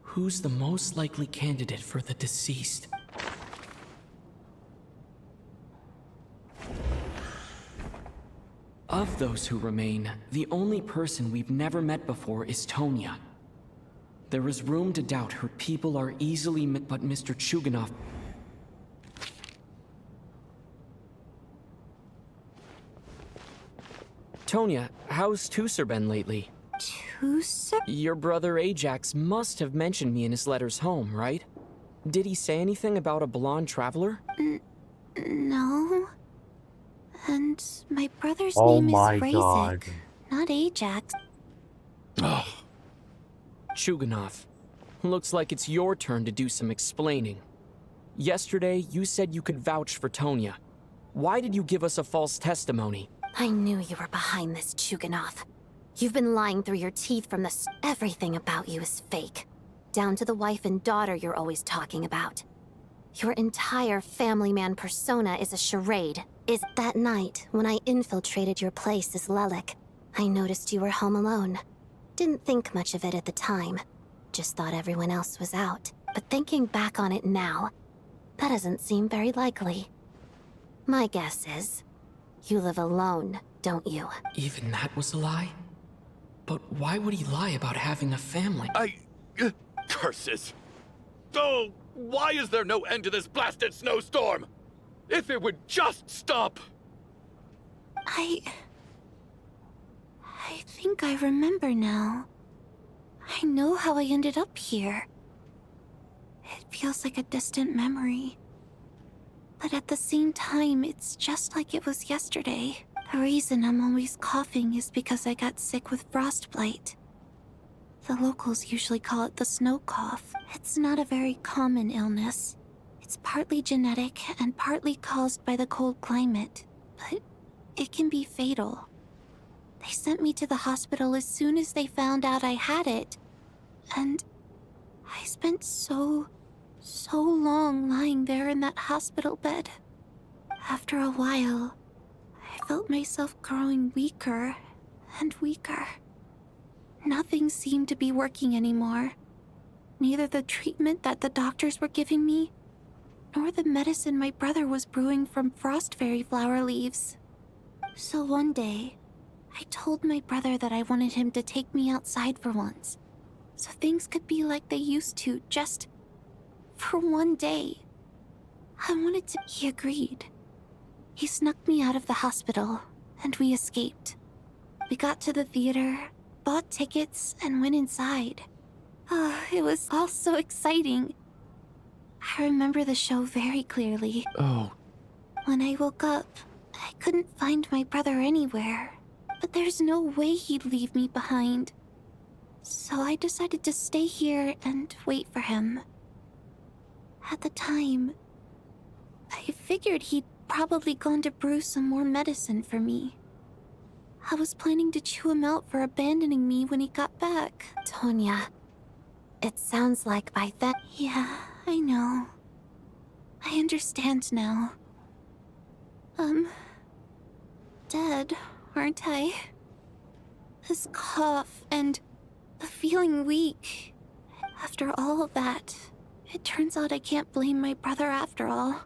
who's the most likely candidate for the deceased? Of those who remain, the only person we've never met before is Tonya. There is room to doubt her people are easily met, but Mr. Chuganov... Tonya, how's Tusser been lately? Tusser? Your brother Ajax must have mentioned me in his letters home, right? Did he say anything about a blonde traveler? No. And my brother's name is Razik, not Ajax. Chuganov, looks like it's your turn to do some explaining. Yesterday, you said you could vouch for Tonya. Why did you give us a false testimony? I knew you were behind this, Chuganov. You've been lying through your teeth from the Everything about you is fake. Down to the wife and daughter you're always talking about. Your entire family man persona is a charade. That night, when I infiltrated your place as Lelik, I noticed you were home alone. Didn't think much of it at the time. Just thought everyone else was out. But thinking back on it now, that doesn't seem very likely. My guess is, you live alone, don't you? Even that was a lie? But why would he lie about having a family? Curses! Oh, why is there no end to this blasted snowstorm? If it would just stop! I think I remember now. I know how I ended up here. It feels like a distant memory. But at the same time, it's just like it was yesterday. The reason I'm always coughing is because I got sick with frostbite. The locals usually call it the snow cough. It's not a very common illness. It's partly genetic and partly caused by the cold climate, but it can be fatal. They sent me to the hospital as soon as they found out I had it, and I spent so long lying there in that hospital bed. After a while, I felt myself growing weaker and weaker. Nothing seemed to be working anymore. Neither the treatment that the doctors were giving me, nor the medicine my brother was brewing from frost fairy flower leaves. So one day, I told my brother that I wanted him to take me outside for once, so things could be like they used to, just for one day. I wanted to... He agreed. He snuck me out of the hospital, and we escaped. We got to the theater, bought tickets, and went inside. It was all so exciting. I remember the show very clearly. Oh. When I woke up, I couldn't find my brother anywhere. But there's no way he'd leave me behind. So I decided to stay here and wait for him. At the time, I figured he'd probably gone to brew some more medicine for me. I was planning to chew him out for abandoning me when he got back. Tonya, it sounds like by then... Yeah, I know. I understand now. Dead, aren't I? This cough and the feeling weak. After all of that, it turns out I can't blame my brother after all.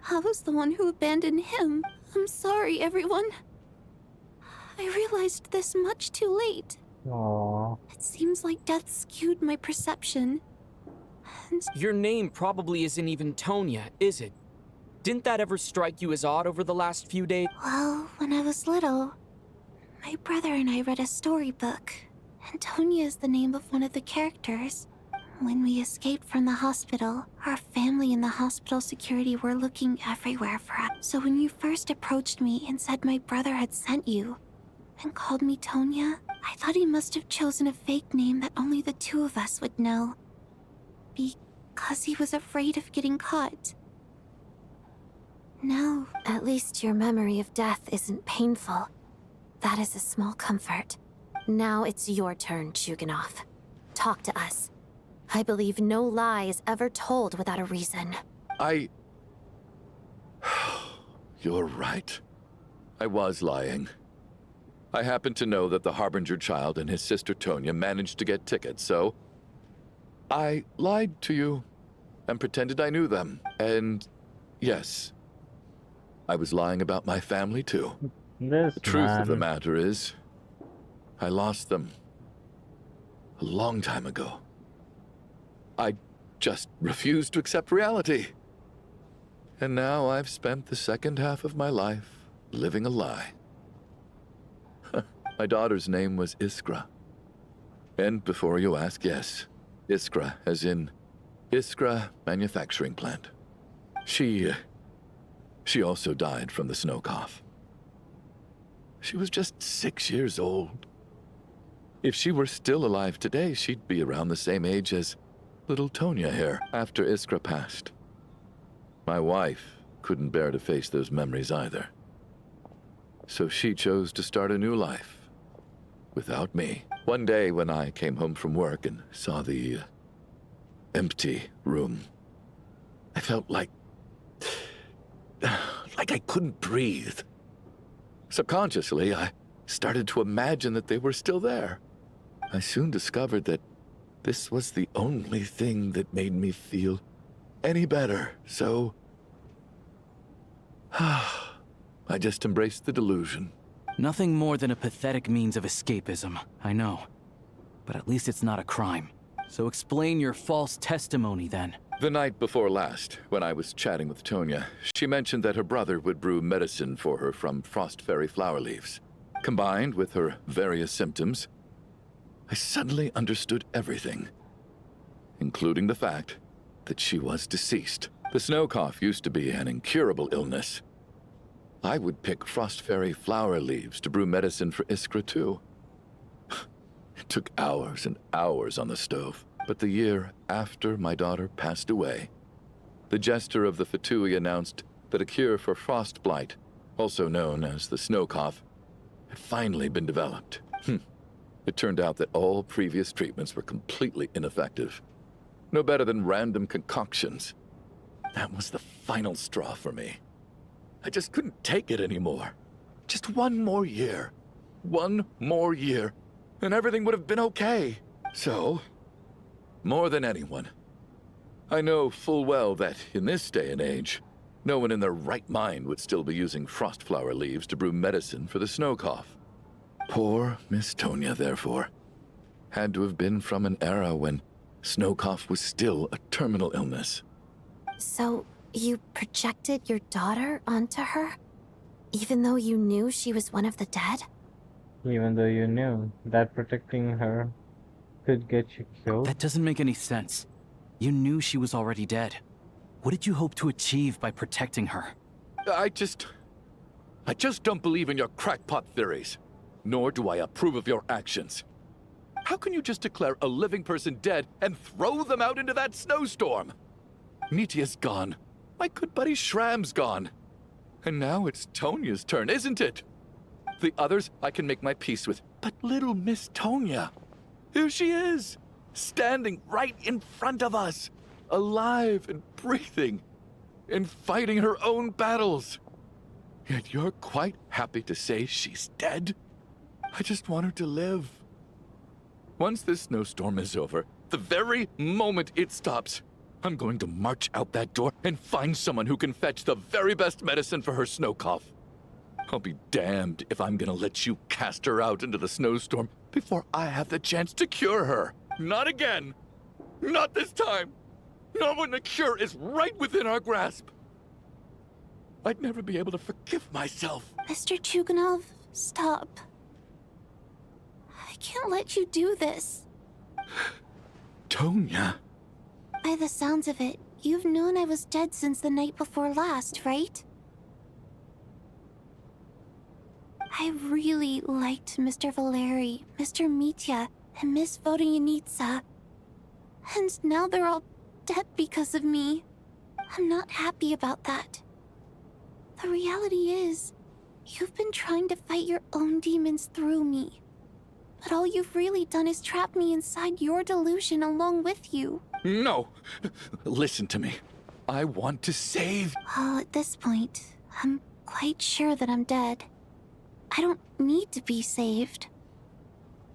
I was the one who abandoned him. I'm sorry, everyone. I realized this much too late. Aww. It seems like death skewed my perception. And your name probably isn't even Tonya, is it? Didn't that ever strike you as odd over the last few days? well, when I was little, my brother and I read a storybook. Antonia is the name of one of the characters. When we escaped from the hospital, our family and the hospital security were looking everywhere for us. So when you first approached me and said my brother had sent you, and called me Tonya, I thought he must have chosen a fake name that only the two of us would know. Because he was afraid of getting caught. No. At least your memory of death isn't painful. That is a small comfort. Now it's your turn, Chuganov. Talk to us. I believe no lie is ever told without a reason. You're right. I was lying. I happen to know that the Harbinger child and his sister Tonya managed to get tickets, so I lied to you and pretended I knew them. And yes, I was lying about my family too. The truth of the matter is, I lost them a long time ago. I just refused to accept reality. And now I've spent the second half of my life living a lie. My daughter's name was Iskra. And before you ask, yes, Iskra, as in Iskra Manufacturing Plant. She also died from the snow cough. She was just 6 years old. If she were still alive today, she'd be around the same age as little Tonya here after Iskra passed. My wife couldn't bear to face those memories either. So she chose to start a new life without me. One day when I came home from work and saw the empty room, I felt like I couldn't breathe. Subconsciously, I started to imagine that they were still there. I soon discovered that this was the only thing that made me feel any better, so I just embraced the delusion. Nothing more than a pathetic means of escapism, I know. But at least it's not a crime. So explain your false testimony then. The night before last, when I was chatting with Tonya, she mentioned that her brother would brew medicine for her from frost fairy flower leaves. Combined with her various symptoms, I suddenly understood everything, including the fact that she was deceased. The snow cough used to be an incurable illness. I would pick frost fairy flower leaves to brew medicine for Iskra too. It took hours and hours on the stove. But the year after my daughter passed away, the jester of the Fatui announced that a cure for frost blight, also known as the snow cough, had finally been developed. It turned out that all previous treatments were completely ineffective. No better than random concoctions. That was the final straw for me. I just couldn't take it anymore. Just one more year. One more year, and everything would have been okay. So, more than anyone, I know full well that in this day and age, no one in their right mind would still be using frost flower leaves to brew medicine for the snow cough. Poor Miss Tonya, therefore, had to have been from an era when snow cough was still a terminal illness. So, you projected your daughter onto her? Even though you knew she was one of the dead? Even though you knew that protecting her could get you killed? That doesn't make any sense. You knew she was already dead. What did you hope to achieve by protecting her? I just don't believe in your crackpot theories. Nor do I approve of your actions. How can you just declare a living person dead and throw them out into that snowstorm? Nitia's gone. My good buddy Shram's gone. And now it's Tonya's turn, isn't it? The others I can make my peace with, but little Miss Tonya, here she is, standing right in front of us, alive and breathing, and fighting her own battles. Yet you're quite happy to say she's dead? I just want her to live. Once this snowstorm is over, the very moment it stops, I'm going to march out that door and find someone who can fetch the very best medicine for her snow cough. I'll be damned if I'm gonna let you cast her out into the snowstorm before I have the chance to cure her. Not again. Not this time. Not when the cure is right within our grasp. I'd never be able to forgive myself. Mr. Chuganov, stop. I can't let you do this. Tonya. By the sounds of it, you've known I was dead since the night before last, right? I really liked Mr. Valeri, Mr. Mitya, and Miss Vodyanitsa. And now they're all dead because of me. I'm not happy about that. The reality is, you've been trying to fight your own demons through me. But all you've really done is trap me inside your delusion along with you. No! Listen to me. I want to save... Well, at this point, I'm quite sure that I'm dead. I don't need to be saved.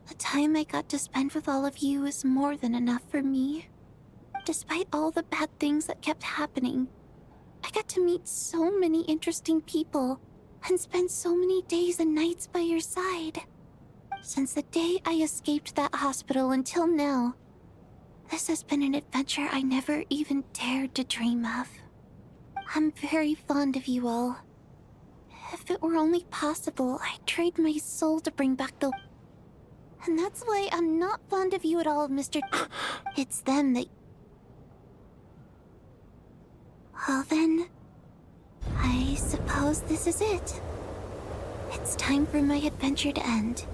The time I got to spend with all of you is more than enough for me. Despite all the bad things that kept happening, I got to meet so many interesting people and spend so many days and nights by your side. Since the day I escaped that hospital until now, this has been an adventure I never even dared to dream of. I'm very fond of you all. If it were only possible, I'd trade my soul to bring back the... And that's why I'm not fond of you at all, Mr. It's them that... Well then, I suppose this is it. It's time for my adventure to end.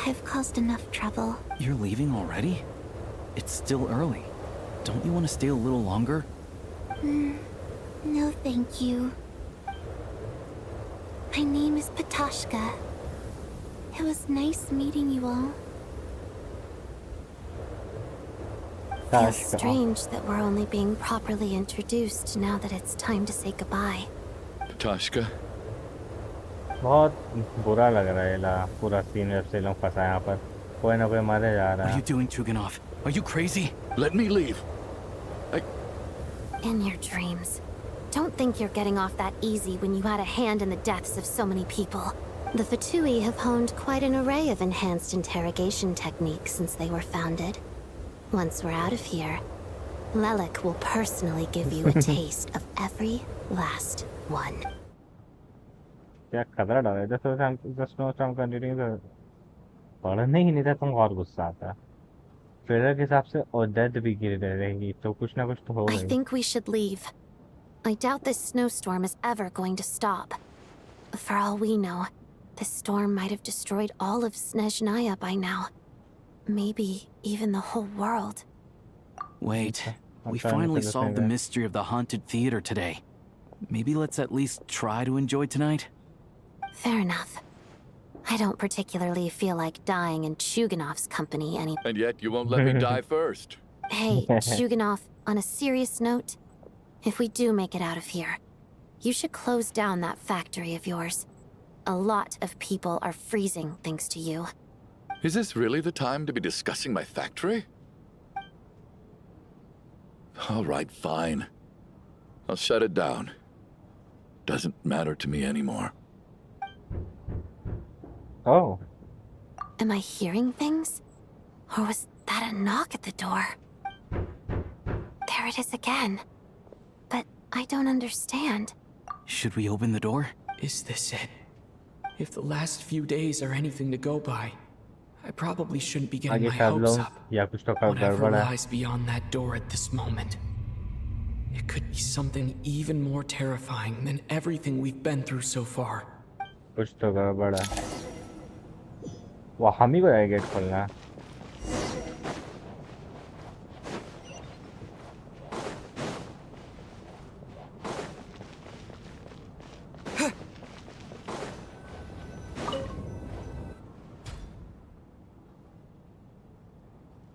I've caused enough trouble. You're leaving already? It's still early. Don't you want to stay a little longer? No thank you. My name is Patashka. It was nice meeting you all. Feels strange that we're only being properly introduced now that it's time to say goodbye. Patashka. बहुत बुरा लग रहा है पूरा scene जब से लोग फंसा यहाँ पर कोई ना कोई मारे जा रहा है. What are you doing, Chuganov? Are you crazy? Let me leave. In your dreams. Don't think you're getting off that easy when you had a hand in the deaths of so many people. The Fatui have honed quite an array of enhanced interrogation techniques since they were founded. Once we're out of here, Lelik will personally give you a taste of every last one. क्या खतरा डाला है जैसे हम snowstorm continue कर पढ़ने ही नहीं था तुम और गुस्सा आता ट्रेलर के हिसाब से और डेथ भी गिर रहेगी तो कुछ ना कुछ तो होगा. I think we should leave. I doubt this snowstorm is ever going to stop. For all we know, this storm might have destroyed all of Snezhnaya by now. Maybe even the whole world. Wait, we finally solved the mystery of the haunted theater today. Maybe let's at least try to enjoy tonight? Fair enough. I don't particularly feel like dying in Chuganov's company any- And yet you won't let me die first. Hey, Chuganov, on a serious note, if we do make it out of here, you should close down that factory of yours. A lot of people are freezing thanks to you. Is this really the time to be discussing my factory? All right, fine. I'll shut it down. Doesn't matter to me anymore. Oh. Am I hearing things? Or was that a knock at the door? There it is again. But I don't understand. Should we open the door? Is this it? If the last few days are anything to go by, I probably shouldn't be getting my hopes up. Whatever lies beyond that door at this moment. It could be something even more terrifying than everything we've been through so far. कुछ तो गड़बड़ है. वो हम ही को जाए gate खोलना.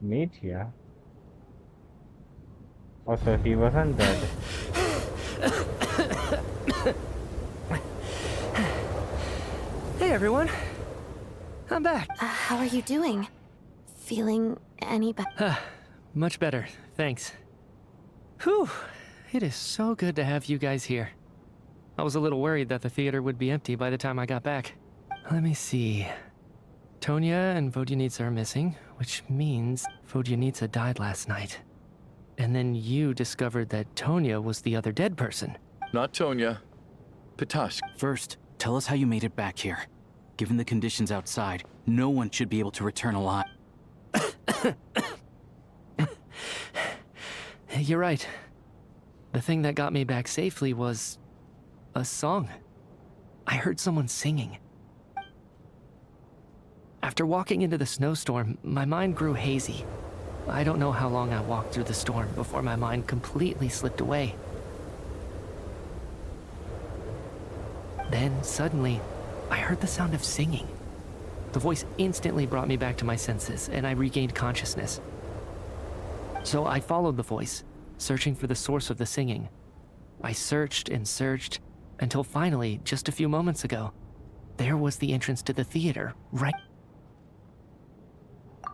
Meet here. Oh, so he wasn't dead. Hey everyone, I'm back. How are you doing? Feeling any better? Much better, thanks. Whew, it is so good to have you guys here. I was a little worried that the theater would be empty by the time I got back. Let me see. Tonya and Vodyanitsa are missing, which means Vodyanitsa died last night. And then you discovered that Tonya was the other dead person. Not Tonya. Pitoshka. First, tell us how you made it back here. Given the conditions outside, no one should be able to return alive. You're right. The thing that got me back safely was a song. I heard someone singing. After walking into the snowstorm, my mind grew hazy. I don't know how long I walked through the storm before my mind completely slipped away. Then, suddenly, I heard the sound of singing. The voice instantly brought me back to my senses, and I regained consciousness. So I followed the voice, searching for the source of the singing. I searched and searched, until finally, just a few moments ago, there was the entrance to the theater, right.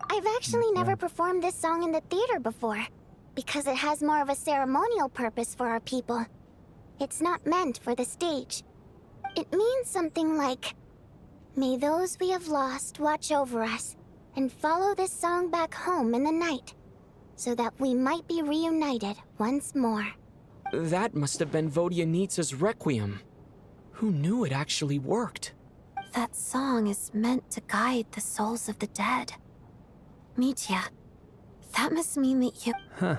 I've actually never performed this song in the theater before, because it has more of a ceremonial purpose for our people. It's not meant for the stage. It means something like, "May those we have lost watch over us, and follow this song back home in the night, so that we might be reunited once more." That must have been Vodyanitsa's Requiem. Who knew it actually worked? That song is meant to guide the souls of the dead. Mitya, that must mean that you... Huh.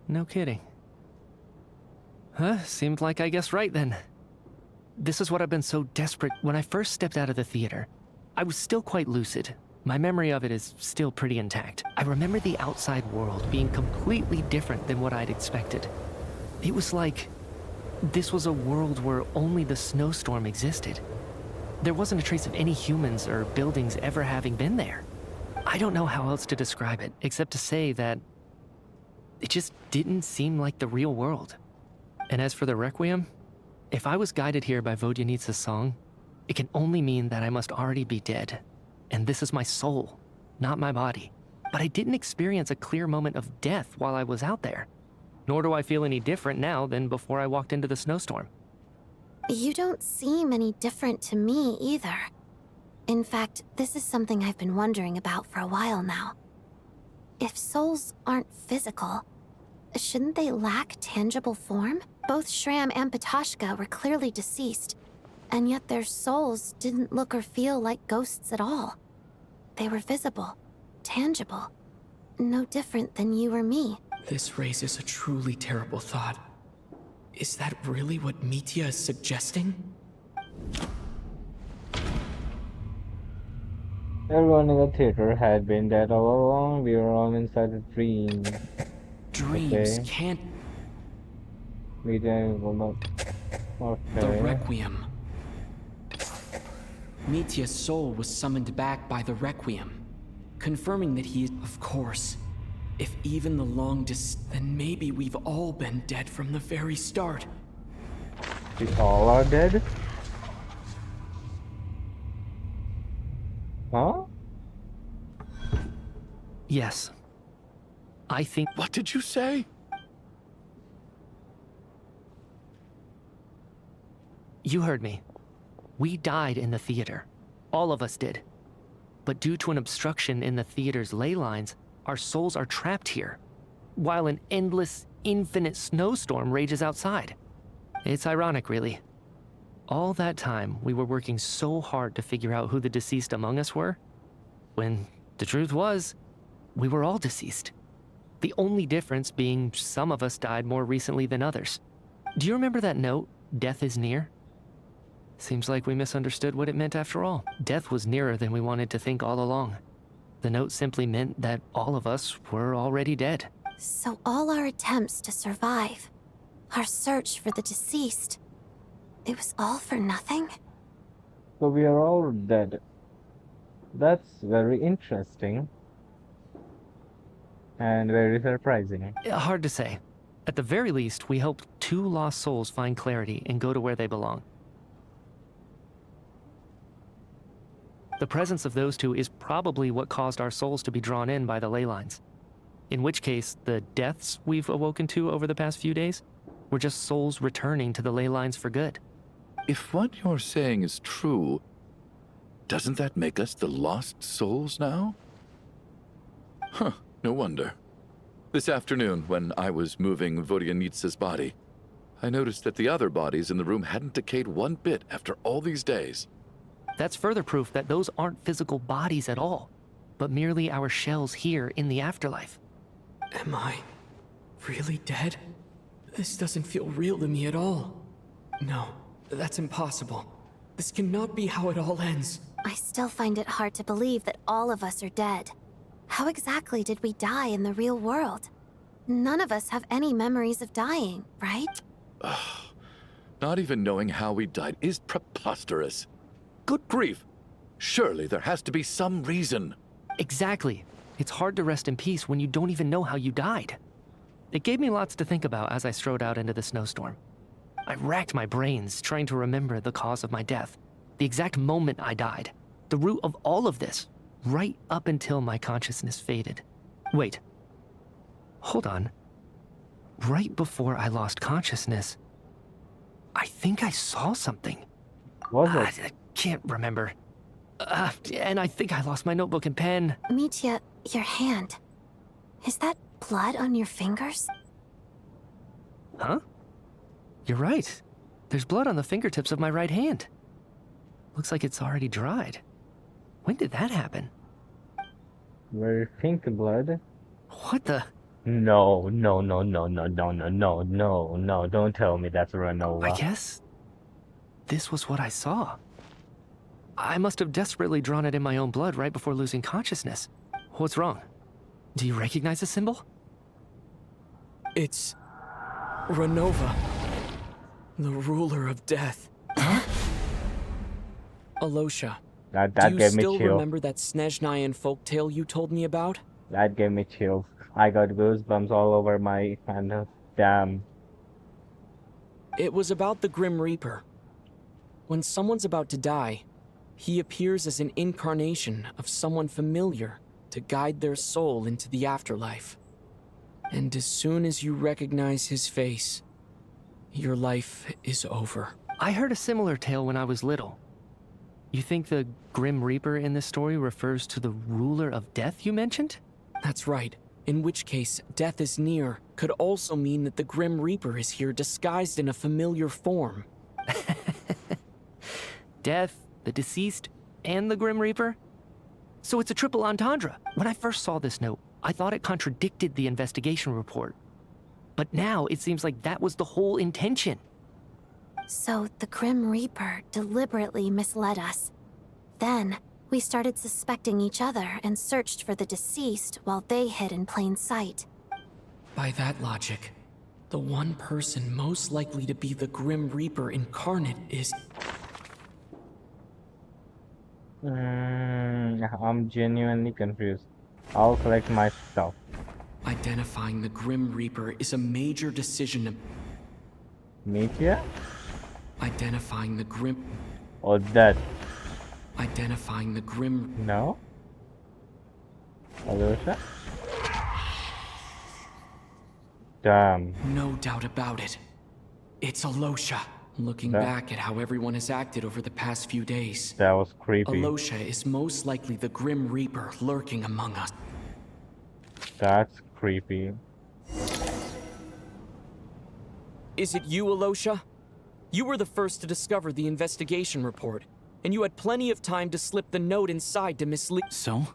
No kidding. Huh, seemed like I guessed right then. This is what I've been so desperate. When I first stepped out of the theater, I was still quite lucid. My memory of it is still pretty intact. I remember the outside world being completely different than what I'd expected. It was like this was a world where only the snowstorm existed. There wasn't a trace of any humans or buildings ever having been there. I don't know how else to describe it, except to say that it just didn't seem like the real world. And as for the Requiem, if I was guided here by Vodyanitsa's song, it can only mean that I must already be dead. And this is my soul, not my body. But I didn't experience a clear moment of death while I was out there. Nor do I feel any different now than before I walked into the snowstorm. You don't seem any different to me either. In fact, this is something I've been wondering about for a while now. If souls aren't physical, shouldn't they lack tangible form? Both Shram and Pitoshka were clearly deceased, and yet their souls didn't look or feel like ghosts at all. They were visible, tangible, no different than you or me. This raises a truly terrible thought. Is that really what Mitya is suggesting? Everyone in the theater had been dead all along. We were all inside a dream. Dreams can't... Okay. The Requiem. Mitya's soul was summoned back by the Requiem, confirming that he is... Of course. If even the then maybe we've all been dead from the very start. We all are dead? Huh? Yes. I think... What did you say? You heard me. We died in the theater. All of us did. But due to an obstruction in the theater's ley lines, our souls are trapped here, while an endless, infinite snowstorm rages outside. It's ironic, really. All that time, we were working so hard to figure out who the deceased among us were, when the truth was, we were all deceased. The only difference being some of us died more recently than others. Do you remember that note, "Death is near"? Seems like we misunderstood what it meant after all. Death was nearer than we wanted to think all along. The note simply meant that all of us were already dead. So all our attempts to survive, our search for the deceased, it was all for nothing? So we are all dead. That's very interesting. And very surprising. Hard to say. At the very least, we hope 2 lost souls find clarity and go to where they belong. The presence of those 2 is probably what caused our souls to be drawn in by the ley lines. In which case, the deaths we've awoken to over the past few days were just souls returning to the ley lines for good. If what you're saying is true, doesn't that make us the lost souls now? Huh, no wonder. This afternoon, when I was moving Vodyanitsa's body, I noticed that the other bodies in the room hadn't decayed one bit after all these days. That's further proof that those aren't physical bodies at all, but merely our shells here in the afterlife. Am I really dead? This doesn't feel real to me at all. No, that's impossible. This cannot be how it all ends. I still find it hard to believe that all of us are dead. How exactly did we die in the real world? None of us have any memories of dying, right? Not even knowing how we died is preposterous. Good grief. Surely there has to be some reason. Exactly. It's hard to rest in peace when you don't even know how you died. It gave me lots to think about as I strode out into the snowstorm. I racked my brains trying to remember the cause of my death, the exact moment I died, the root of all of this, right up until my consciousness faded. Wait. Hold on. Right before I lost consciousness, I think I saw something. What was it? I can't remember. And I think I lost my notebook and pen. Mitya, your hand. Is that blood on your fingers? Huh? You're right. There's blood on the fingertips of my right hand. Looks like it's already dried. When did that happen? Very pink blood. What the? No, don't tell me that's Renova. I guess this was what I saw. I must have desperately drawn it in my own blood right before losing consciousness. What's wrong? Do you recognize the symbol? It's Renova, the ruler of death. Alosha, That do you gave me still chill. remember that Snezhnayan folktale you told me about? That gave me chills. I got goosebumps all over my hand. Damn. It was about the Grim Reaper. When someone's about to die, he appears as an incarnation of someone familiar to guide their soul into the afterlife. And as soon as you recognize his face, your life is over. I heard a similar tale when I was little. You think the Grim Reaper in this story refers to the ruler of death you mentioned? That's right. In which case, death is near could also mean that the Grim Reaper is here disguised in a familiar form. Death, the deceased, and the Grim Reaper? So it's a triple entendre. When I first saw this note, I thought it contradicted the investigation report. But now it seems like that was the whole intention. So the Grim Reaper deliberately misled us. Then, we started suspecting each other and searched for the deceased while they hid in plain sight. By that logic, the one person most likely to be the Grim Reaper incarnate is... I'm genuinely confused. I'll collect my stuff. Identifying the Grim Reaper is a major decision. Mitya? Identifying the Grim... Or that? Identifying the Grim... No? Alosha? Damn. No doubt about it. It's Alosha. Looking back at how everyone has acted over the past few days, that was creepy. Alosha is most likely the Grim Reaper lurking among us. That's creepy. Is it you, Alosha? You were the first to discover the investigation report, and you had plenty of time to slip the note inside to mislead... So?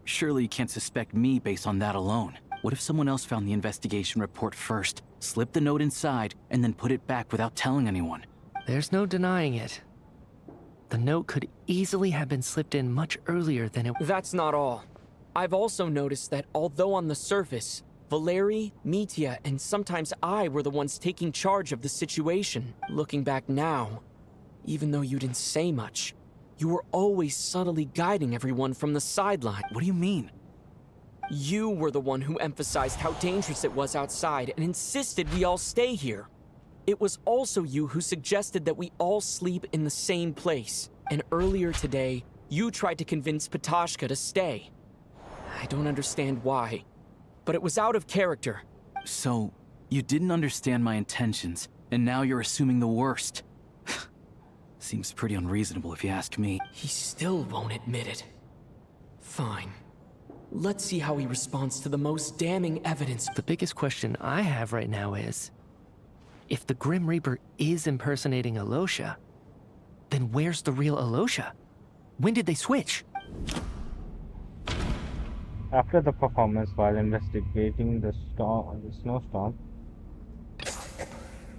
Surely you can't suspect me based on that alone. What if someone else found the investigation report first, slipped the note inside, and then put it back without telling anyone? There's no denying it. The note could easily have been slipped in much earlier than it... That's not all. I've also noticed that although on the surface, Valeri, Mitya, and sometimes I were the ones taking charge of the situation, looking back now, even though you didn't say much, you were always subtly guiding everyone from the sideline. What do you mean? You were the one who emphasized how dangerous it was outside and insisted we all stay here. It was also you who suggested that we all sleep in the same place. And earlier today, you tried to convince Patashka to stay. I don't understand why. but it was out of character. So, you didn't understand my intentions, and now you're assuming the worst. Seems pretty unreasonable if you ask me. He still won't admit it. Fine. Let's see how he responds to the most damning evidence. The biggest question I have right now is, if the Grim Reaper is impersonating Alosha, then where's the real Alosha? When did they switch? After the performance, while investigating the snowstorm.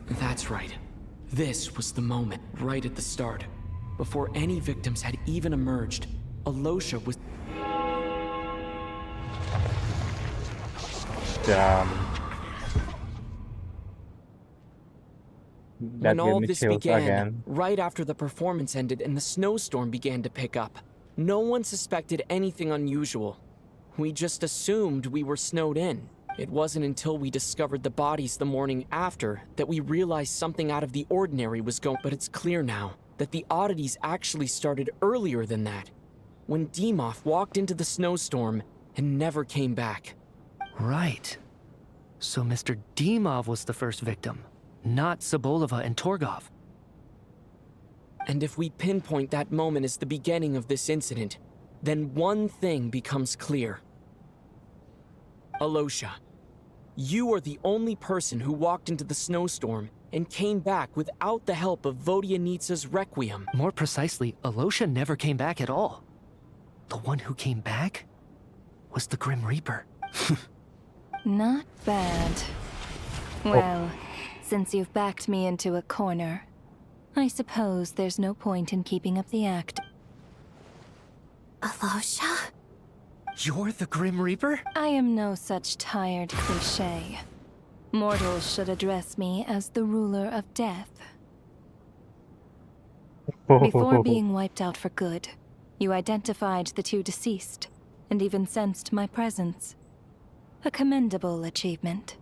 That's right. This was the moment, right at the start. Before any victims had even emerged, Alosha was... When all this began, again. right after the performance ended and the snowstorm began to pick up, no one suspected anything unusual. We just assumed we were snowed in. It wasn't until we discovered the bodies the morning after that we realized something out of the ordinary was going. But it's clear now that the oddities actually started earlier than that, when Dimov walked into the snowstorm and never came back. Right. So Mr. Dimov was the first victim, not Sobolova and Torgov. And if we pinpoint that moment as the beginning of this incident, then one thing becomes clear. Alosha, you are the only person who walked into the snowstorm and came back without the help of Vodyanitsa's Requiem. More precisely, Alosha never came back at all. The one who came back was the Grim Reaper. Not bad. Well, since you've backed me into a corner, I suppose there's no point in keeping up the act. Alosha? You're the Grim Reaper? I am no such tired cliché. Mortals should address me as the ruler of death. Before being wiped out for good, you identified the two deceased, and even sensed my presence. A commendable achievement.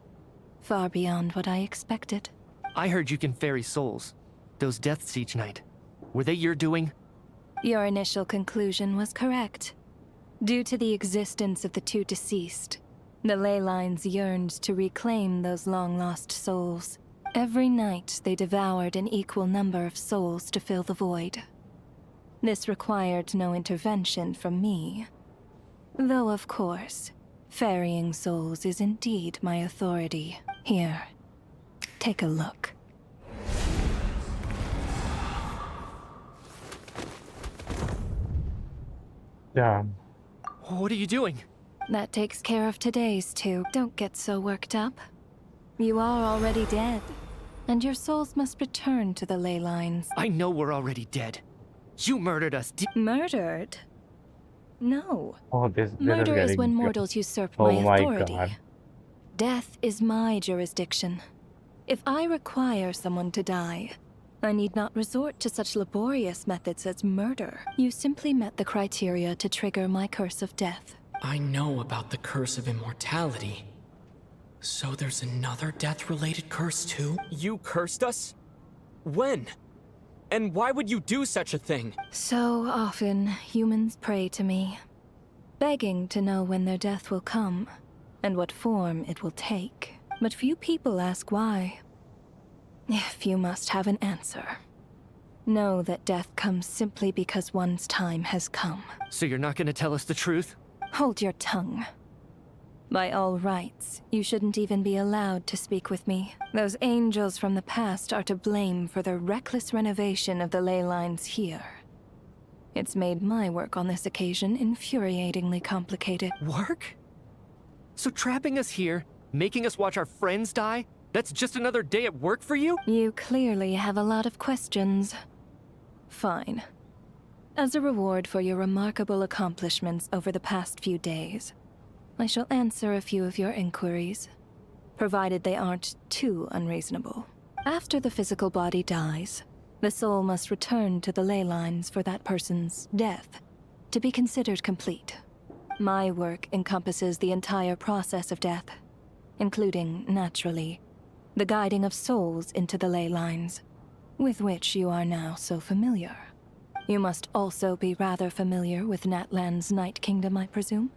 Far beyond what I expected. I heard you can ferry souls. Those deaths each night. Were they your doing? Your initial conclusion was correct. Due to the existence of the two deceased, the ley lines yearned to reclaim those long-lost souls. Every night, they devoured an equal number of souls to fill the void. This required no intervention from me. Though, of course, ferrying souls is indeed my authority. Here, take a look. Yeah. What are you doing? That takes care of today's two. Don't get so worked up. You are already dead, and your souls must return to the ley lines. I know we're already dead. You murdered us. Murdered? No. Oh, this Murder is when mortals usurp my authority. God. Death is my jurisdiction. If I require someone to die, I need not resort to such laborious methods as murder. You simply met the criteria to trigger my curse of death. I know about the curse of immortality. So there's another death-related curse too? You cursed us? When? And why would you do such a thing? So often, humans pray to me, begging to know when their death will come, and what form it will take. But few people ask why. If you must have an answer, know that death comes simply because one's time has come. So you're not gonna tell us the truth? Hold your tongue. By all rights, you shouldn't even be allowed to speak with me. Those angels from the past are to blame for the reckless renovation of the ley lines here. It's made my work on this occasion infuriatingly complicated. Work? So trapping us here, making us watch our friends die, that's just another day at work for you? You clearly have a lot of questions. Fine. As a reward for your remarkable accomplishments over the past few days, I shall answer a few of your inquiries, provided they aren't too unreasonable. After the physical body dies, the soul must return to the ley lines for that person's death to be considered complete. My work encompasses the entire process of death, including, naturally, the guiding of souls into the ley lines, with which you are now so familiar. You must also be rather familiar with Natlan's Night Kingdom, I presume?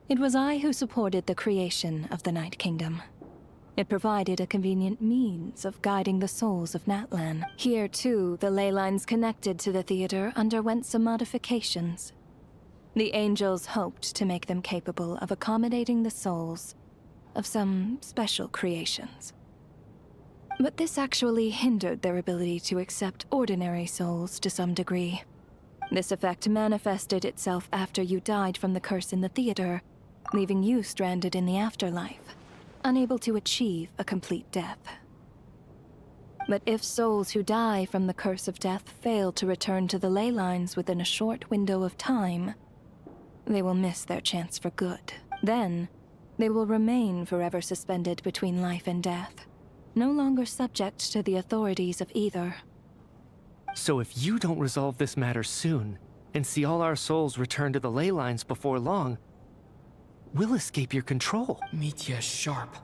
It was I who supported the creation of the Night Kingdom. It provided a convenient means of guiding the souls of Natlan. Here, too, the ley lines connected to the theater underwent some modifications. The angels hoped to make them capable of accommodating the souls of some special creations. But this actually hindered their ability to accept ordinary souls to some degree. This effect manifested itself after you died from the curse in the theater, leaving you stranded in the afterlife, unable to achieve a complete death. But if souls who die from the curse of death fail to return to the ley lines within a short window of time, they will miss their chance for good. Then, they will remain forever suspended between life and death, no longer subject to the authorities of either. So if you don't resolve this matter soon, and see all our souls return to the ley lines before long, we'll escape your control. Mitya is sharp.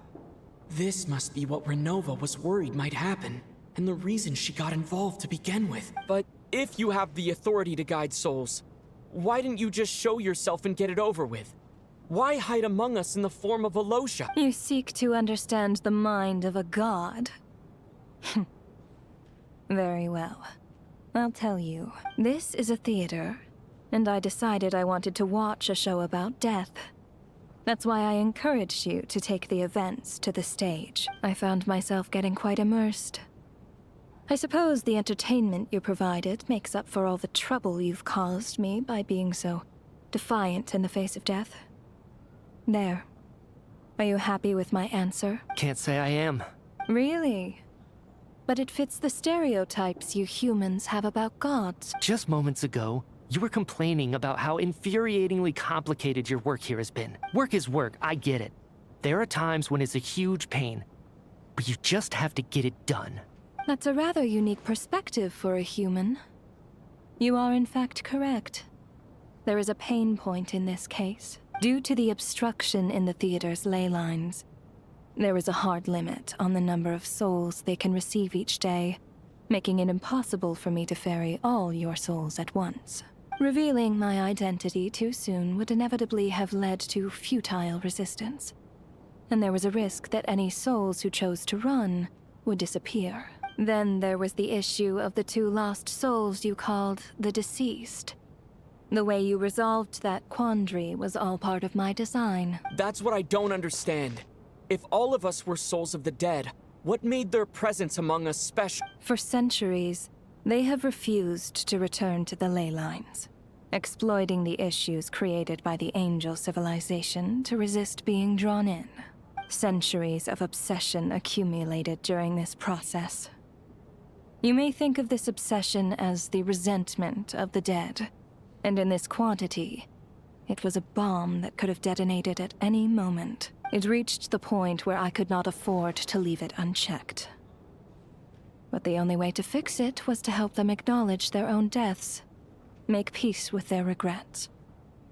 This must be what Renova was worried might happen, and the reason she got involved to begin with. But if you have the authority to guide souls, why didn't you just show yourself and get it over with? Why hide among us in the form of Alosha? You seek to understand the mind of a god? Very well. I'll tell you. This is a theater, and I decided I wanted to watch a show about death. That's why I encouraged you to take the events to the stage. I found myself getting quite immersed. I suppose the entertainment you provided makes up for all the trouble you've caused me by being so defiant in the face of death. There. Are you happy with my answer? Can't say I am. Really? But it fits the stereotypes you humans have about gods. Just moments ago, you were complaining about how infuriatingly complicated your work here has been. Work is work, I get it. There are times when it's a huge pain, but you just have to get it done. That's a rather unique perspective for a human. You are in fact correct. There is a pain point in this case. Due to the obstruction in the theater's ley lines, there is a hard limit on the number of souls they can receive each day, making it impossible for me to ferry all your souls at once. Revealing my identity too soon would inevitably have led to futile resistance, and there was a risk that any souls who chose to run would disappear. Then there was the issue of the two lost souls you called the deceased. The way you resolved that quandary was all part of my design. That's what I don't understand. If all of us were souls of the dead, what made their presence among us special? For centuries, they have refused to return to the ley lines, exploiting the issues created by the angel civilization to resist being drawn in. Centuries of obsession accumulated during this process. You may think of this obsession as the resentment of the dead, and in this quantity, it was a bomb that could have detonated at any moment. It reached the point where I could not afford to leave it unchecked. But the only way to fix it was to help them acknowledge their own deaths, make peace with their regrets,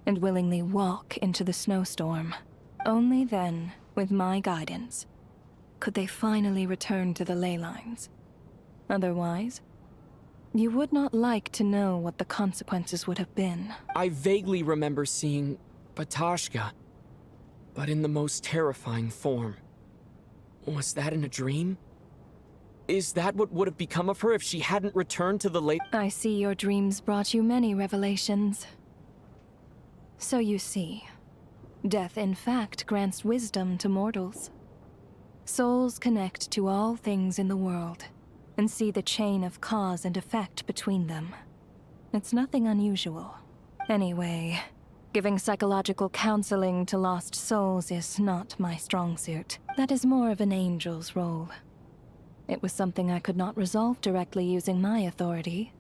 and willingly walk into the snowstorm. Only then, with my guidance, could they finally return to the ley lines. Otherwise, you would not like to know what the consequences would have been. I vaguely remember seeing Batashka, but in the most terrifying form. Was that in a dream? Is that what would have become of her if she hadn't returned to the late— I see your dreams brought you many revelations. So you see, death in fact grants wisdom to mortals. Souls connect to all things in the world, and see the chain of cause and effect between them. It's nothing unusual. Anyway, giving psychological counseling to lost souls is not my strong suit. That is more of an angel's role. It was something I could not resolve directly using my authority,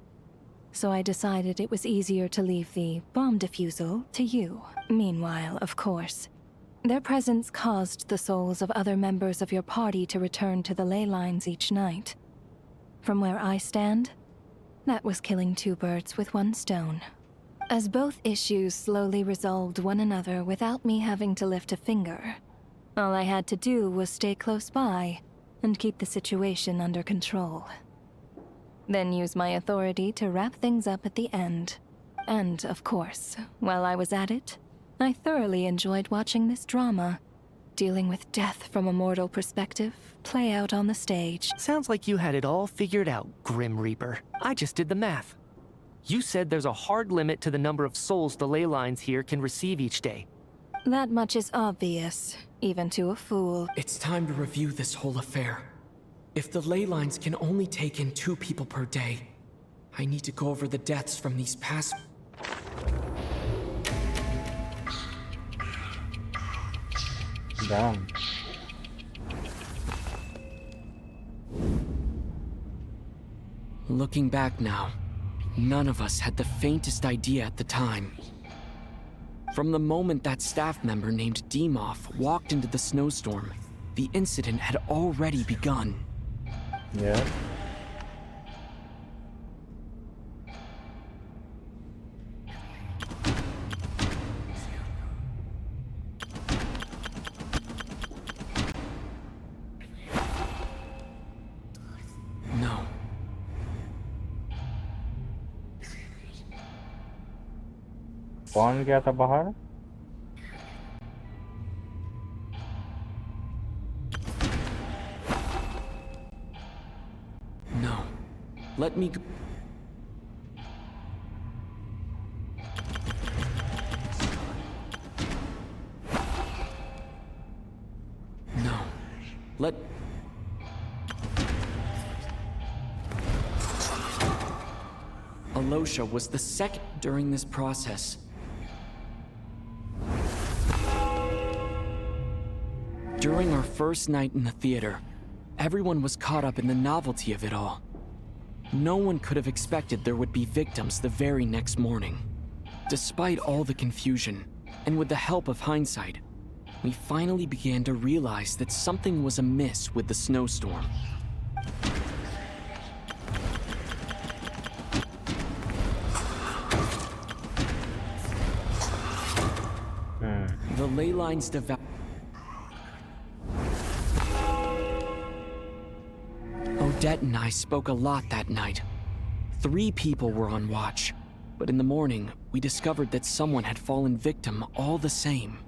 so I decided it was easier to leave the bomb defusal to you. Meanwhile, of course, their presence caused the souls of other members of your party to return to the ley lines each night. From where I stand, that was killing two birds with one stone. As both issues slowly resolved one another without me having to lift a finger, all I had to do was stay close by and keep the situation under control. Then use my authority to wrap things up at the end. And, of course, while I was at it, I thoroughly enjoyed watching this drama, dealing with death from a mortal perspective, play out on the stage. Sounds like you had it all figured out, Grim Reaper. I just did the math. You said there's a hard limit to the number of souls the ley lines here can receive each day. That much is obvious, even to a fool. It's time to review this whole affair. If the ley lines can only take in 2 people per day, I need to go over the deaths from these past... Damn. Looking back now, none of us had the faintest idea at the time. From the moment that staff member named Demoff walked into the snowstorm, the incident had already begun. Yeah. No. कौन गया था बाहर? No. Let me go. No. Let... Alosha was the second during this process. During our first night in the theater, everyone was caught up in the novelty of it all. No one could have expected there would be victims the very next morning. Despite all the confusion, and with the help of hindsight, we finally began to realize that something was amiss with the snowstorm. The ley lines developed. Odette and I spoke a lot that night. 3 people were on watch, but in the morning, we discovered that someone had fallen victim all the same.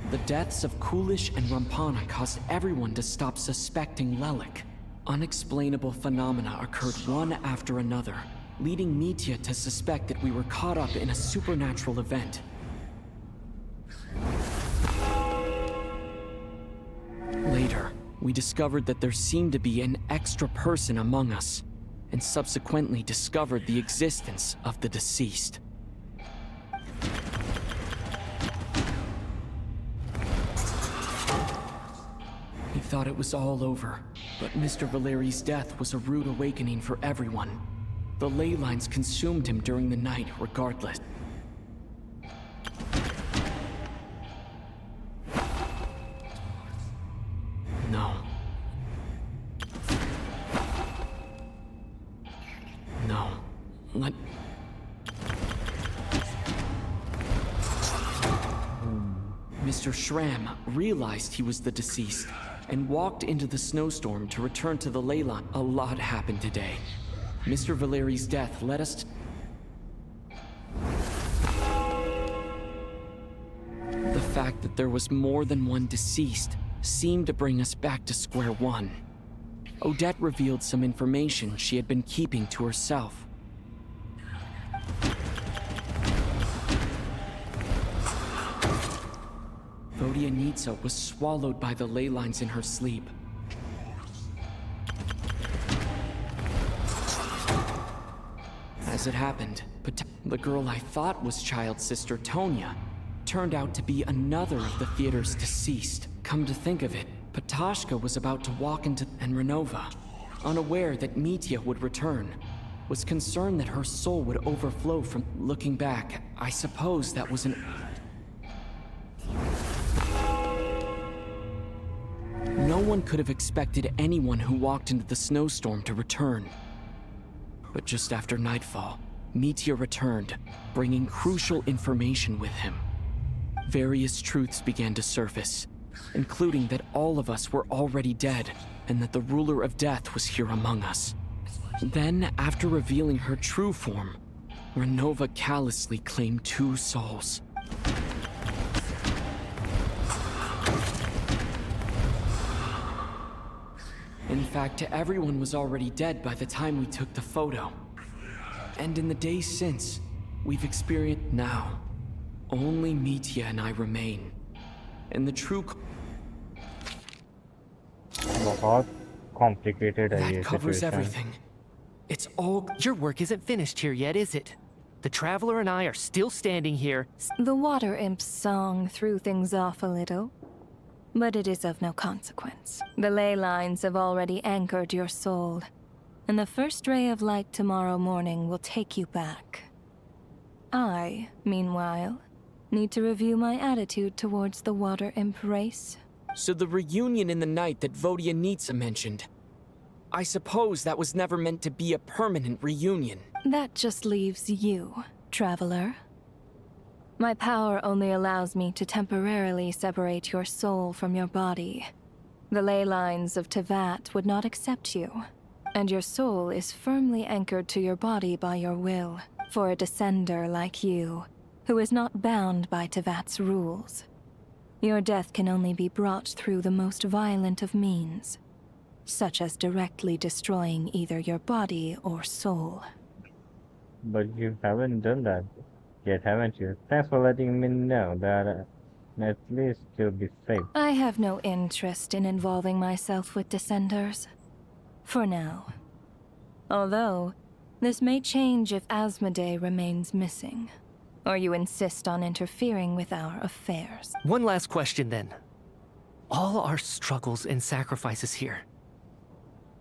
The deaths of Coolish and Rampana caused everyone to stop suspecting Lelik. Unexplainable phenomena occurred one after another, leading Mitya to suspect that we were caught up in a supernatural event. Later, we discovered that there seemed to be an extra person among us, and subsequently discovered the existence of the deceased. We thought it was all over, but Mr. Valeri's death was a rude awakening for everyone. The ley lines consumed him during the night, regardless. No. No. Let... Mr. Schramm realized he was the deceased and walked into the snowstorm to return to the ley line. A lot happened today. Mr. Valeri's death led us to... The fact that there was more than one deceased seemed to bring us back to square one. Odette revealed some information she had been keeping to herself. Vodyanitsa was swallowed by the ley lines in her sleep. As it happened, the girl I thought was child sister Tonya turned out to be another of the theater's deceased. Come to think of it, Patashka was about to walk into... and Renova, unaware that Mitya would return, was concerned that her soul would overflow from... Looking back, I suppose that was an... No one could have expected anyone who walked into the snowstorm to return. But just after nightfall, Mitya returned, bringing crucial information with him. Various truths began to surface, including that all of us were already dead, and that the ruler of death was here among us. Then, after revealing her true form, Renova callously claimed 2 souls. In fact, everyone was already dead by the time we took the photo. And in the days since, we've experienced now. Only Mitya and I remain. And the true... बहुत complicated है ये That covers situation. everything. It's all... Your work isn't finished here yet, is it? The Traveler and I are still standing here. The Water Imp's song threw things off a little, but it is of no consequence. The ley lines have already anchored your soul, and the first ray of light tomorrow morning will take you back. I, meanwhile, need to review my attitude towards the Water Imp race. So the reunion in the night that Vodyanitsa mentioned, I suppose that was never meant to be a permanent reunion. That just leaves you, Traveler. My power only allows me to temporarily separate your soul from your body. The ley lines of Tevat would not accept you, and your soul is firmly anchored to your body by your will, for a descender like you, who is not bound by Tevat's rules. Your death can only be brought through the most violent of means, such as directly destroying either your body or soul. But you haven't done that yet, haven't you? Thanks for letting me know that at least you'll be safe. I have no interest in involving myself with Descenders. For now. Although, this may change if Asmodee remains missing, or you insist on interfering with our affairs. One last question then. All our struggles and sacrifices here,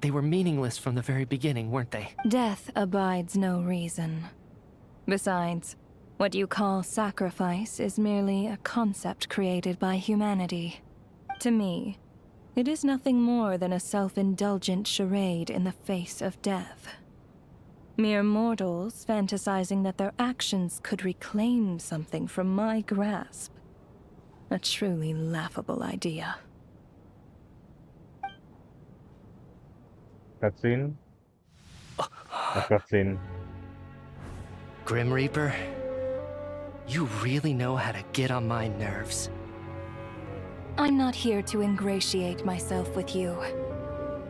they were meaningless from the very beginning, weren't they? Death abides no reason. Besides, what you call sacrifice is merely a concept created by humanity. To me, it is nothing more than a self-indulgent charade in the face of death. Mere mortals fantasizing that their actions could reclaim something from my grasp. A truly laughable idea. Cutscene? A cutscene. Grim Reaper, you really know how to get on my nerves. I'm not here to ingratiate myself with you.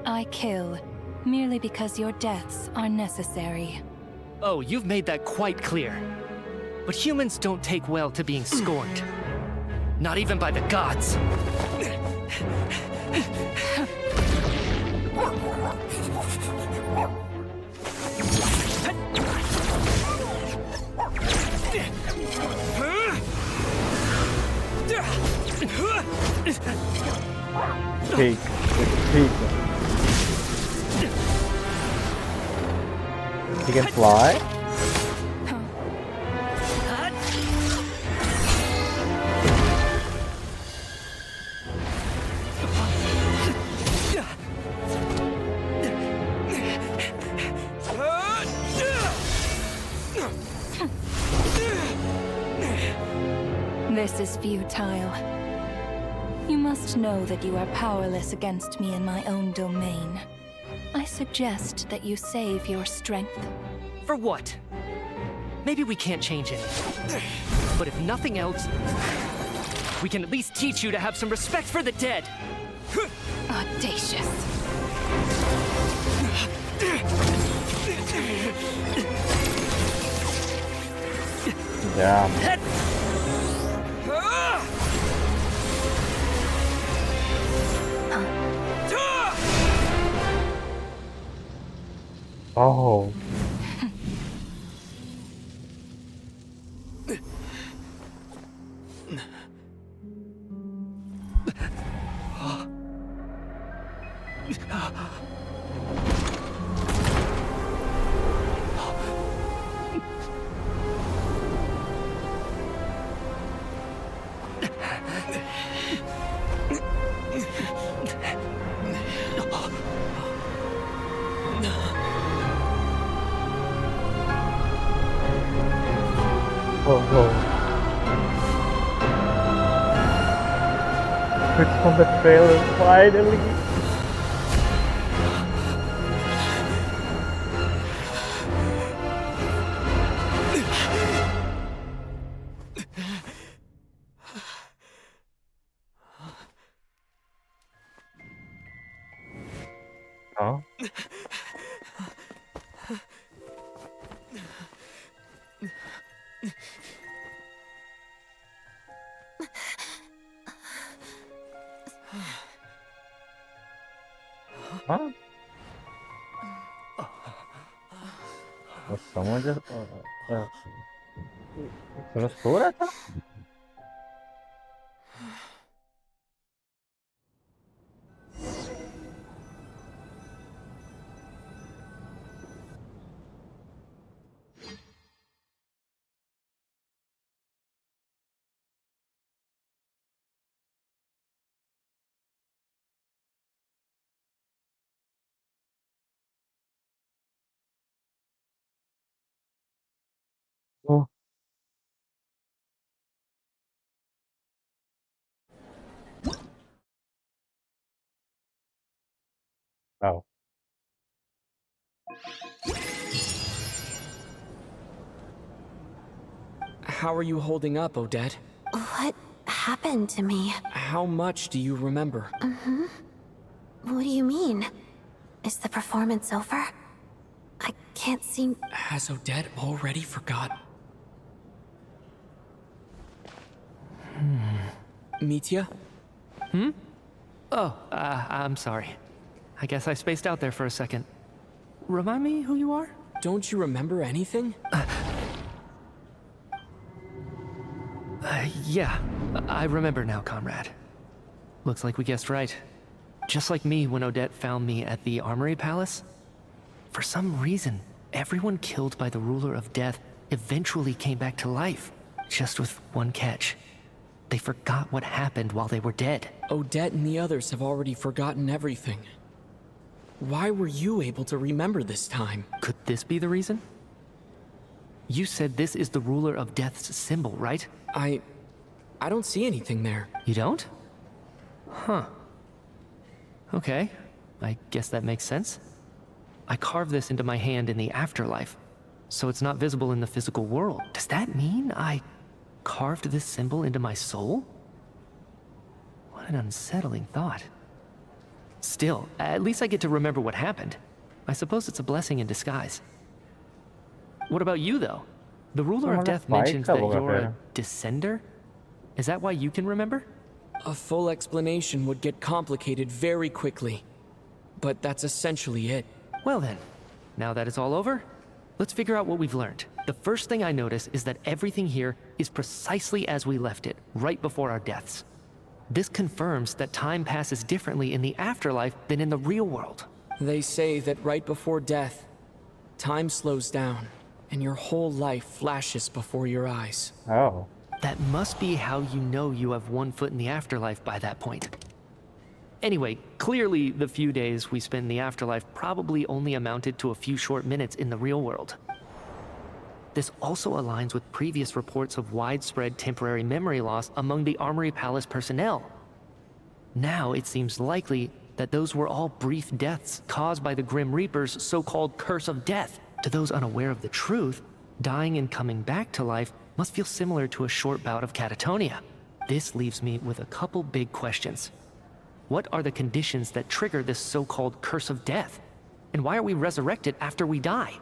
I kill merely because your deaths are necessary. Oh, you've made that quite clear. But humans don't take well to being scorned. Not even by the gods. Peak. Peak. He can fly? This is futile. You must know that you are powerless against me in my own domain. I suggest that you save your strength. For what? Maybe we can't change it. But if nothing else, we can at least teach you to have some respect for the dead. Audacious. Damn. Oh. It's from the trailer, finally. Huh? Huh? Was someone just sono solo rata? Oh. Oh. How are you holding up, Odette? What happened to me? How much do you remember? Mm-hmm. What do you mean? Is the performance over? I can't seem... Has Odette already forgotten? Mitya? Hmm? Oh, I'm sorry. I guess I spaced out there for a second. Remind me who you are? Don't you remember anything? Yeah, I remember now, comrade. Looks like we guessed right. Just like me when Odette found me at the Armory Palace. For some reason, everyone killed by the Ruler of Death eventually came back to life. Just with one catch. They forgot what happened while they were dead. Odette and the others have already forgotten everything. Why were you able to remember this time? Could this be the reason? You said this is the Ruler of Death's symbol, right? I don't see anything there. You don't? Huh. Okay, I guess that makes sense. I carved this into my hand in the afterlife, so it's not visible in the physical world. Does that mean I carved this symbol into my soul? What an unsettling thought. Still, at least I get to remember what happened. I suppose it's a blessing in disguise. What about you, though? The Ruler of Death mentions that you're a descender? Is that why you can remember? A full explanation would get complicated very quickly. But that's essentially it. Well then, now that it's all over, let's figure out what we've learned. The first thing I notice is that everything here is precisely as we left it, right before our deaths. This confirms that time passes differently in the afterlife than in the real world. They say that right before death, time slows down, and your whole life flashes before your eyes. Oh. That must be how you know you have one foot in the afterlife by that point. Anyway, clearly the few days we spend in the afterlife probably only amounted to a few short minutes in the real world. This also aligns with previous reports of widespread temporary memory loss among the Armory Palace personnel. Now it seems likely that those were all brief deaths caused by the Grim Reaper's so-called curse of death. To those unaware of the truth, dying and coming back to life must feel similar to a short bout of catatonia. This leaves me with a couple big questions. What are the conditions that trigger this so-called curse of death? And why are we resurrected after we die?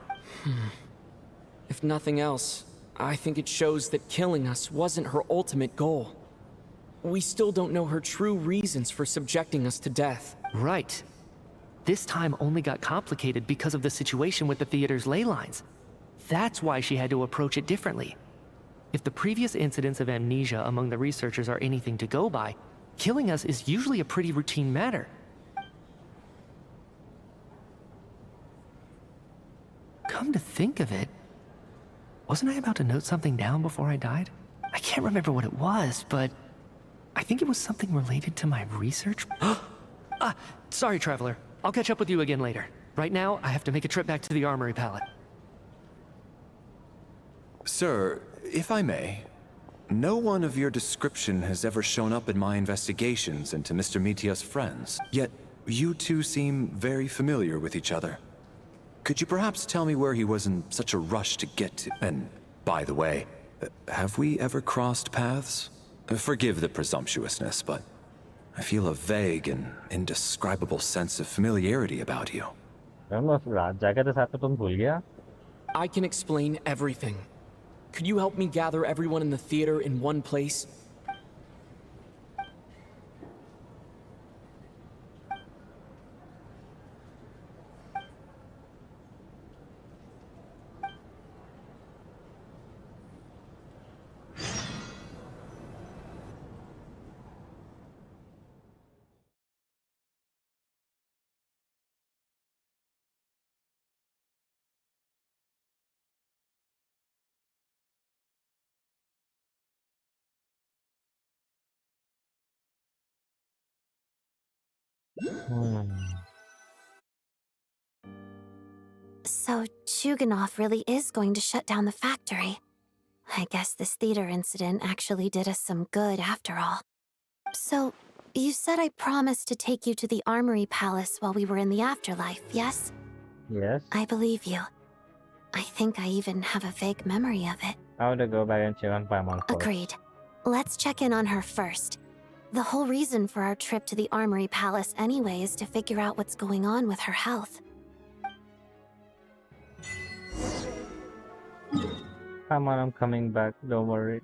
If nothing else, I think it shows that killing us wasn't her ultimate goal. We still don't know her true reasons for subjecting us to death. Right. This time only got complicated because of the situation with the theater's ley lines. That's why she had to approach it differently. If the previous incidents of amnesia among the researchers are anything to go by, killing us is usually a pretty routine matter. Come to think of it, wasn't I about to note something down before I died? I can't remember what it was, but I think it was something related to my research. Sorry, Traveler. I'll catch up with you again later. Right now, I have to make a trip back to the Armory Palace. Sir, if I may, No one of your description has ever shown up in my investigations into Mr. Mitia's friends. Yet, you two seem very familiar with each other. Could you perhaps tell me where he was in such a rush to get to? And, by the way, have we ever crossed paths? Forgive the presumptuousness, but I feel a vague and indescribable sense of familiarity about you. I can explain everything. Could you help me gather everyone in the theater in one place? So, Chuganov really is going to shut down the factory. I guess this theater incident actually did us some good after all. So, you said I promised to take you to the Armory Palace while we were in the afterlife, yes? Yes. I believe you. I think I even have a vague memory of it. I want to go back and check on Paimon first. Agreed. Let's check in on her first. The whole reason for our trip to the Armory Palace anyway is to figure out what's going on with her health. Paimon, I'm coming back, don't worry.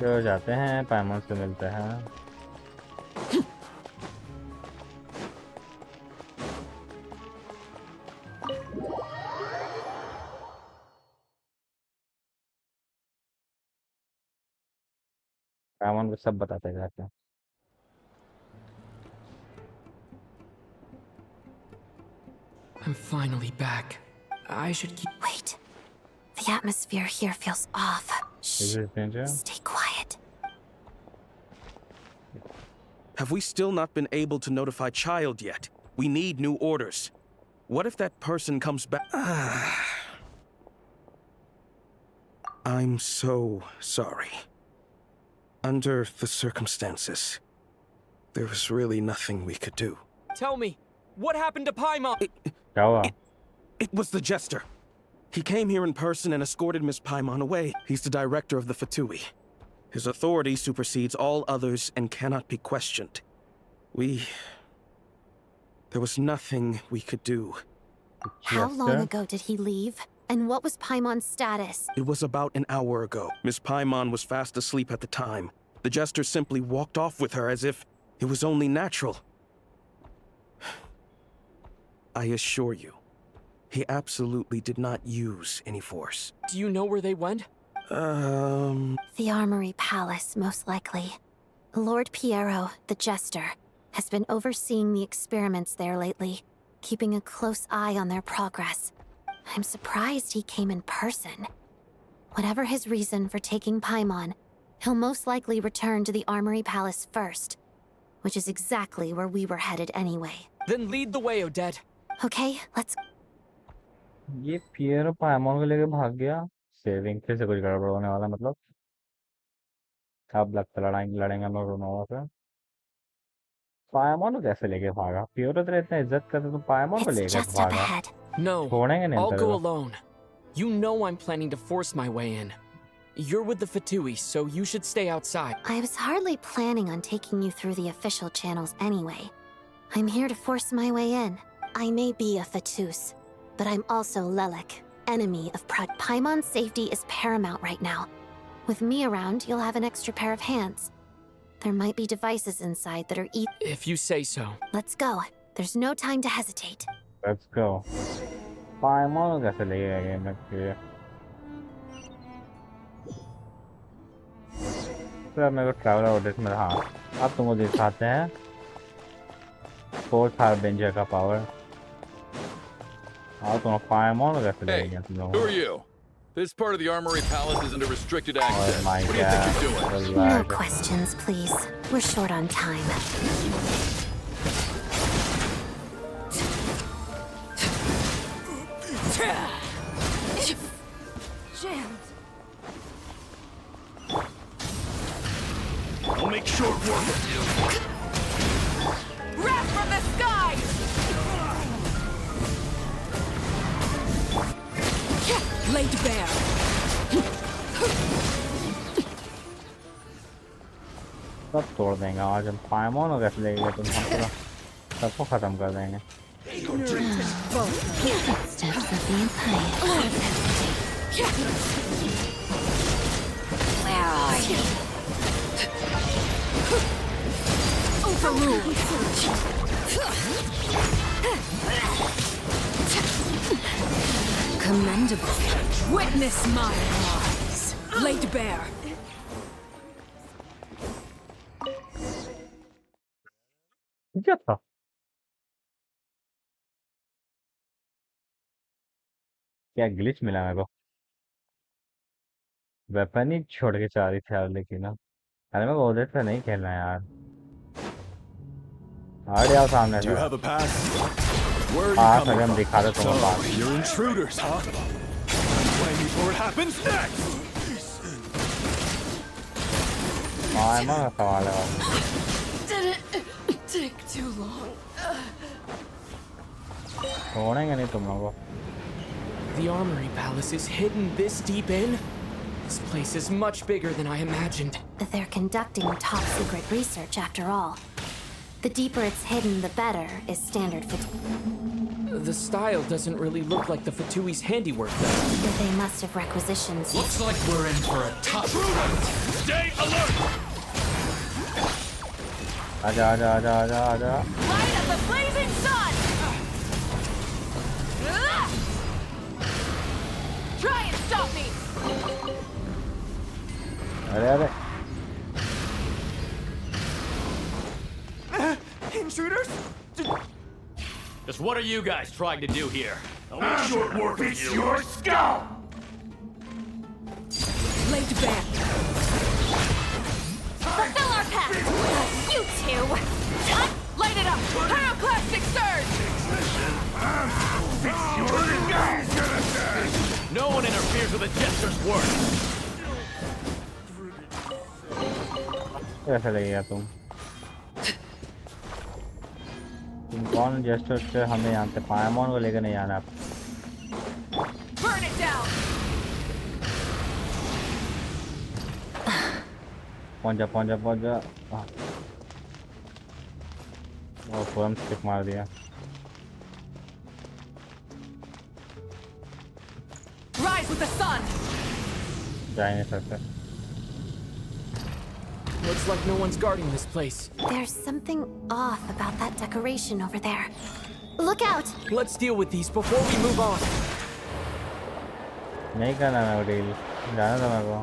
जो जाते हैं पाइमॉन से मिलते हैं पाइमॉन को सब बताते जाते हैं I'm finally back. I should keep... Wait. The atmosphere here feels off. Shh. Stay quiet. Have we still not been able to notify Child yet? We need new orders. What if that person comes back? I'm so sorry. Under the circumstances, there was really nothing we could do. Tell me, what happened to Paimon? It was the Jester. He came here in person and escorted Miss Paimon away. He's the director of the Fatui. His authority supersedes all others and cannot be questioned. There was nothing we could do. How long ago did he leave? And what was Paimon's status? It was about an hour ago. Miss Paimon was fast asleep at the time. The Jester simply walked off with her as if it was only natural. I assure you, he absolutely did not use any force. Do you know where they went? The Armory Palace, most likely. Lord Piero, the Jester, has been overseeing the experiments there lately, keeping a close eye on their progress. I'm surprised he came in person. Whatever his reason for taking Paimon, he'll most likely return to the Armory Palace first, which is exactly where we were headed anyway. Then lead the way, Odette. Okay, let's... ये पियरो पाइमॉन को लेके भाग गया saving फिर से कुछ गड़बड़ होने वाला मतलब अब लगता लड़ेंगे हम लोग रोनोवा से पाइमॉन को कैसे लेके भागा पियरो तेरे इतना इज्जत करते तो पाइमॉन को लेके भागा No, छोड़ेंगे नहीं I'll go alone. You know I'm planning to force my way in. You're with the Fatui, so you should stay outside. I was hardly planning on taking you through the official channels anyway. I'm here to force my way in. I may be a Fatus, but I'm also Lelik, enemy of Prod. Paimon's safety is paramount right now. With me around, you'll have an extra pair of hands. There might be devices inside that are If you say so. Let's go. There's no time to hesitate. Let's go. पाइमॉन को कैसे लेके गए game में तो अब मेरे को traveller orders में हाँ अब तुमको दिखाते हैं फोर्थ हार्बिंजर का पावर और तुम पाइमॉन को कैसे लेके गए तुम लोग Who are you? This part of the Armory Palace is under restricted access. Oh my What do you think you're doing? No questions, please. We're short on time. Jammed. I'll make short work of you. Wrath from the sky! Laid bare. सब तोड़ देंगे आज हम पाइमॉन को कैसे लेंगे तुम पूरा सबको खत्म कर देंगे Steps of the Empire. Where are you? Overruled. Commendable. Witness my lies. Laid bare. क्या था क्या ग्लिच मिला मेरे को वेपन ही छोड़ के जा रही थी यार लेकिन ना अरे मैं ओडेट पे नहीं खेलना यार हट जाओ सामने Do से you have a pass? Where are you pass coming अगर हम from? दिखा दे तुम्हें So, pass you're intruders, huh? Blame me for what happens next! पाइमॉन का सवाल है बस Didn't take too long. छोड़ेंगे नहीं तुम लोगों को The Armory Palace is hidden this deep in? This place is much bigger than I imagined. They're conducting top secret research after all. The deeper it's hidden, the better, is standard for. The style doesn't really look like the Fatui's handiwork, though. They must have requisitions. Looks like we're in for a tough fight. Stay alert! आजा आजा आजा आजा आजा Light of the blazing sun! Try and stop me! अरे अरे Intruders? Just what are you guys trying to do here? I'll make short work of you. Your skull! Laid bare. Fulfill our path! You two! Light it up! Pyroclastic surge! No one interferes with a jester's work. कैसे ले गया तुम कौन gesture से हमें यहाँ पे पाइमॉन को लेकर नहीं आना Burn it down! पहुंच जा वो तुरंत स्किप मार दिया Rise with the sun! जा ही नहीं सकते Looks like no one's guarding this place. There's something off about that decoration over there. Look out! Let's deal with these before we move on. नहीं करना मैं डील जाना था मेरे को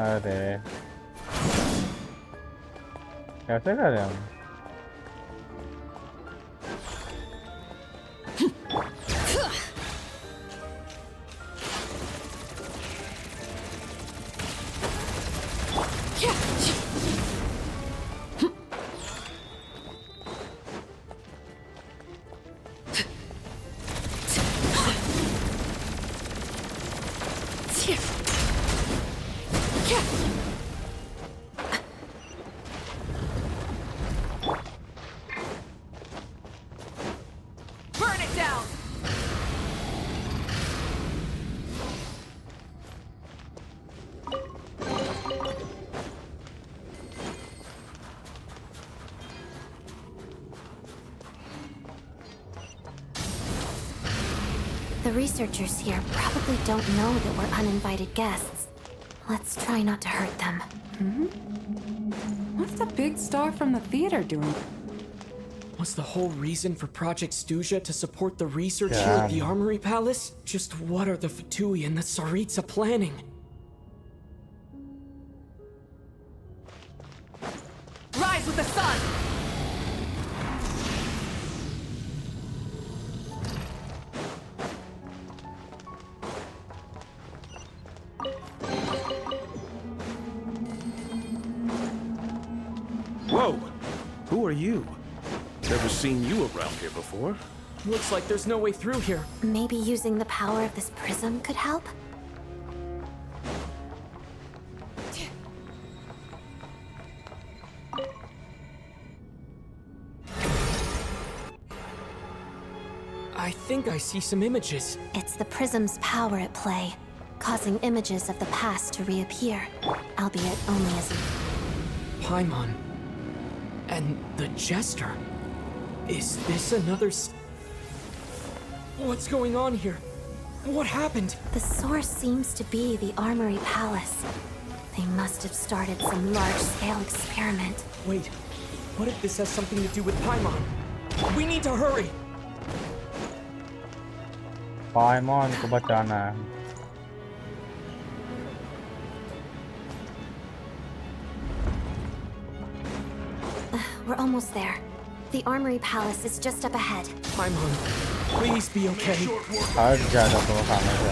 अरे कैसे कर रहे हम Burn it down! The researchers here probably don't know that we're uninvited guests. Let's try not to hurt them. What's the big star from the theater doing? Was the whole reason for Project Stuja to support the research here at the Armory Palace? Just what are the Fatui and the Tsaritsa planning? Rise with the sun! are you? Never seen you around here before. Looks like there's no way through here. Maybe using the power of this prism could help? I think I see some images. It's the prism's power at play, causing images of the past to reappear, albeit only as... Paimon. And the Jester. Is this another What's going on here? What happened? The source seems to be the Armory Palace. They must have started some large-scale experiment. Wait, what if this has something to do with Paimon? We need to hurry! पाइमॉन को बचाना है। We're almost there. The Armory Palace is just up ahead. Paimon, please be okay. हट जाएगा तो खाने से।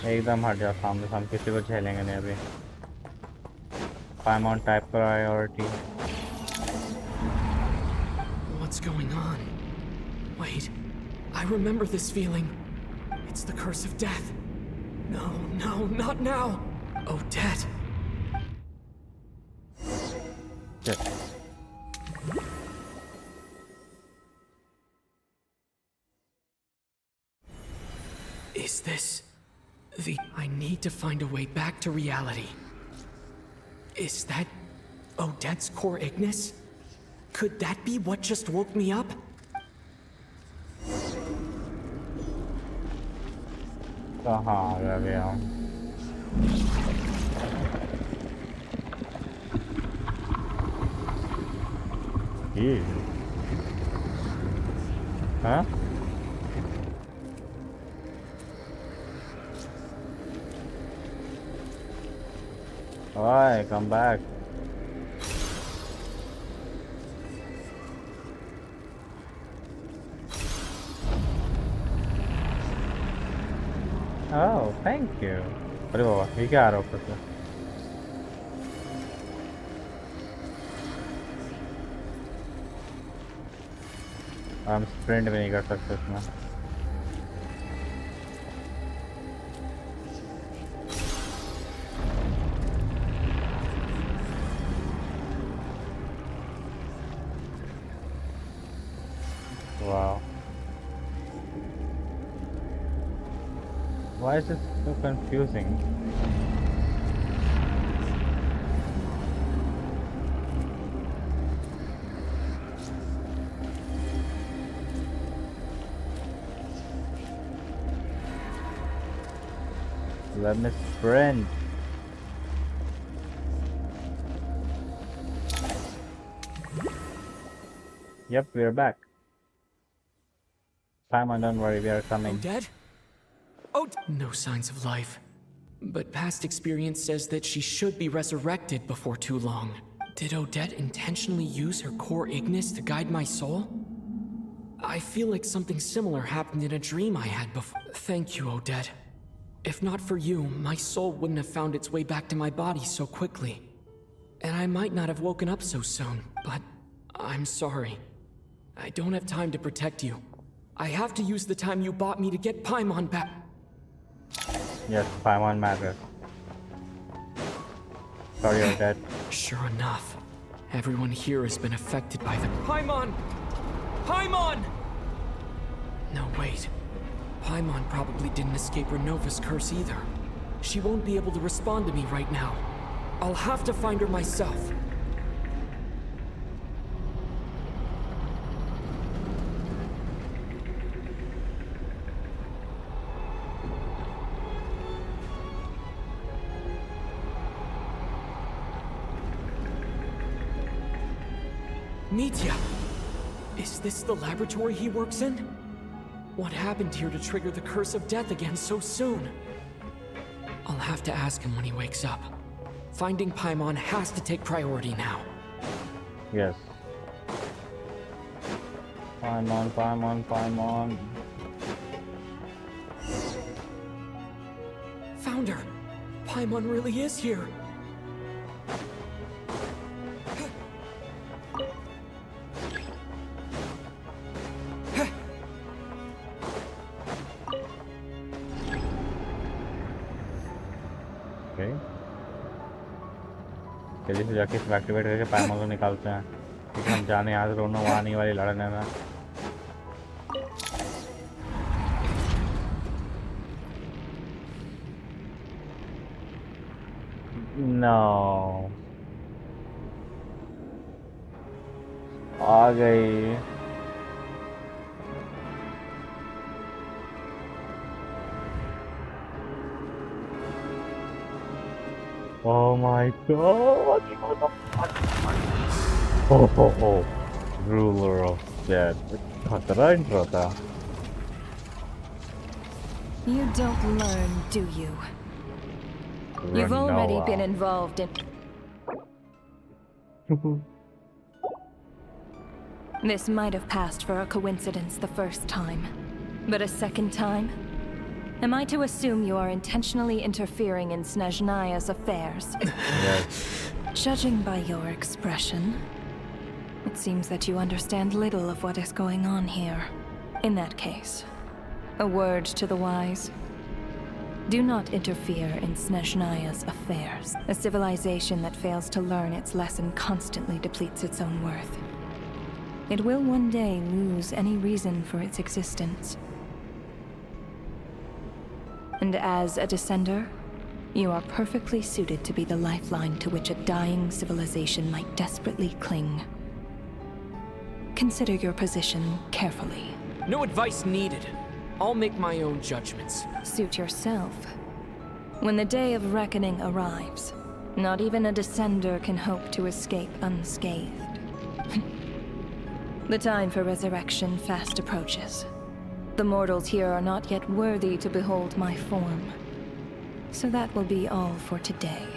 एकदम हट जाओ सामने से, हम किसी को झेलेंगे नहीं अभी। Paimon type priority. What's going on? Wait, I remember this feeling. It's the curse of death. No, no, not now. Odette. Yes. Is this the... I need to find a way back to reality. Is that Odette's core Ignis? Could that be what just woke me up? कहाँ रह गया हूँ? ये? हाँ? Why? Come back. Oh, thank you. अरे बाबा, ये क्या आ रहा है ऊपर से? हम स्प्रिंट भी नहीं कर सकते इसमें। Wow. Why is this so confusing? Let me sprint. Yep, we're back. Paimon, don't worry, we are coming. Dead? Oh, no signs of life. But past experience says that she should be resurrected before too long. Did Odette intentionally use her core Ignis to guide my soul? I feel like something similar happened in a dream I had before. Thank you, Odette. If not for you, my soul wouldn't have found its way back to my body so quickly. And I might not have woken up so soon, but I'm sorry. I don't have time to protect you. I have to use the time you bought me to get Paimon back. Yes, Paimon matters. Sorry, Odette. Sure enough, everyone here has been affected by the... Paimon! Paimon! No, wait. Paimon probably didn't escape Renova's curse either. She won't be able to respond to me right now. I'll have to find her myself. Mitya! Is this the laboratory he works in? What happened here to trigger the curse of death again so soon? I'll have to ask him when he wakes up. Finding Paimon has to take priority now. Yes. Paimon. Found her. Paimon really is here. Okay. जल्दी से जाके इसको activate करके पाइमॉन को निकालते हैं क्योंकि हम जाने यहाँ से दोनों वहाँ नहीं वाली लड़ने में No. आ गई Oh my god! Oh. Ruler of Death. खतरा intro था. You don't learn, do you? You've already been involved in... This might have passed for a coincidence the first time. But a second time? Am I to assume you are intentionally interfering in Snezhnaya's affairs? Yes. Judging by your expression, it seems that you understand little of what is going on here. In that case, a word to the wise. Do not interfere in Snezhnaya's affairs. A civilization that fails to learn its lesson constantly depletes its own worth. It will one day lose any reason for its existence. And as a descender, you are perfectly suited to be the lifeline to which a dying civilization might desperately cling. Consider your position carefully. No advice needed. I'll make my own judgments. Suit yourself. When the day of reckoning arrives, not even a descender can hope to escape unscathed. The time for resurrection fast approaches. The mortals here are not yet worthy to behold my form. So that will be all for today.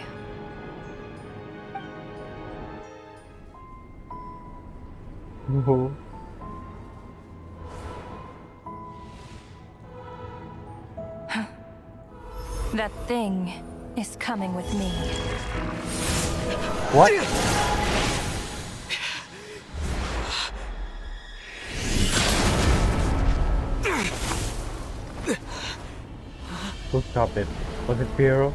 That thing is coming with me. What? Who stopped it? Was it Piero?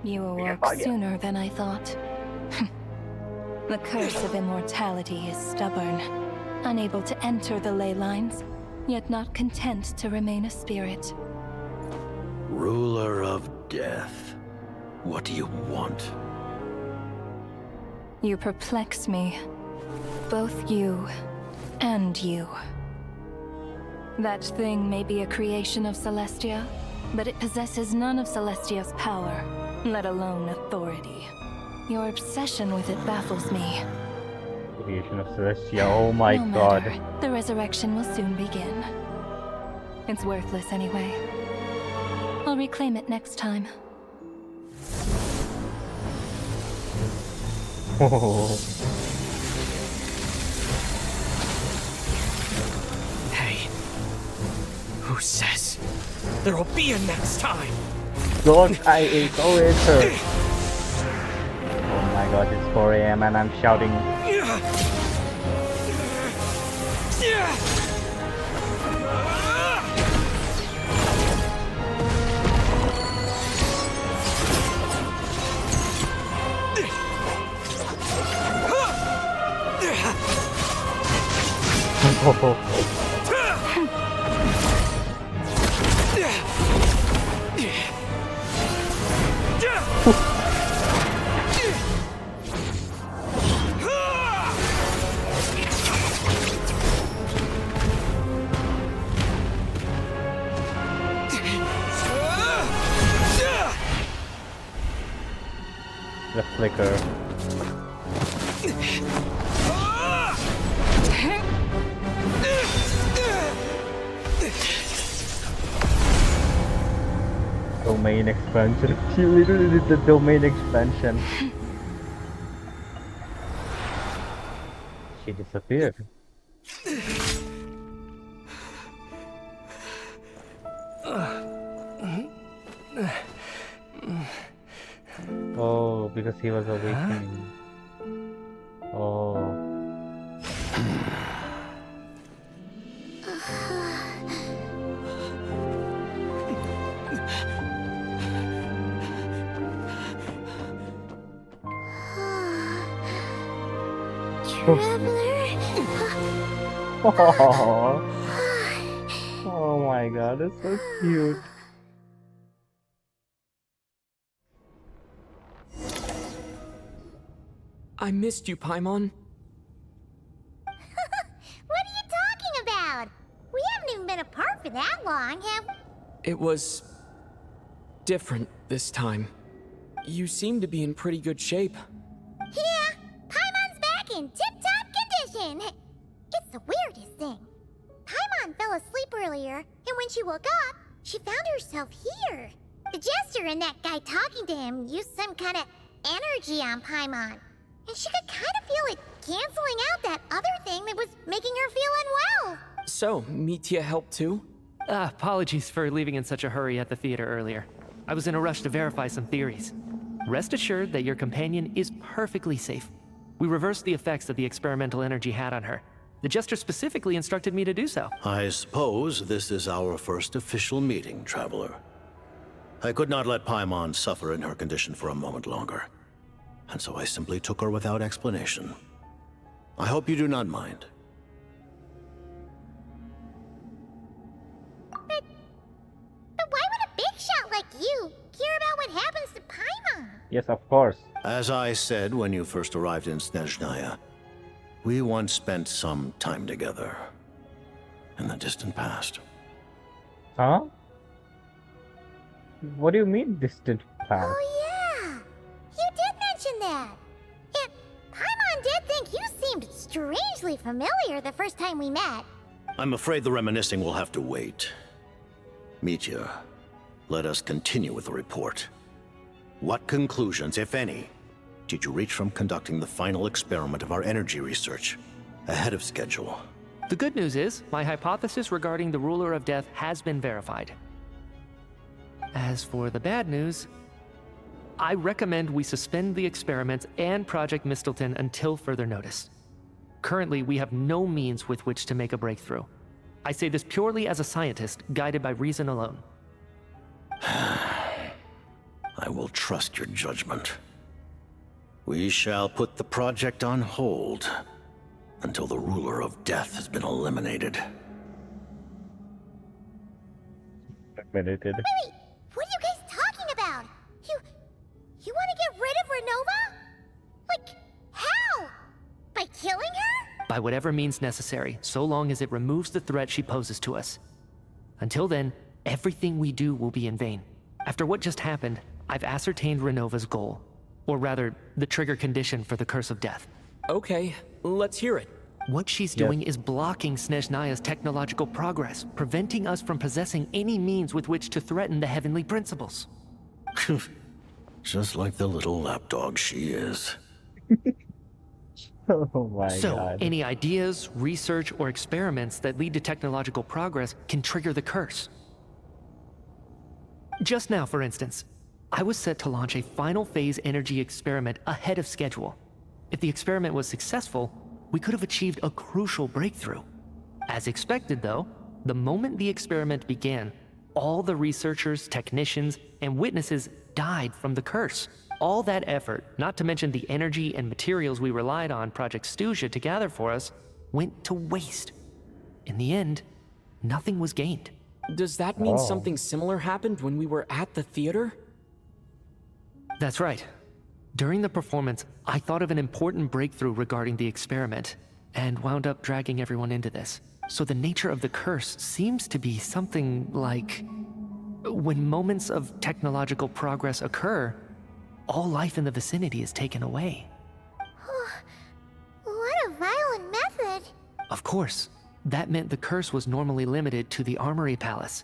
You awoke sooner than I thought. The curse of immortality is stubborn, unable to enter the ley lines, yet not content to remain a spirit. Ruler of Death, what do you want? You perplex me. Both you and you. That thing may be a creation of Celestia, but it possesses none of Celestia's power, let alone authority. Your obsession with it baffles me. Creation of Celestia, oh my No god. matter. The resurrection will soon begin. It's worthless anyway. I'll reclaim it next time. Hey, who says there will be a next time? Don't I go with her. Oh my god, it's 4 AM and I'm shouting. The flicker. Domain expansion. She literally did the domain expansion. She disappeared. Oh, because he was awakening. Oh. Traveler? Oh. Oh my god, it's so cute. I missed you, Paimon. What are you talking about? We haven't even been apart for that long, have we? It was different this time. You seem to be in pretty good shape. Yeah, Paimon's back in tip-top condition. It's the weirdest thing. Paimon fell asleep earlier, and when she woke up, she found herself here. The jester and that guy talking to him used some kind of energy on Paimon. And she could kind of feel it canceling out that other thing that was making her feel unwell. So, Mitya helped too? Apologies for leaving in such a hurry at the theater earlier. I was in a rush to verify some theories. Rest assured that your companion is perfectly safe. We reversed the effects that the experimental energy had on her. The jester specifically instructed me to do so. I suppose this is our first official meeting, Traveler. I could not let Paimon suffer in her condition for a moment longer, and so I simply took her without explanation. I hope you do not mind. But why would a big shot like you care about what happens to Paimon? Yes, of course. As I said when you first arrived in Snezhnaya, we once spent some time together in the distant past. Huh? What do you mean distant past? Oh yeah, you did mention that. And Paimon did think you seemed strangely familiar the first time we met. I'm afraid the reminiscing will have to wait. Mitya, let us continue with the report. What conclusions, if any, did you reach from conducting the final experiment of our energy research ahead of schedule? The good news is, my hypothesis regarding the ruler of death has been verified. As for the bad news, I recommend we suspend the experiments and Project Mistelton until further notice. Currently, we have no means with which to make a breakthrough. I say this purely as a scientist, guided by reason alone. I will trust your judgment. We shall put the project on hold until the ruler of death has been eliminated. Eliminated. Wait, what are you guys talking about? You want to get rid of Renova? Like, how? By killing her? By whatever means necessary, so long as it removes the threat she poses to us. Until then, everything we do will be in vain. After what just happened, I've ascertained Renova's goal. Or rather, the trigger condition for the Curse of Death. Okay, let's hear it. What she's doing is blocking Snezhnaya's technological progress, preventing us from possessing any means with which to threaten the heavenly principles. Just like the little lapdog she is. Oh my so, god. any ideas, research, or experiments that lead to technological progress can trigger the curse. Just now, for instance, I was set to launch a final phase energy experiment ahead of schedule. If the experiment was successful, we could have achieved a crucial breakthrough. As expected, though, the moment the experiment began, all the researchers, technicians, and witnesses died from the curse. All that effort, not to mention the energy and materials we relied on Project Snezhnaya to gather for us, went to waste. In the end, nothing was gained. Does that mean something similar happened when we were at the theater? That's right. During the performance, I thought of an important breakthrough regarding the experiment, and wound up dragging everyone into this. So the nature of the curse seems to be something like... when moments of technological progress occur, all life in the vicinity is taken away. What a violent method. Of course, that meant the curse was normally limited to the Armory Palace.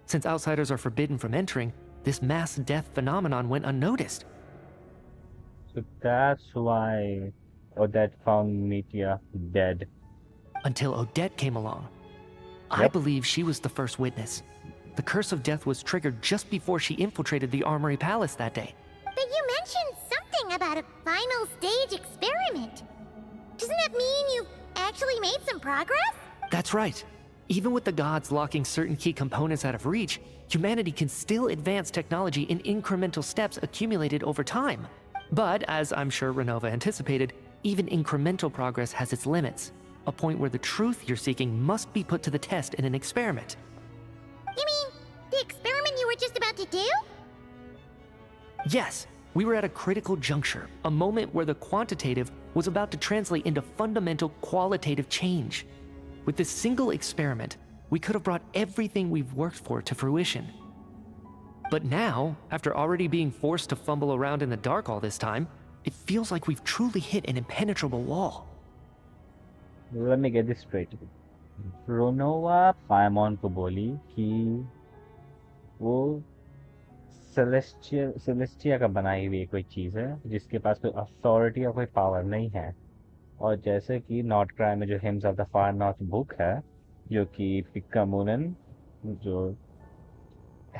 Since outsiders are forbidden from entering, this mass death phenomenon went unnoticed. So that's why Odette found Mitya dead. Until Odette came along. I Yep. believe she was the first witness. The curse of death was triggered just before she infiltrated the Armory Palace that day. But you mentioned something about a final stage experiment. Doesn't that mean you've actually made some progress? That's right. Even with the gods locking certain key components out of reach, humanity can still advance technology in incremental steps accumulated over time. But, as I'm sure Renova anticipated, even incremental progress has its limits. A point where the truth you're seeking must be put to the test in an experiment. You mean the experiment you were just about to do? Yes, we were at a critical juncture, a moment where the quantitative was about to translate into fundamental qualitative change. With this single experiment, we could have brought everything we've worked for to fruition. But now, after already being forced to fumble around in the dark all this time, it feels like we've truly hit an impenetrable wall. Let me get this straight. Ronova Paimon को बोली कि वो Celestia का बनाई हुई कोई चीज़ है जिसके पास कोई अथॉरिटी या कोई पावर नहीं है। और जैसे कि नॉर्थ क्राई में जो hymns of the far north book है, जो कि पिक्का मूनन जो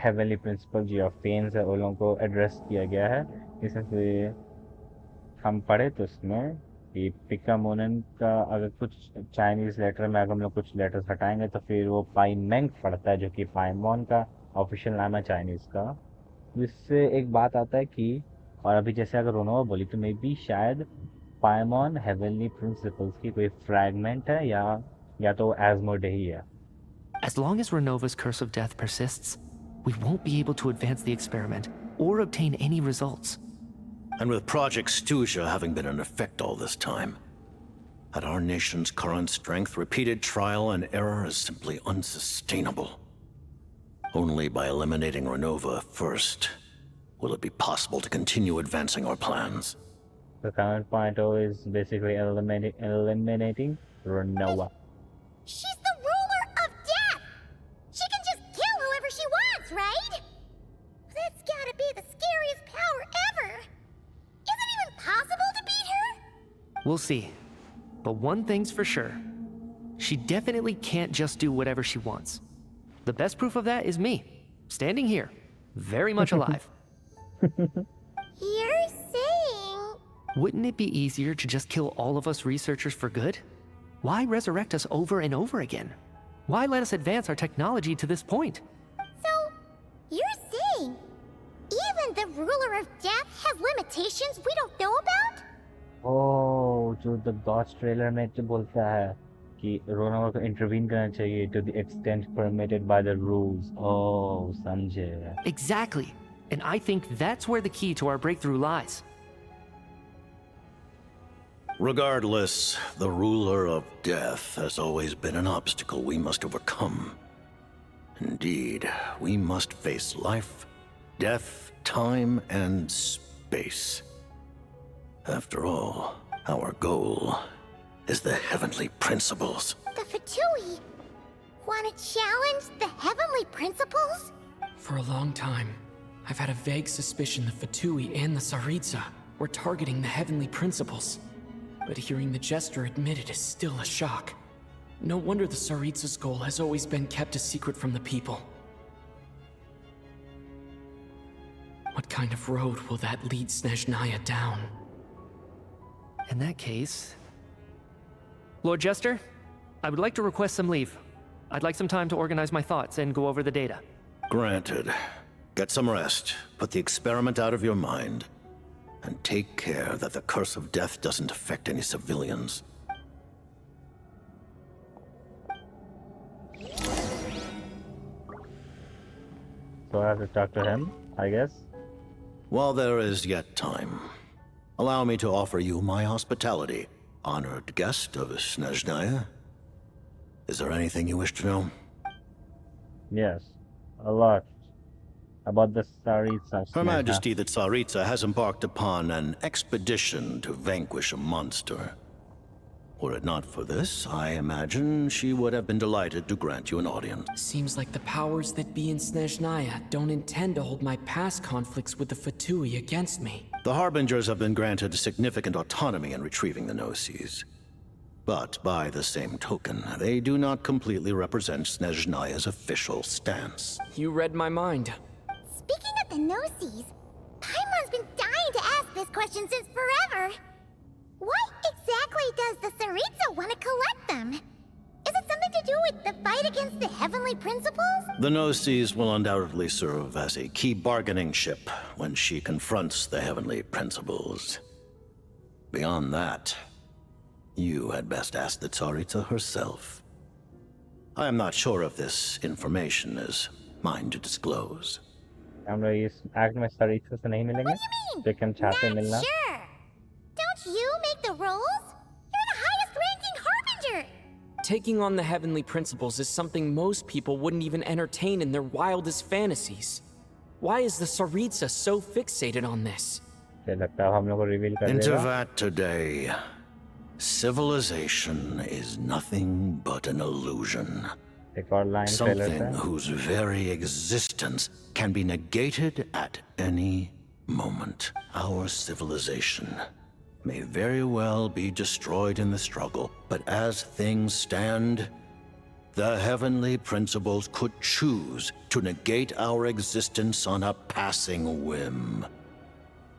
हेवनली प्रिंसिपल जी ऑफ फेन्स है उन लोगों को एड्रेस किया गया है। इसमें हम पढ़े तो उसमें कि पिक्का मूनन का अगर कुछ चाइनीज़ लेटर में अगर हम लोग कुछ लेटर्स हटाएंगे तो फिर वो पाइमेंग पड़ता है, जो कि पाइमॉन का ऑफिशियल नाम है चाइनीज़ का। जिससे एक बात आता है कि और अभी जैसे अगर रोनोवा बोली तो मे बी शायद पाइमॉन हेवनली प्रिंसिपल्स की कोई फ्रैगमेंट है या तो एज़्मोडे ही है। As long as Renova's curse of death persists, we won't be able to advance the experiment or obtain any results. And with Project Snezhnaya having been in effect all this time, at our nation's current strength, repeated trial and error is simply unsustainable. Only by eliminating Renova first will it be possible to continue advancing our plans. The current point is basically eliminating Renova. She's the ruler of death! She can just kill whoever she wants, right? That's gotta be the scariest power ever! Is it even possible to beat her? We'll see. But one thing's for sure. She definitely can't just do whatever she wants. The best proof of that is me, standing here, very much alive. You're saying... Wouldn't it be easier to just kill all of us researchers for good? Why resurrect us over and over again? Why let us advance our technology to this point? So, you're saying even the ruler of death has limitations we don't know about? Oh, जो the Gods trailer में जो बोलता है कि रोनोवा को intervene करना चाहिए to the extent permitted by the rules. Oh, समझे. Exactly. And I think that's where the key to our breakthrough lies. Regardless, the ruler of death has always been an obstacle we must overcome. Indeed, we must face life, death, time, and space. After all, our goal is the heavenly principles. The Fatui want to challenge the heavenly principles? For a long time, I've had a vague suspicion the Fatui and the Tsaritsa were targeting the heavenly principles. But hearing the Jester admit it is still a shock. No wonder the Tsaritsa's goal has always been kept a secret from the people. What kind of road will that lead Snezhnaya down? In that case... Lord Jester, I would like to request some leave. I'd like some time to organize my thoughts and go over the data. Granted. Get some rest, put the experiment out of your mind, and take care that the curse of death doesn't affect any civilians. So I have to talk to him, I guess. While there is yet time, allow me to offer you my hospitality, honored guest of Snezhnaya. Is there anything you wish to know? Yes, a lot. About the Tsaritsa. Her Majesty the Tsaritsa has embarked upon an expedition to vanquish a monster. Were it not for this, I imagine she would have been delighted to grant you an audience. Seems like the powers that be in Snezhnaya don't intend to hold my past conflicts with the Fatui against me. The Harbingers have been granted significant autonomy in retrieving the Gnosis. But by the same token, they do not completely represent Snezhnaya's official stance. You read my mind. Speaking of the Gnosis, Paimon's been dying to ask this question since forever. Why exactly does the Tsaritsa want to collect them? Is it something to do with the fight against the Heavenly Principles? The Gnosis will undoubtedly serve as a key bargaining chip when she confronts the Heavenly Principles. Beyond that, you had best ask the Tsaritsa herself. I am not sure if this information is mine to disclose. हम लोग इस act में सरिता से नहीं मिलेंगे लेकिन चाहते हैं मिलना Sure. Don't you make the rules? You're the highest ranking Harbinger. Taking on the Heavenly Principles is something most people wouldn't even entertain in their wildest fantasies. Why is the Tsaritsa so fixated on this? लगता है हम लोग को reveal कर Into देगा that today, civilization is nothing but an illusion. एक और line Something whose very existence can be negated at any moment. Our civilization may very well be destroyed in the struggle, but as things stand, the Heavenly Principles could choose to negate our existence on a passing whim.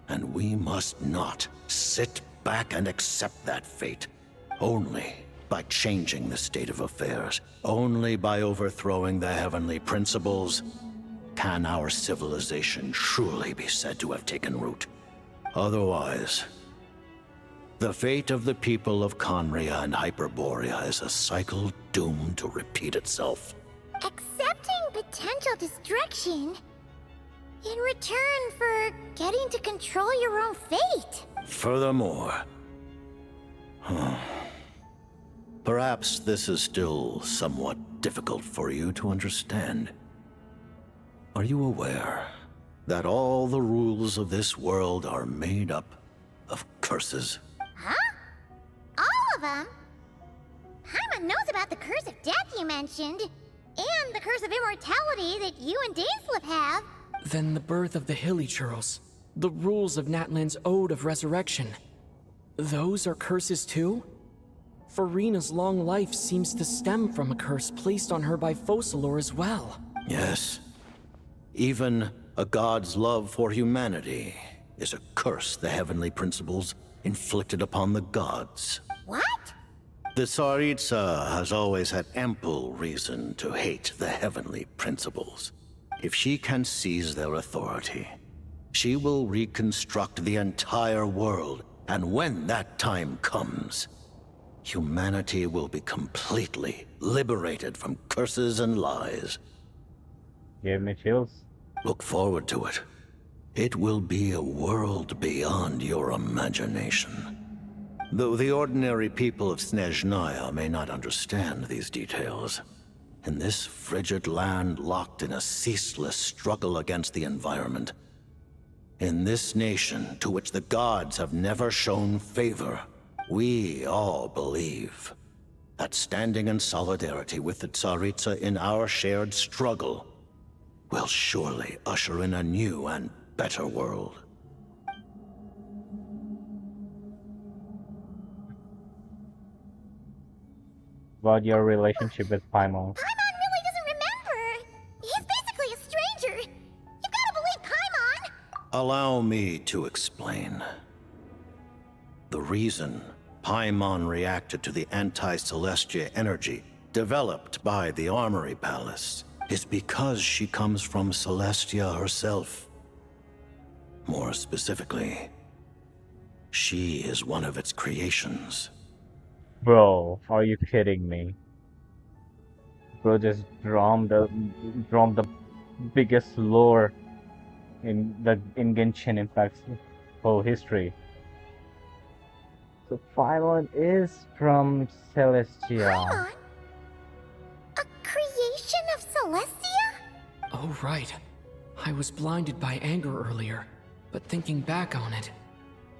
And we must not sit back and accept that fate. Only by changing the state of affairs, only by overthrowing the Heavenly Principles, can our civilization truly be said to have taken root. Otherwise, the fate of the people of Conria and Hyperborea is a cycle doomed to repeat itself. Accepting potential destruction in return for getting to control your own fate. Furthermore, perhaps this is still somewhat difficult for you to understand. Are you aware that all the rules of this world are made up of curses? Huh? All of them? Paimon knows about the curse of death you mentioned, and the curse of immortality that you and Dainsleif have. Then the birth of the Hilichurls, the rules of Natlan's Ode of Resurrection. Those are curses too? Farina's long life seems to stem from a curse placed on her by Focalor as well. Yes. Even a god's love for humanity is a curse the Heavenly Principles inflicted upon the gods. What? The Tsaritsa has always had ample reason to hate the Heavenly Principles. If she can seize their authority, she will reconstruct the entire world, and when that time comes, humanity will be completely liberated from curses and lies. Gave me chills. Look forward to it. It will be a world beyond your imagination. Though the ordinary people of Snezhnaya may not understand these details, in this frigid land locked in a ceaseless struggle against the environment, in this nation to which the gods have never shown favor, we all believe that standing in solidarity with the Tsaritsa in our shared struggle will surely usher in a new and better world. About your relationship with Paimon. Paimon really doesn't remember. He's basically a stranger. You gotta believe Paimon. Allow me to explain. The reason Paimon reacted to the anti-celestia energy developed by the Armory Palace is because she comes from Celestia herself. More specifically, she is one of its creations. Bro, are you kidding me? Bro just dropped the biggest lore in Genshin Impact's whole history. So Paimon is from Celestia. Paimon? A creation of Celestia? Oh, right. I was blinded by anger earlier, but thinking back on it,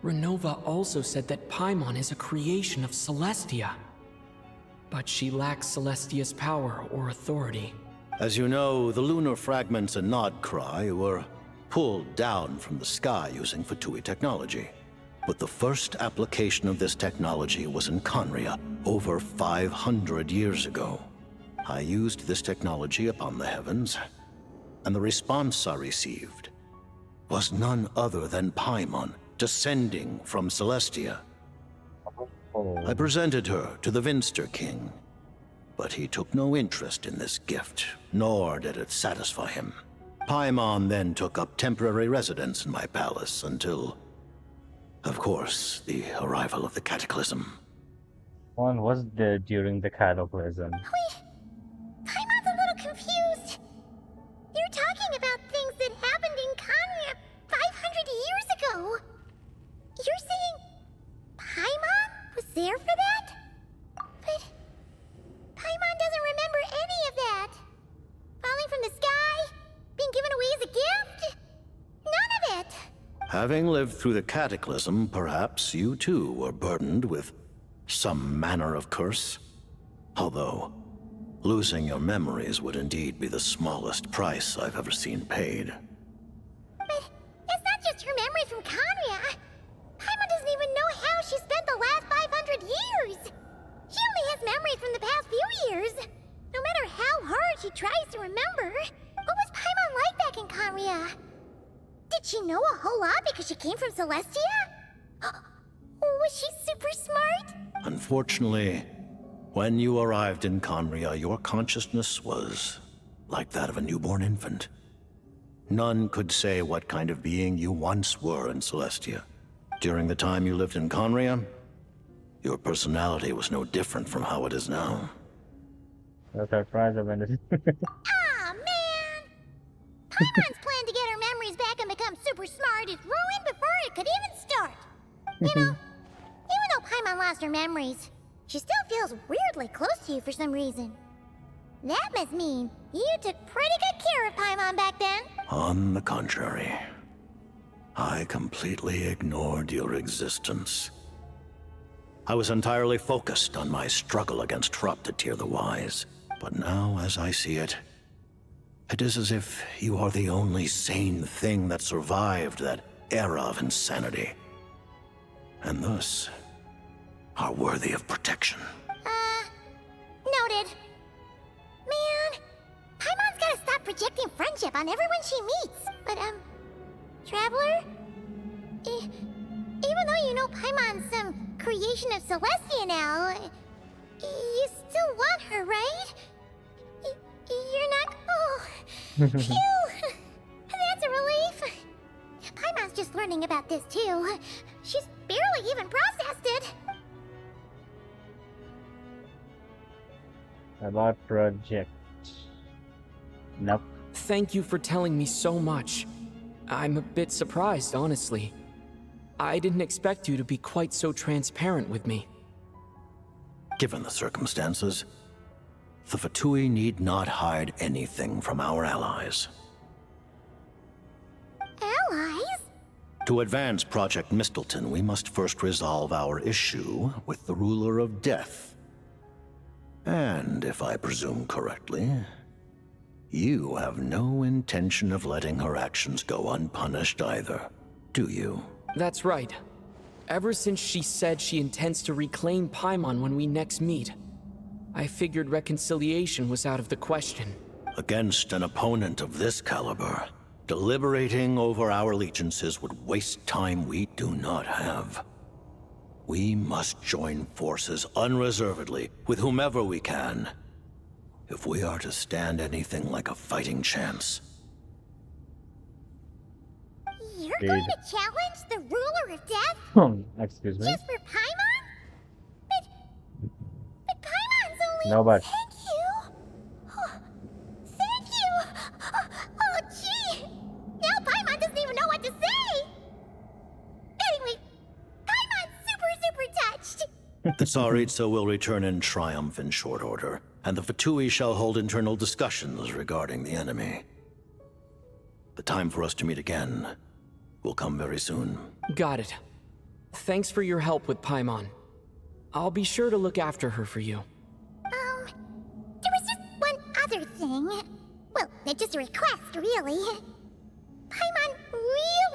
Renova also said that Paimon is a creation of Celestia. But she lacks Celestia's power or authority. As you know, the lunar fragments in Nodcry were pulled down from the sky using Fatui technology. But the first application of this technology was in Conria over 500 years ago. I used this technology upon the heavens, and the response I received was none other than Paimon descending from Celestia. I presented her to the Vinster King, but he took no interest in this gift, nor did it satisfy him. Paimon then took up temporary residence in my palace until, of course, the arrival of the Cataclysm. One was dead during the Cataclysm. Wait, Paimon's a little confused. You're talking about things that happened in Conria 500 years ago. You're saying Paimon was there for that? But Paimon doesn't remember any of that. Falling from the sky? Being given away as a gift? None of it. Having lived through the Cataclysm, perhaps you too were burdened with some manner of curse. Although, losing your memories would indeed be the smallest price I've ever seen paid. But it's not just her memories from Conria. Paimon doesn't even know how she spent the last 500 years. She only has memories from the past few years. No matter how hard she tries to remember, what was Paimon like back in Conria? Did she know a whole lot because she came from Celestia? Was she super smart? Unfortunately, when you arrived in Conria, your consciousness was like that of a newborn infant. None could say what kind of being you once were in Celestia. During the time you lived in Conria, your personality was no different from how it is now. That's our prize of it. Aw, man! Paimon's plan to get her memories back and become super smart is ruined before it could even start. You know, even though Paimon lost her memories, she still feels weirdly close to you for some reason. That must mean you took pretty good care of Paimon back then. On the contrary, I completely ignored your existence. I was entirely focused on my struggle against Troptatir the Wise. But now, as I see it, it is as if you are the only sane thing that survived that era of insanity. And thus, are worthy of protection. Noted. Man, Paimon's gotta stop projecting friendship on everyone she meets. But, Traveler? Even though you know Paimon's some creation of Celestia now, you still want her, right? You're not... Oh, phew! That's a relief. Paimon's just learning about this, too. She's barely even processed it. About project. Nope. Thank you for telling me so much. I'm a bit surprised, honestly. I didn't expect you to be quite so transparent with me. Given the circumstances, the Fatui need not hide anything from our allies. Allies? To advance Project Mistleton, we must first resolve our issue with the Ruler of Death. And, if I presume correctly, you have no intention of letting her actions go unpunished either, do you? That's right. Ever since she said she intends to reclaim Paimon when we next meet, I figured reconciliation was out of the question. Against an opponent of this caliber, deliberating over our allegiances would waste time we do not have. We must join forces unreservedly with whomever we can, if we are to stand anything like a fighting chance. You're going to challenge the Ruler of Death? Excuse me? Just for Paimon? But Paimon's only... No, but... Thank you! Oh, thank you! Oh, gee! Now Paimon doesn't even know what to say! Anyway, Paimon's super touched! The Tsaritsa will return in triumph in short order, and the Fatui shall hold internal discussions regarding the enemy. The time for us to meet again will come very soon. Got it. Thanks for your help with Paimon. I'll be sure to look after her for you. There was just one other thing. Well, just a request, really. Paimon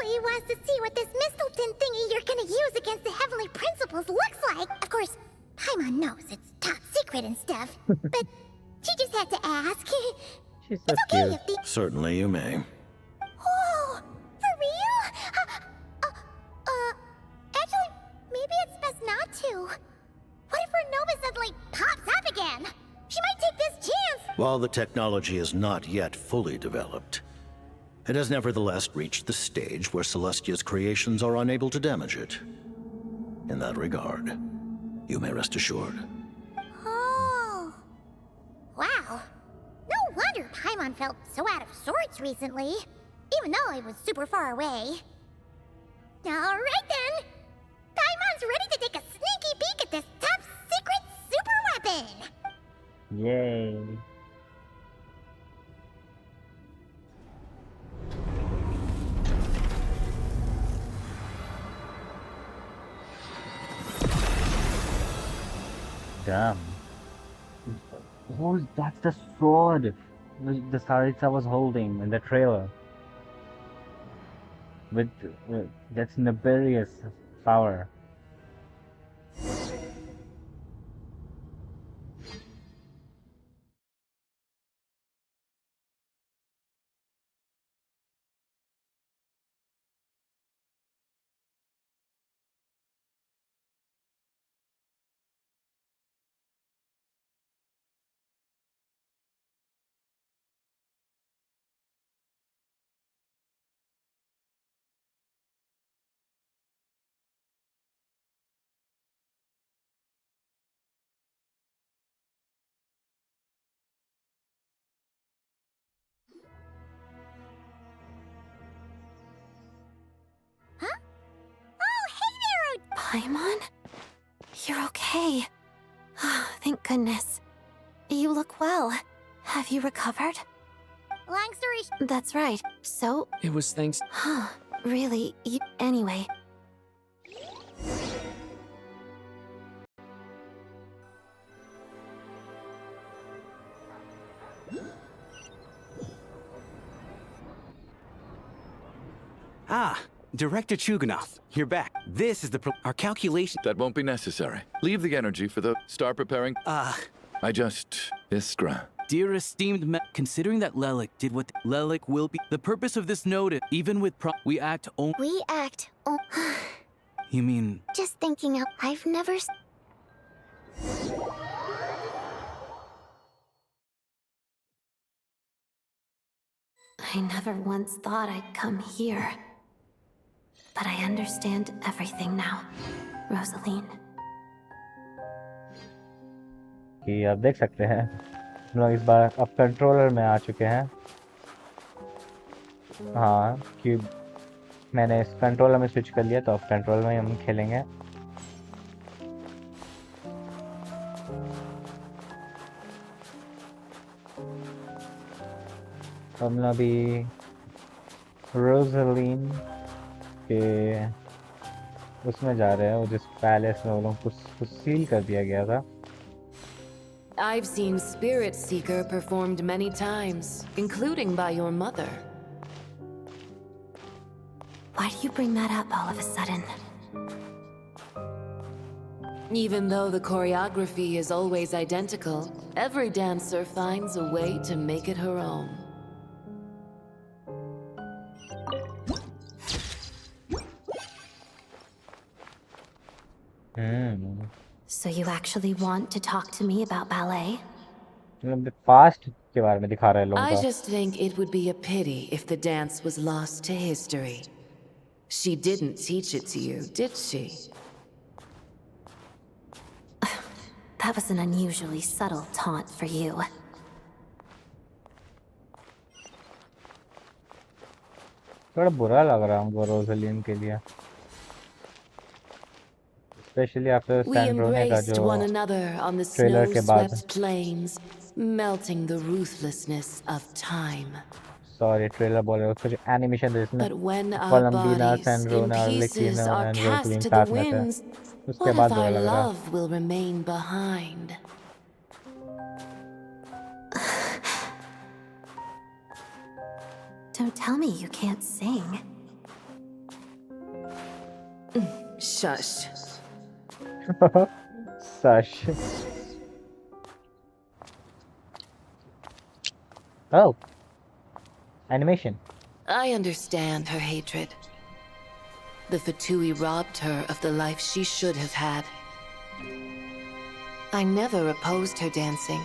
he wants to see what this Mistelton thingy you're gonna use against the Heavenly Principles looks like. Of course, Paimon knows it's top secret and stuff, but she just had to ask. She's so it's okay cute. if the... Certainly you may. Oh, for real? Actually, maybe it's best not to. What if her Nova suddenly pops up again? She might take this chance. While the technology is not yet fully developed, it has nevertheless reached the stage where Celestia's creations are unable to damage it. In that regard, you may rest assured. Oh. Wow. No wonder Paimon felt so out of sorts recently, even though it was super far away. Alright then! Paimon's ready to take a sneaky peek at this top secret super weapon! Yay. Damn. Oh, that's the sword the Saritsa was holding in the trailer. With that's nefarious power. Huh? Oh, hey there! Paimon? You're okay. Thank goodness. You look well. Have you recovered? Long story That's right. So... It was thanks... Really? Anyway. Ah, Director Chuganov, you're back. This is our calculation. That won't be necessary. Leave the energy for the... Start preparing. I just... Iskra. Dear esteemed considering that Lelik did what Lelik will be, the purpose of this notice, even with we act only. We act You mean... Just thinking out, I've never... I never once thought I'd come here. But I understand everything now, Rosaline. कि आप देख सकते हैं हम लोग इस बार अब controller में आ चुके हैं। हाँ कि मैंने इस कंट्रोलर में स्विच कर लिया तो अब कंट्रोलर में हम खेलेंगे। हम अभी रोजलिन के उसमें जा रहे हैं, वो जिस पैलेस में वो लोग कुछ सील कर दिया गया था। I've seen Spirit Seeker performed many times, including by your mother. Why do you bring that up all of a sudden? Even though the choreography is always identical, every dancer finds a way to make it her own. So you actually want to talk to me about ballet? Past के बारे में दिखा रहे हैं लोगों I का। just think it would be a pity if the dance was lost to history. She didn't teach it to you, did she? That was an unusually subtle taunt for you. थोड़ा बुरा लग रहा है हमको Roslin के लिए, especially after We सैंड्रोने का embraced जो one another on the trailer के बाद। snow-swept plains, melting the ruthlessness of time. Sorry trailer बोल रहे हो, उसका जो एनिमेशन था जिसमें But when our कोलम्बीना, bodies in सैंड्रोना, pieces अर्लेकिना are और cast रोजलिन to the साथ में थे, winds, उसके what बाद if बुरा our लग रहा। love will remain behind? Don't tell me you can't sing. Shush. Sush. Oh, animation. I understand her hatred. The Fatui robbed her of the life she should have had. I never opposed her dancing.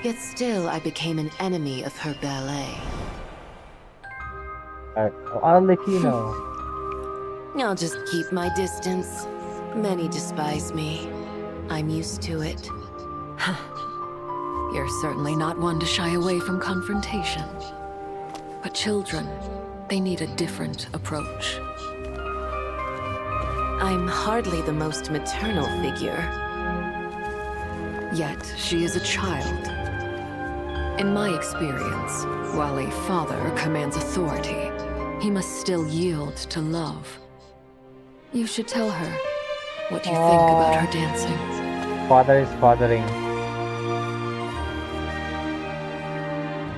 Yet still I became an enemy of her ballet. I'll let you know. I'll just keep my distance. Many despise me. I'm used to it. You're certainly not one to shy away from confrontation. But children, they need a different approach. I'm hardly the most maternal figure. Yet, she is a child. In my experience, while a father commands authority, he must still yield to love. You should tell her what you think about her dancing. Father is fathering.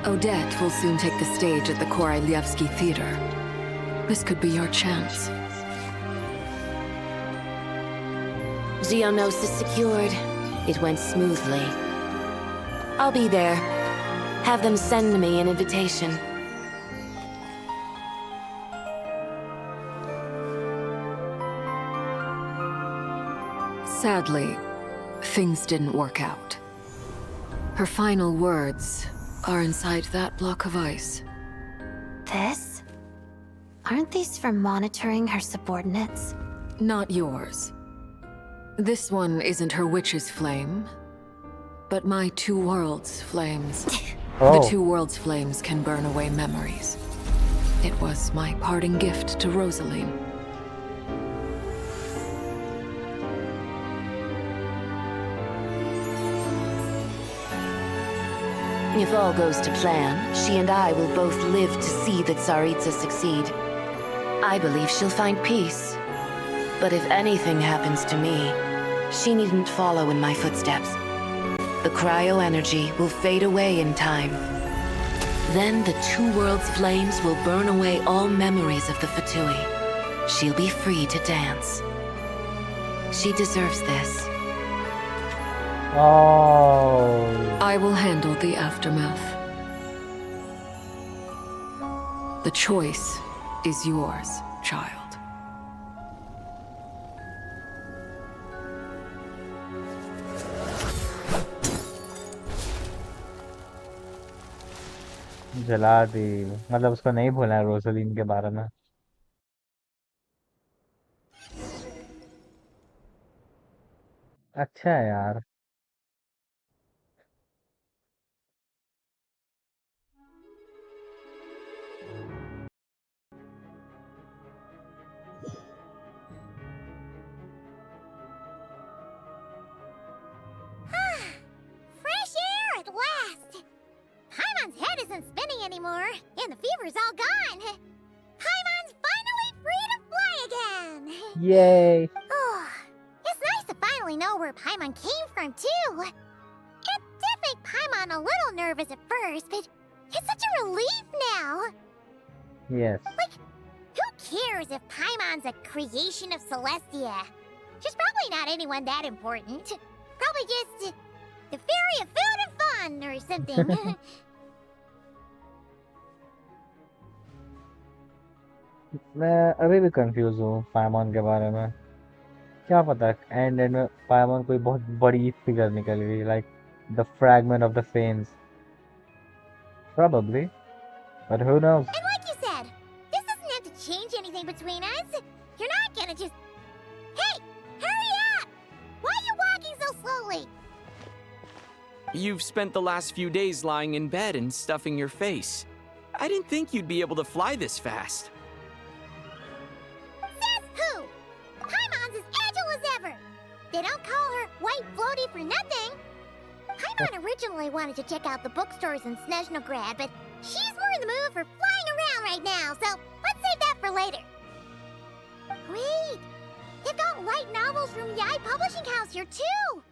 Odette will soon take the stage at the Korolyevsky Theater. This could be your chance. Geonosis secured. It went smoothly. I'll be there. Have them send me an invitation. Sadly, things didn't work out. Her final words are inside that block of ice. This? Aren't these for monitoring her subordinates? Not yours. This one isn't her witch's flame, but my two worlds' flames. The two worlds' flames can burn away memories. It was my parting gift to Rosaline. If all goes to plan, she and I will both live to see the Tsaritsa succeed. I believe she'll find peace. But if anything happens to me, she needn't follow in my footsteps. The cryo-energy will fade away in time. Then the two worlds' flames will burn away all memories of the Fatui. She'll be free to dance. She deserves this. Oh. I will handle the aftermath. The choice is yours, child. जला दी मतलब उसको नहीं भूलना है Roslin के बारे में अच्छा है यार Fresh air at last! Paimon's head isn't spinning anymore, and the fever's all gone. Paimon's finally free to fly again! Yay! Oh, it's nice to finally know where Paimon came from, too. It did make Paimon a little nervous at first, but it's such a relief now. Yes. Like, who cares if Paimon's a creation of Celestia? She's probably not anyone that important. Probably just the fairy of food and fun or something. मैं अभी भी confuse हूँ पाइमॉन के बारे में क्या पता and में पाइमॉन कोई बहुत बड़ी फिगर निकल गई like the fragment of the famous probably but who knows And like you said, this doesn't have to change anything between us. You're not gonna just... Hey! Hurry up! Why are you walking so slowly? You've spent the last few days lying in bed and stuffing your face. I didn't think you'd be able to fly this fast. Says who? Paimon's as agile as ever. They don't call her White Floaty for nothing. Paimon originally wanted to check out the bookstores in Snezhnaya, but she's more in the mood for flying around right now, so let's save that for later. Wait, they've got light novels from Yai Publishing House here too.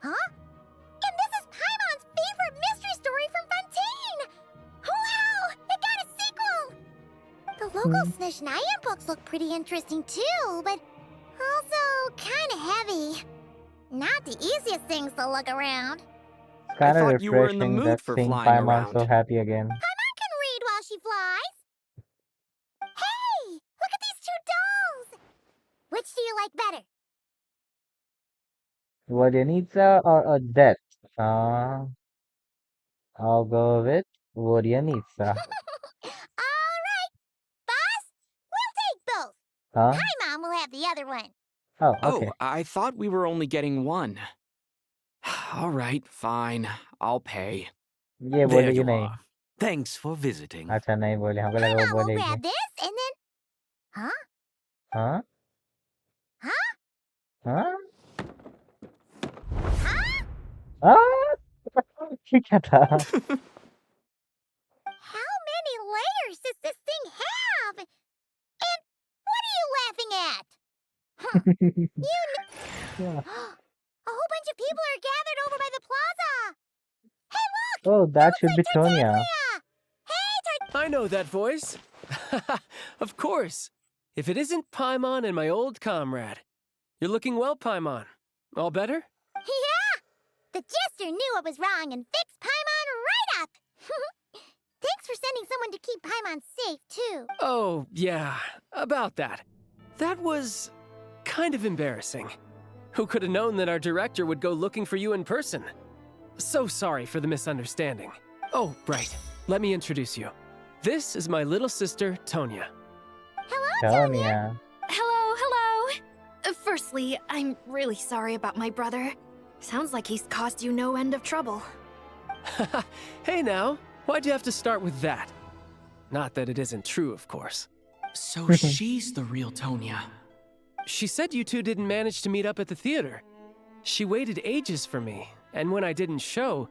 Huh? And this is Paimon's favorite mystery story from Fontaine! Wow! It got a sequel! The local Snezhnaya books look pretty interesting too, but also kind of heavy. Not the easiest things to look around. It's kind of refreshing that seeing Paimon so happy again. Paimon can read while she flies. Hey, look at these two dolls. Which do you like better? Vodyanitsa or a death? I'll go with Vodyanitsa. All right, boss, we'll take both. Huh? Paimon will have the other one. Oh, okay. Oh, I thought we were only getting one. All right, fine. I'll pay. ये बोलेगी नहीं. Thanks for visiting. अच्छा नहीं बोले, हमको लगा वो Paimon will बोलेगी. grab this and then... Huh? हाँ? Huh? हाँ? Huh? हाँ? ये क्या था? How many layers does this thing have? And what are you laughing at? Huh. Yeah. A whole bunch of people are gathered over by the plaza. Hey, look! Oh, that should be Tonya. I know that voice. Of course. If it isn't Paimon and my old comrade. You're looking well, Paimon. All better? Yeah! The jester knew what was wrong and fixed Paimon right up. Thanks for sending someone to keep Paimon safe, too. Oh, yeah. About that. That was kind of embarrassing. Who could have known that our director would go looking for you in person? So sorry for the misunderstanding. Oh, right. Let me introduce you. This is my little sister, Tonya. Hello, Tonya. Hello. Firstly, I'm really sorry about my brother. Sounds like he's caused you no end of trouble. Hey now, why'd you have to start with that? Not that it isn't true, of course. So she's the real Tonya. She said you two didn't manage to meet up at the theater. She waited ages for me, and when I didn't show,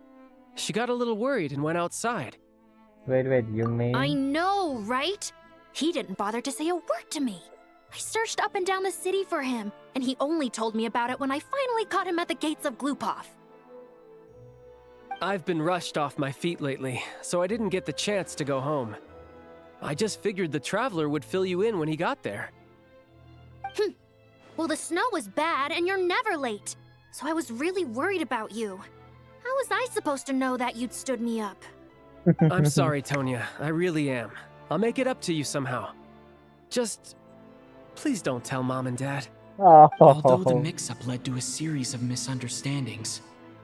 she got a little worried and went outside. Wait, you mean? I know, right? He didn't bother to say a word to me. I searched up and down the city for him, and he only told me about it when I finally caught him at the gates of Glupov. I've been rushed off my feet lately, so I didn't get the chance to go home. I just figured the Traveler would fill you in when he got there. Well, the snow was bad, and you're never late. So I was really worried about you. How was I supposed to know that you'd stood me up? I'm sorry, Tonya. I really am. I'll make it up to you somehow. Just... please don't tell Mom and Dad. Although the mix-up led to a series of misunderstandings,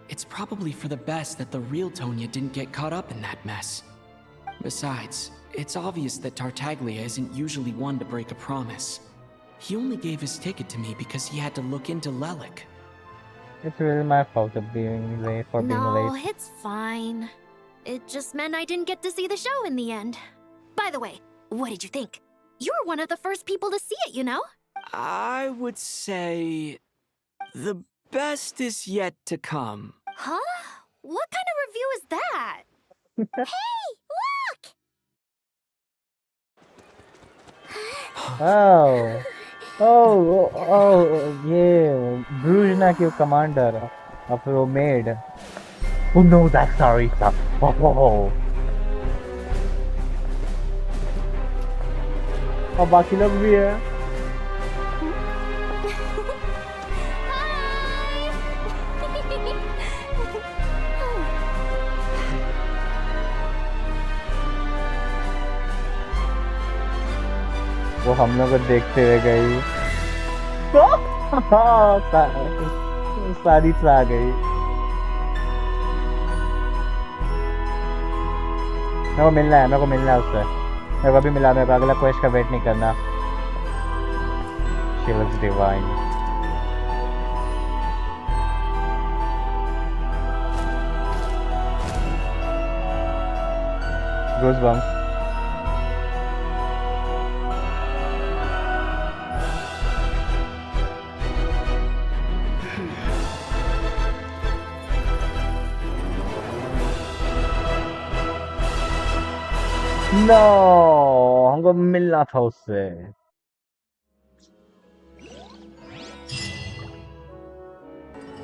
it's probably for the best that the real Tonya didn't get caught up in that mess. Besides, it's obvious that Tartaglia isn't usually one to break a promise. He only gave his ticket to me because he had to look into Lelik. It's really my fault of being late for being No, late. it's fine. It just meant I didn't get to see the show in the end. By the way, what did you think? You were one of the first people to see it, you know? I would say... the best is yet to come. Huh? What kind of review is that? Hey, look! Yeah, Brujna ki commander of maid. Oh no, that's Sarita. Oh. और बाकी लोग भी है. वो हम लोग को देखते हुए गई. सारी आ गई. मेरे को मिलना है उससे. मेरे को अभी मिला. मेरे को अगला क्वेस्ट का वेट नहीं करना. She looks divine. Goosebumps. No, हमको मिलना था उससे.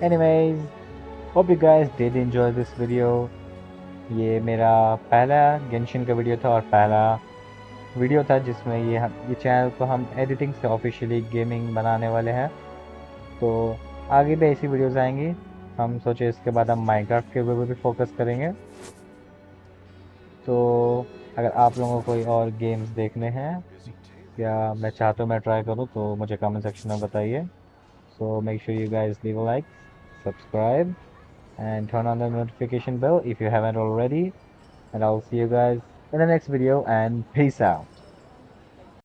Anyways, hope you guys did enjoy this video. ये मेरा पहला गेंशिन का वीडियो था और पहला वीडियो था जिसमें ये चैनल को हम एडिटिंग से ऑफिशियली गेमिंग बनाने वाले हैं। तो आगे भी ऐसी वीडियोस आएंगी। हम सोचे इसके बाद हम माइनक्राफ्ट के ऊपर भी फोकस करेंगे। तो अगर आप लोगों को कोई और गेम्स देखने हैं या मैं चाहता हूँ मैं ट्राई करूँ तो मुझे कमेंट सेक्शन में बताइए। So make sure you guys leave a like, subscribe, and turn on the notification bell if you haven't already. And I'll see you guys in the next video, and peace out.